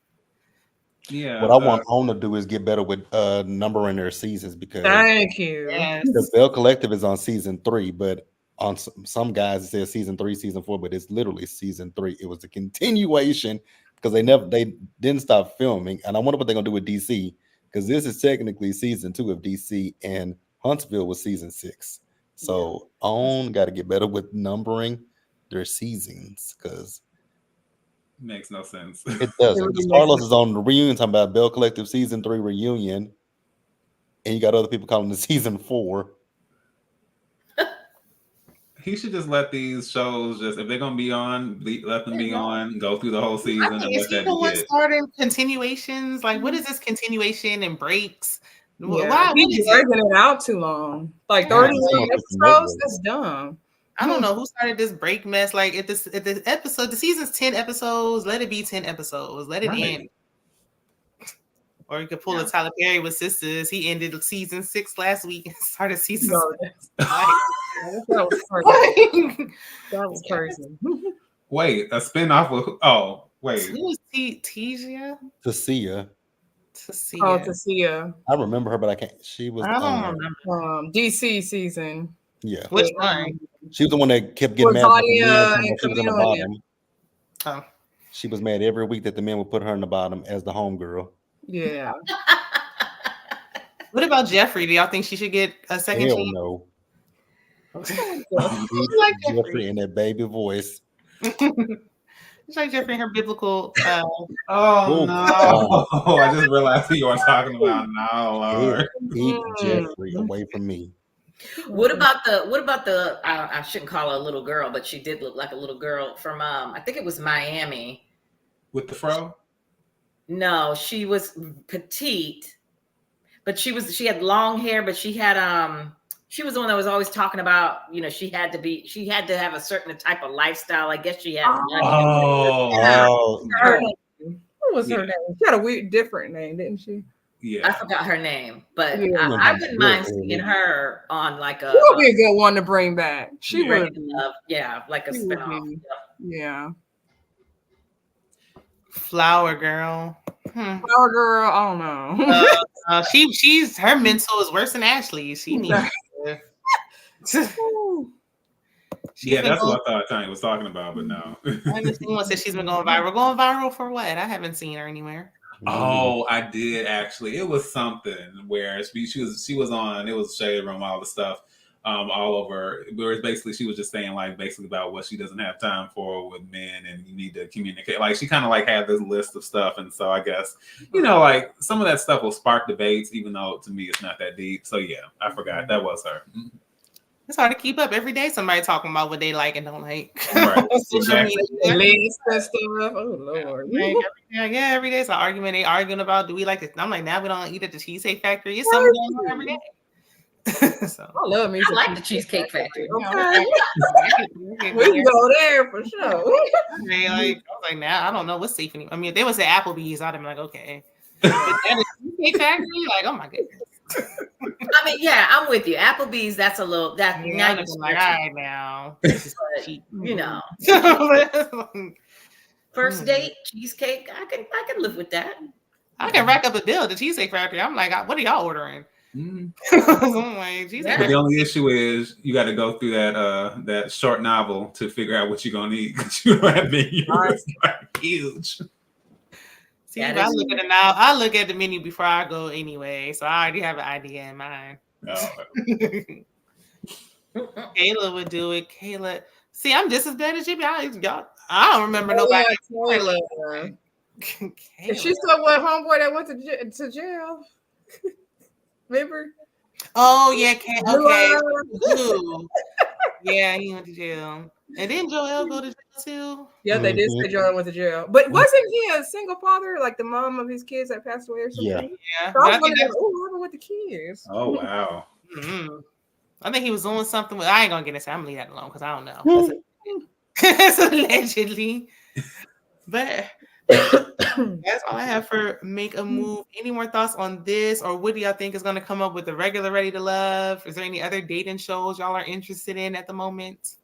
Yeah. What I want OWN to do is get better with numbering their seasons, because Thank you. Yes. the Bell Collective is on season 3, but on some guys it says season 3, season 4, but it's literally season 3. It was a continuation because they didn't stop filming. And I wonder what they're gonna do with DC, because this is technically season 2 of DC, and Huntsville was season 6. So OWN got to get better with numbering their seasons, because Makes no sense. it doesn't. really Carlos is on the reunion talking about Bell Collective season 3 reunion, and you got other people calling it season 4. He should just let these shows if they're gonna be on, let them be on, go through the whole season, and Is let he the one that be it. starting continuations? Like, what is this continuation and breaks? Yeah, Why? he's dragging it out too long. Like 30 episodes. That's dumb. I don't know who started this break mess. Like, if the episode, the season's 10 episodes, let it be 10 episodes. Let it end. Or you could pull a Tyler Perry with Sisters. He ended season 6 last week and started season 7. That was crazy. That was crazy. Wait, a spinoff of Who was Tasia? Tasia. Oh, Tasia. I remember her, but I can't. She was. I don't remember. DC season. Yeah. Which one? She was the one that kept getting mad. She was on the bottom. Oh. She was mad every week that the men would put her in the bottom as the homegirl. Yeah. What about Jeffrey? Do y'all think she should get a second Hell chance? no. Like Jeffrey in that baby voice. It's like Jeffrey and her biblical. Oh no! I just realized who you are talking about. No, Lord. Keep Jeffrey away from me. What about the I shouldn't call her a little girl, but she did look like a little girl from I think it was Miami. With the fro? No, she was petite, but she had long hair, but she had she was the one that was always talking about, she had to have a certain type of lifestyle. I guess she had money. What was her name? She had a different name, didn't she? Yeah, I forgot her name, but I wouldn't mind seeing her on like a. She would be a good one to bring back. She would be. Like a spinoff. Yeah. Flower girl. Flower girl. I don't know. She's her mental is worse than Ashley's. She needs. That's what I thought Tanya was talking about, but no. I haven't seen one since she's been going viral. Going viral for what? I haven't seen her anywhere. Oh, I did actually. It was something where she was on. It was Shade Room, all the stuff, all over. Where basically she was just saying basically about what she doesn't have time for with men, and you need to communicate. Like she kind of had this list of stuff, and so I guess some of that stuff will spark debates, even though to me it's not that deep. So yeah, I forgot that was her. It's hard to keep up. Every day somebody talking about what they like and don't like. Right. Social media. List and stuff. Oh Lord. Every day it's an argument. They arguing about, do we like this? I'm like, now we don't eat at the Cheesecake Factory. It's something going on every day. So I love me. I like the Cheesecake Factory. Okay. We can go there for sure. I was like, now I don't know what's safe anymore. I mean, if they would say Applebee's, I'd have been like, okay. But that is Cheesecake Factory, like, oh my goodness. I mean, yeah, I'm with you. Applebee's, that's a little now you're like, all right now. First date, cheesecake, I can live with that. I can rack up a bill at the Cheesecake Factory. I'm like, what are y'all ordering? I'm like, but the only issue is you got to go through that short novel to figure out what you're gonna eat, because you don't have menu. It's huge. See, if I look at it now, I look at the menu before I go anyway, so I already have an idea in mind. Kayla would do it. Kayla, see, I'm just as bad as you. I don't remember nobody. Kayla. She still with homeboy that went to jail. Remember? Oh yeah, okay. Yeah, he went to jail. And then Joel go to jail too. Yeah, they did say Jordan went to jail. But wasn't he a single father? Like the mom of his kids that passed away or something? Yeah. Yeah, So but I I was think wondering, that's. what happened with the kids? Oh wow. Mm-hmm. I think he was doing something with. I ain't gonna get into. I'm gonna leave that alone because I don't know. That's allegedly. But that's all I have for Make a Move. Any more thoughts on this, or what do y'all think is going to come up with the regular Ready to Love? Is there any other dating shows y'all are interested in at the moment?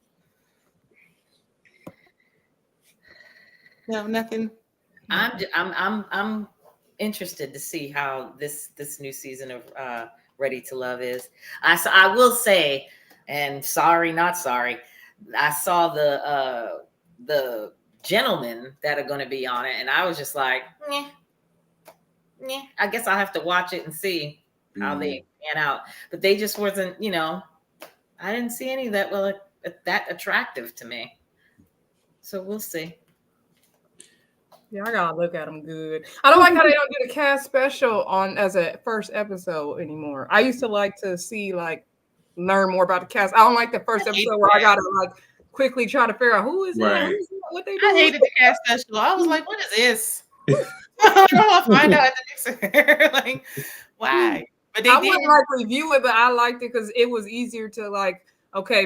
No, nothing. I'm interested to see how this new season of Ready to Love is. I will say, and sorry, not sorry, I saw the gentlemen that are going to be on it, and I was just like, I guess I'll have to watch it and see how they pan out. But they just wasn't, I didn't see any that were that attractive to me. So we'll see. Yeah, I gotta look at them good. I don't like how they don't do the cast special on as a first episode anymore. I used to like to see learn more about the cast. I don't like the first episode where I gotta quickly try to figure out who is that, who's that, what they do. I hated the cast special. I was like, what is this? I don't want to find out at the next like, why? But they wouldn't review it, but I liked it because it was easier to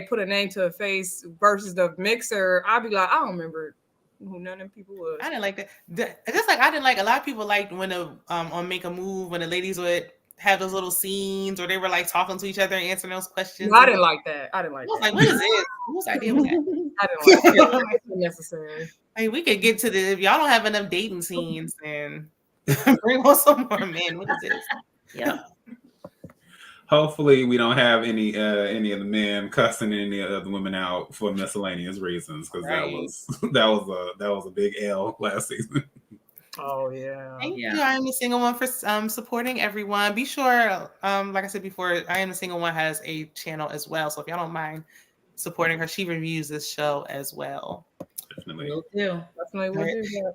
put a name to a face versus the mixer. I'd be like, I don't remember who none of them people was. I didn't like that. Just like I didn't like a lot of people liked when on Make a Move when the ladies would have those little scenes or they were talking to each other and answering those questions. No, I didn't like that. I didn't like that. Like, what is this? Whose idea was that? I didn't like it. It wasn't necessary. Hey, we could get to if y'all don't have enough dating scenes, then bring on some more men. What is this? Yeah. Hopefully, we don't have any of the men cussing any of the women out for miscellaneous reasons, because that was a big L last season. Oh yeah. Thank you. I Am the Single One for supporting everyone. Be sure, like I said before, I Am the Single One has a channel as well. So if y'all don't mind supporting her, she reviews this show as well. Definitely. Will do. Definitely will do that.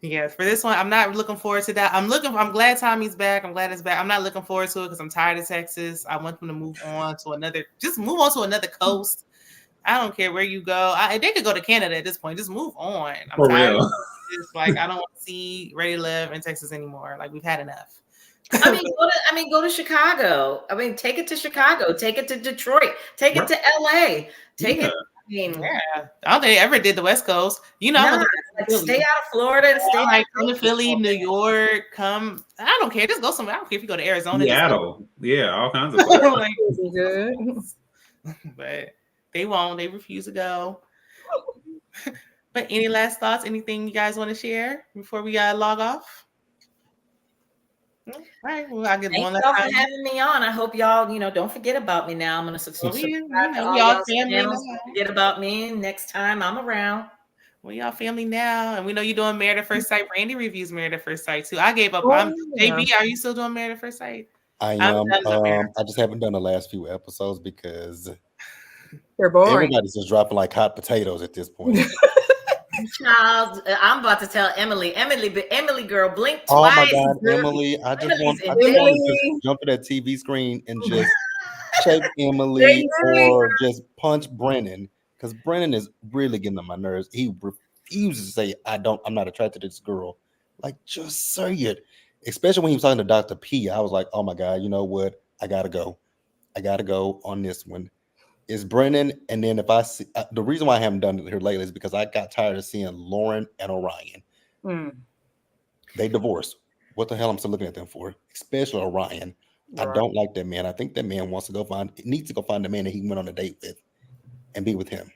Yeah, for this one, I'm not looking forward to that. I'm glad Tommy's back. I'm glad it's back. I'm not looking forward to it because I'm tired of Texas. I want them to move on to another coast. I don't care where you go. They could go to Canada at this point. Just move on. I'm tired. It's I don't want to see Ready to Live in Texas anymore. We've had enough. Go to Chicago. Take it to Chicago. Take it to Detroit. Take it to LA. Take it. I don't think they ever did the West Coast. Stay out of Florida and stay come to Philly, New York. Come, I don't care. Just go somewhere. I don't care if you go to Arizona, Seattle. All kinds of places. Good. But they won't. They refuse to go. But any last thoughts? Anything you guys want to share before we log off? All right. Well, I'll get one last time. Thank y'all for having me on. I hope y'all, don't forget about me now. I'm going to subscribe to all y'all's channels. Don't forget about me. Next time I'm around. We all family now. And we know you're doing Married at First Sight. Brandy reviews Married at First Sight too. I gave up. JB, are you still doing Married at First Sight? I am. I just haven't done the last few episodes because they're boring. Everybody's just dropping like hot potatoes at this point. Child, I'm about to tell Emily, girl, blink twice. Oh my God, Emily! I just want to jump to that TV screen and just check Emily or just punch Brennan, because Brennan is really getting on my nerves. He refuses to say, I'm not attracted to this girl. Just say it. Especially when he was talking to Dr. P, I was like, oh my God, you know what? I gotta go on this one. Is Brennan, and then if I see the reason why I haven't done it here lately is because I got tired of seeing Lauren and Orion. They divorced. What the hell I'm still looking at them for? Especially Orion. Right. I don't like that man. I think that man needs to go find the man that he went on a date with and be with him.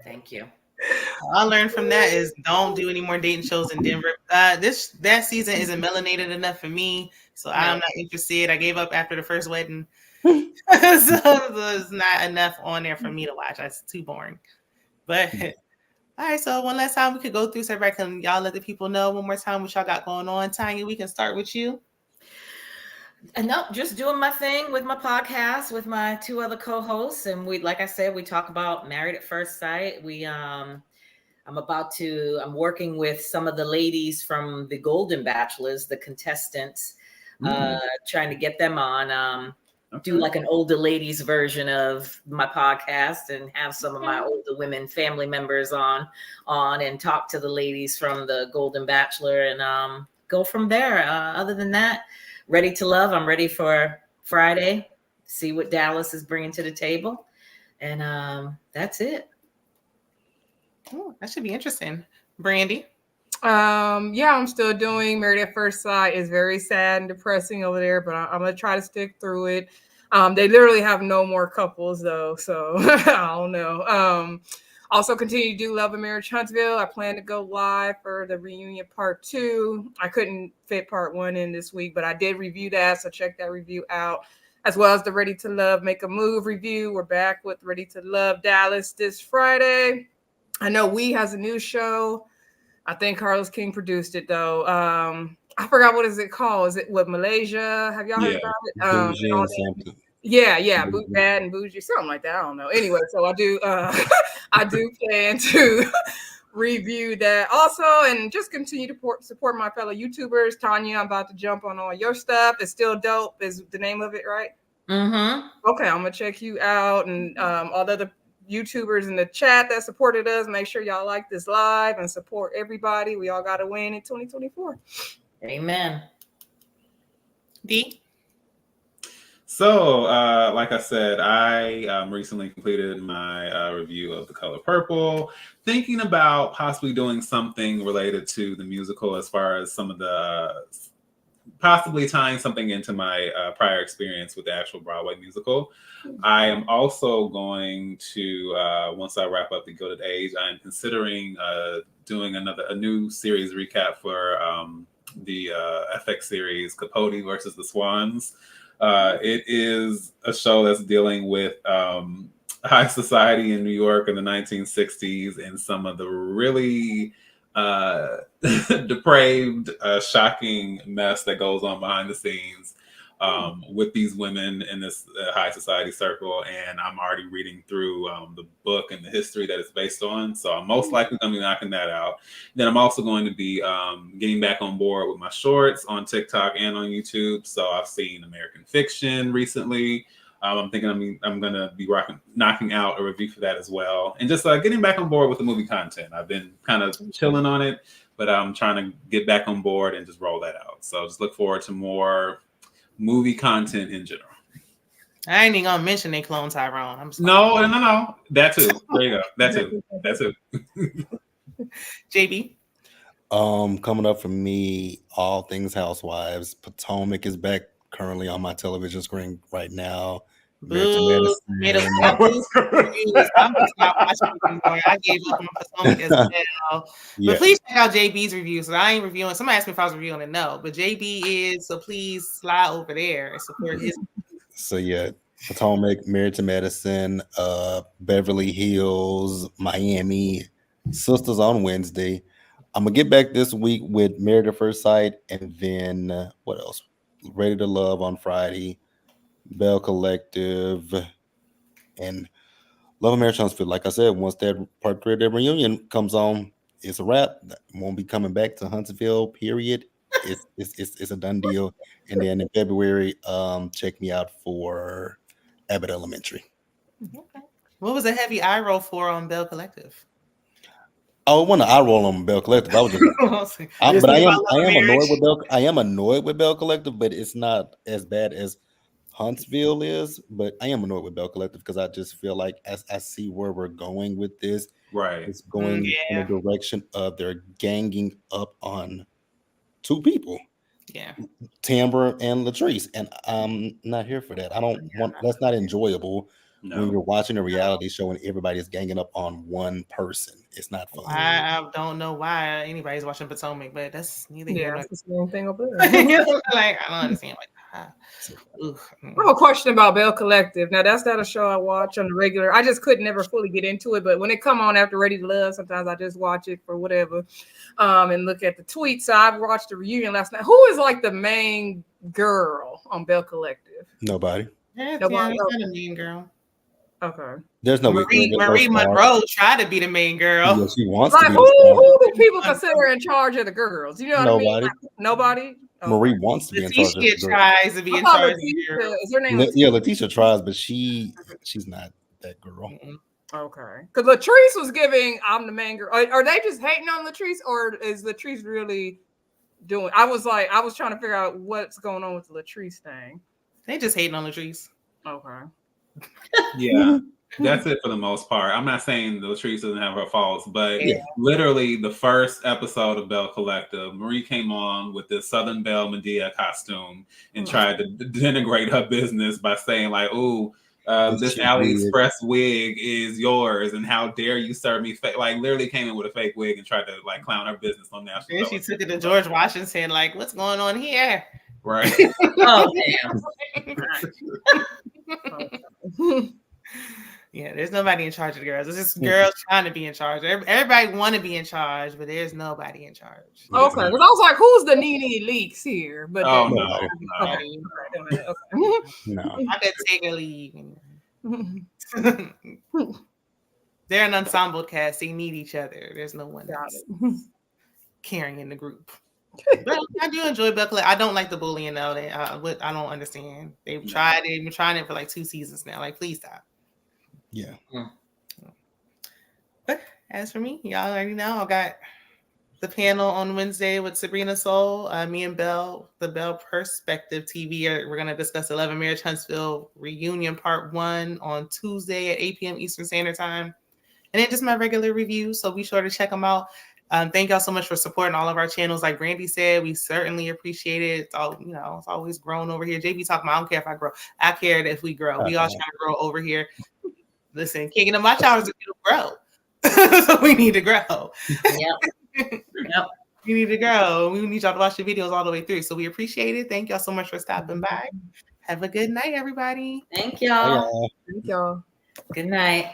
Thank you. All I learned from that is don't do any more dating shows in Denver. That season isn't melanated enough for me, so I'm not interested. I gave up after the first wedding. So there's not enough on there for me to watch. That's too boring. But all right, so one last time we could go through so everybody can y'all let the people know one more time what y'all got going on. Tanya, we can start with you. And no, just doing my thing with my podcast with my two other co-hosts, and like I said, we talk about Married at First Sight. I'm working with some of the ladies from the Golden Bachelors, the contestants, trying to get them on. do like an older ladies version of my podcast and have some of my older women family members on and talk to the ladies from the Golden Bachelor and go from there. Other than that, ready to love. I'm ready for Friday. See what Dallas is bringing to the table, and that's it. Ooh, that should be interesting. Brandy. Yeah, I'm still doing Married at First Sight. It's very sad and depressing over there, but I'm gonna try to stick through it. They literally have no more couples though, so I don't know. Also continue to do Love and Marriage Huntsville. I plan to go live for the Reunion Pt.2. I couldn't fit Part 1 in this week, but I did review that, so check that review out. As well as the Ready to Love Make a Move review. We're back with Ready to Love Dallas this Friday. I know We has a new show. I think Carlos King produced it though. I forgot what is it called. Is it what Malaysia? Have y'all heard about it? Yeah, Bad and Bougie, something like that. I don't know. Anyway, so I do I do plan to review that also, and just continue to support my fellow YouTubers. Tanya, I'm about to jump on all your stuff. It's Still Dope is the name of it, right? Mm-hmm. Okay, I'm gonna check you out, and all the other YouTubers in the chat that supported us. Make sure y'all like this live and support everybody. We all got to win in 2024. Amen. D. So, like I said, I recently completed my review of The Color Purple, thinking about possibly doing something related to the musical as far as some of the possibly tying something into my prior experience with the actual Broadway musical. I am also going to, once I wrap up The Gilded Age, I am considering doing a new series recap for the FX series Capote versus the Swans. It is a show that's dealing with high society in New York in the 1960s and some of the really depraved, shocking mess that goes on behind the scenes with these women in this high society circle. And I'm already reading through the book and the history that it's based on. So I'm most likely going to be knocking that out. Then I'm also going to be getting back on board with my shorts on TikTok and on YouTube. So I've seen American Fiction recently. I'm thinking I'm going to be knocking out a review for that as well. And just getting back on board with the movie content. I've been kind of chilling on it, but I'm trying to get back on board and just roll that out. So just look forward to more movie content in general. I ain't even gonna mention they clone Tyrone. I'm No. That too. There you go. That too. JB. Coming up for me, all things Housewives. Potomac is back currently on my television screen right now. I gave up on Potomac as well. But please check out JB's review. So I ain't reviewing. Somebody asked me if I was reviewing it. No, but JB is. So please slide over there and support his. So yeah, Potomac, Married to Medicine, Beverly Hills, Miami, Sisters on Wednesday. I'm gonna get back this week with Married at First Sight, and then what else? Ready to Love on Friday, Bell Collective, and Love and Marriage Huntsville. Like I said, once that Part 3 of the Reunion comes on, it's a wrap. Won't be coming back to Huntsville, period. It's a done deal. And then in February, check me out for Abbott Elementary. Okay. What was a heavy eye roll for on Bell Collective? Oh, when I roll on Bell Collective, I was just, but I am annoyed with Bell Collective, but it's not as bad as Huntsville is. But I am annoyed with Bell Collective because I just feel like as I see where we're going with this, right? It's going in a direction of they're ganging up on two people. Yeah, Timber and Latrice, and I'm not here for that. I don't want. That's not enjoyable. No. When you're watching a reality show and everybody's ganging up on one person. It's not fun. I don't know why anybody's watching Potomac, but that's neither here. That's the same thing over there. Like, I don't understand. Like, I have a question about Bell Collective. Now, that's not a show I watch on the regular. I just could never fully get into it, but when it come on after Ready to Love, sometimes I just watch it for whatever and look at the tweets. So I watched the reunion last night. Who is like the main girl on Bell Collective? Nobody. Nobody. Not a main girl. Okay. There's no Marie Monroe tried to be the main girl. Yeah, she wants like, to be who do people consider in charge of the girls? You know what I mean? Like, nobody. Marie wants to be in charge of Letitia the group. tries to be I in thought charge of Letitia, your. is her name Yeah, Letitia? Letitia tries, but she's not that girl. Okay. Because Latrice was giving, I'm the main girl. Are they just hating on Latrice, or is Latrice really doing? I was trying to figure out what's going on with the Latrice thing. They just hating on Latrice. Okay. Yeah. That's it for the most part. I'm not saying Latrice doesn't have her faults, but literally the first episode of Belle Collective, Marie came on with this Southern Belle Medea costume and tried to denigrate her business by saying like, "Ooh, this AliExpress wig is yours, and how dare you serve me fake?" Like literally came in with a fake wig and tried to like clown her business on national. Then she took it to George Washington, like, "What's going on here?" Right. Oh damn. Yeah, there's nobody in charge of the girls. It's just girls trying to be in charge. Everybody want to be in charge, but there's nobody in charge. Okay, because I was like, "Who's the Nene Leaks here?" But no. I could take a leave. They're an ensemble cast. They need each other. There's no one else carrying the group. But I do enjoy Belle Collective. I don't like the bullying though. I don't understand. They've tried. They've been trying it for like 2 seasons now. Like, please stop. Yeah. But as for me, y'all already know I got the panel on Wednesday with Sabrina Soul, me and Belle, the Belle Perspective TV. We're going to discuss 11 Marriage Huntsville Reunion Part 1 on Tuesday at 8 p.m. Eastern Standard Time. And then just my regular reviews, so be sure to check them out. Thank y'all so much for supporting all of our channels. Like Brandy said, we certainly appreciate it. It's all, it's always grown over here. JB talking about, I don't care if I grow. I care if we grow. We all trying to grow over here. Listen, kicking in my challenge is to grow. So we need to grow. Yep. We need to grow. We need y'all to watch the videos all the way through. So we appreciate it. Thank y'all so much for stopping by. Have a good night, everybody. Thank y'all. Thank y'all. Good night.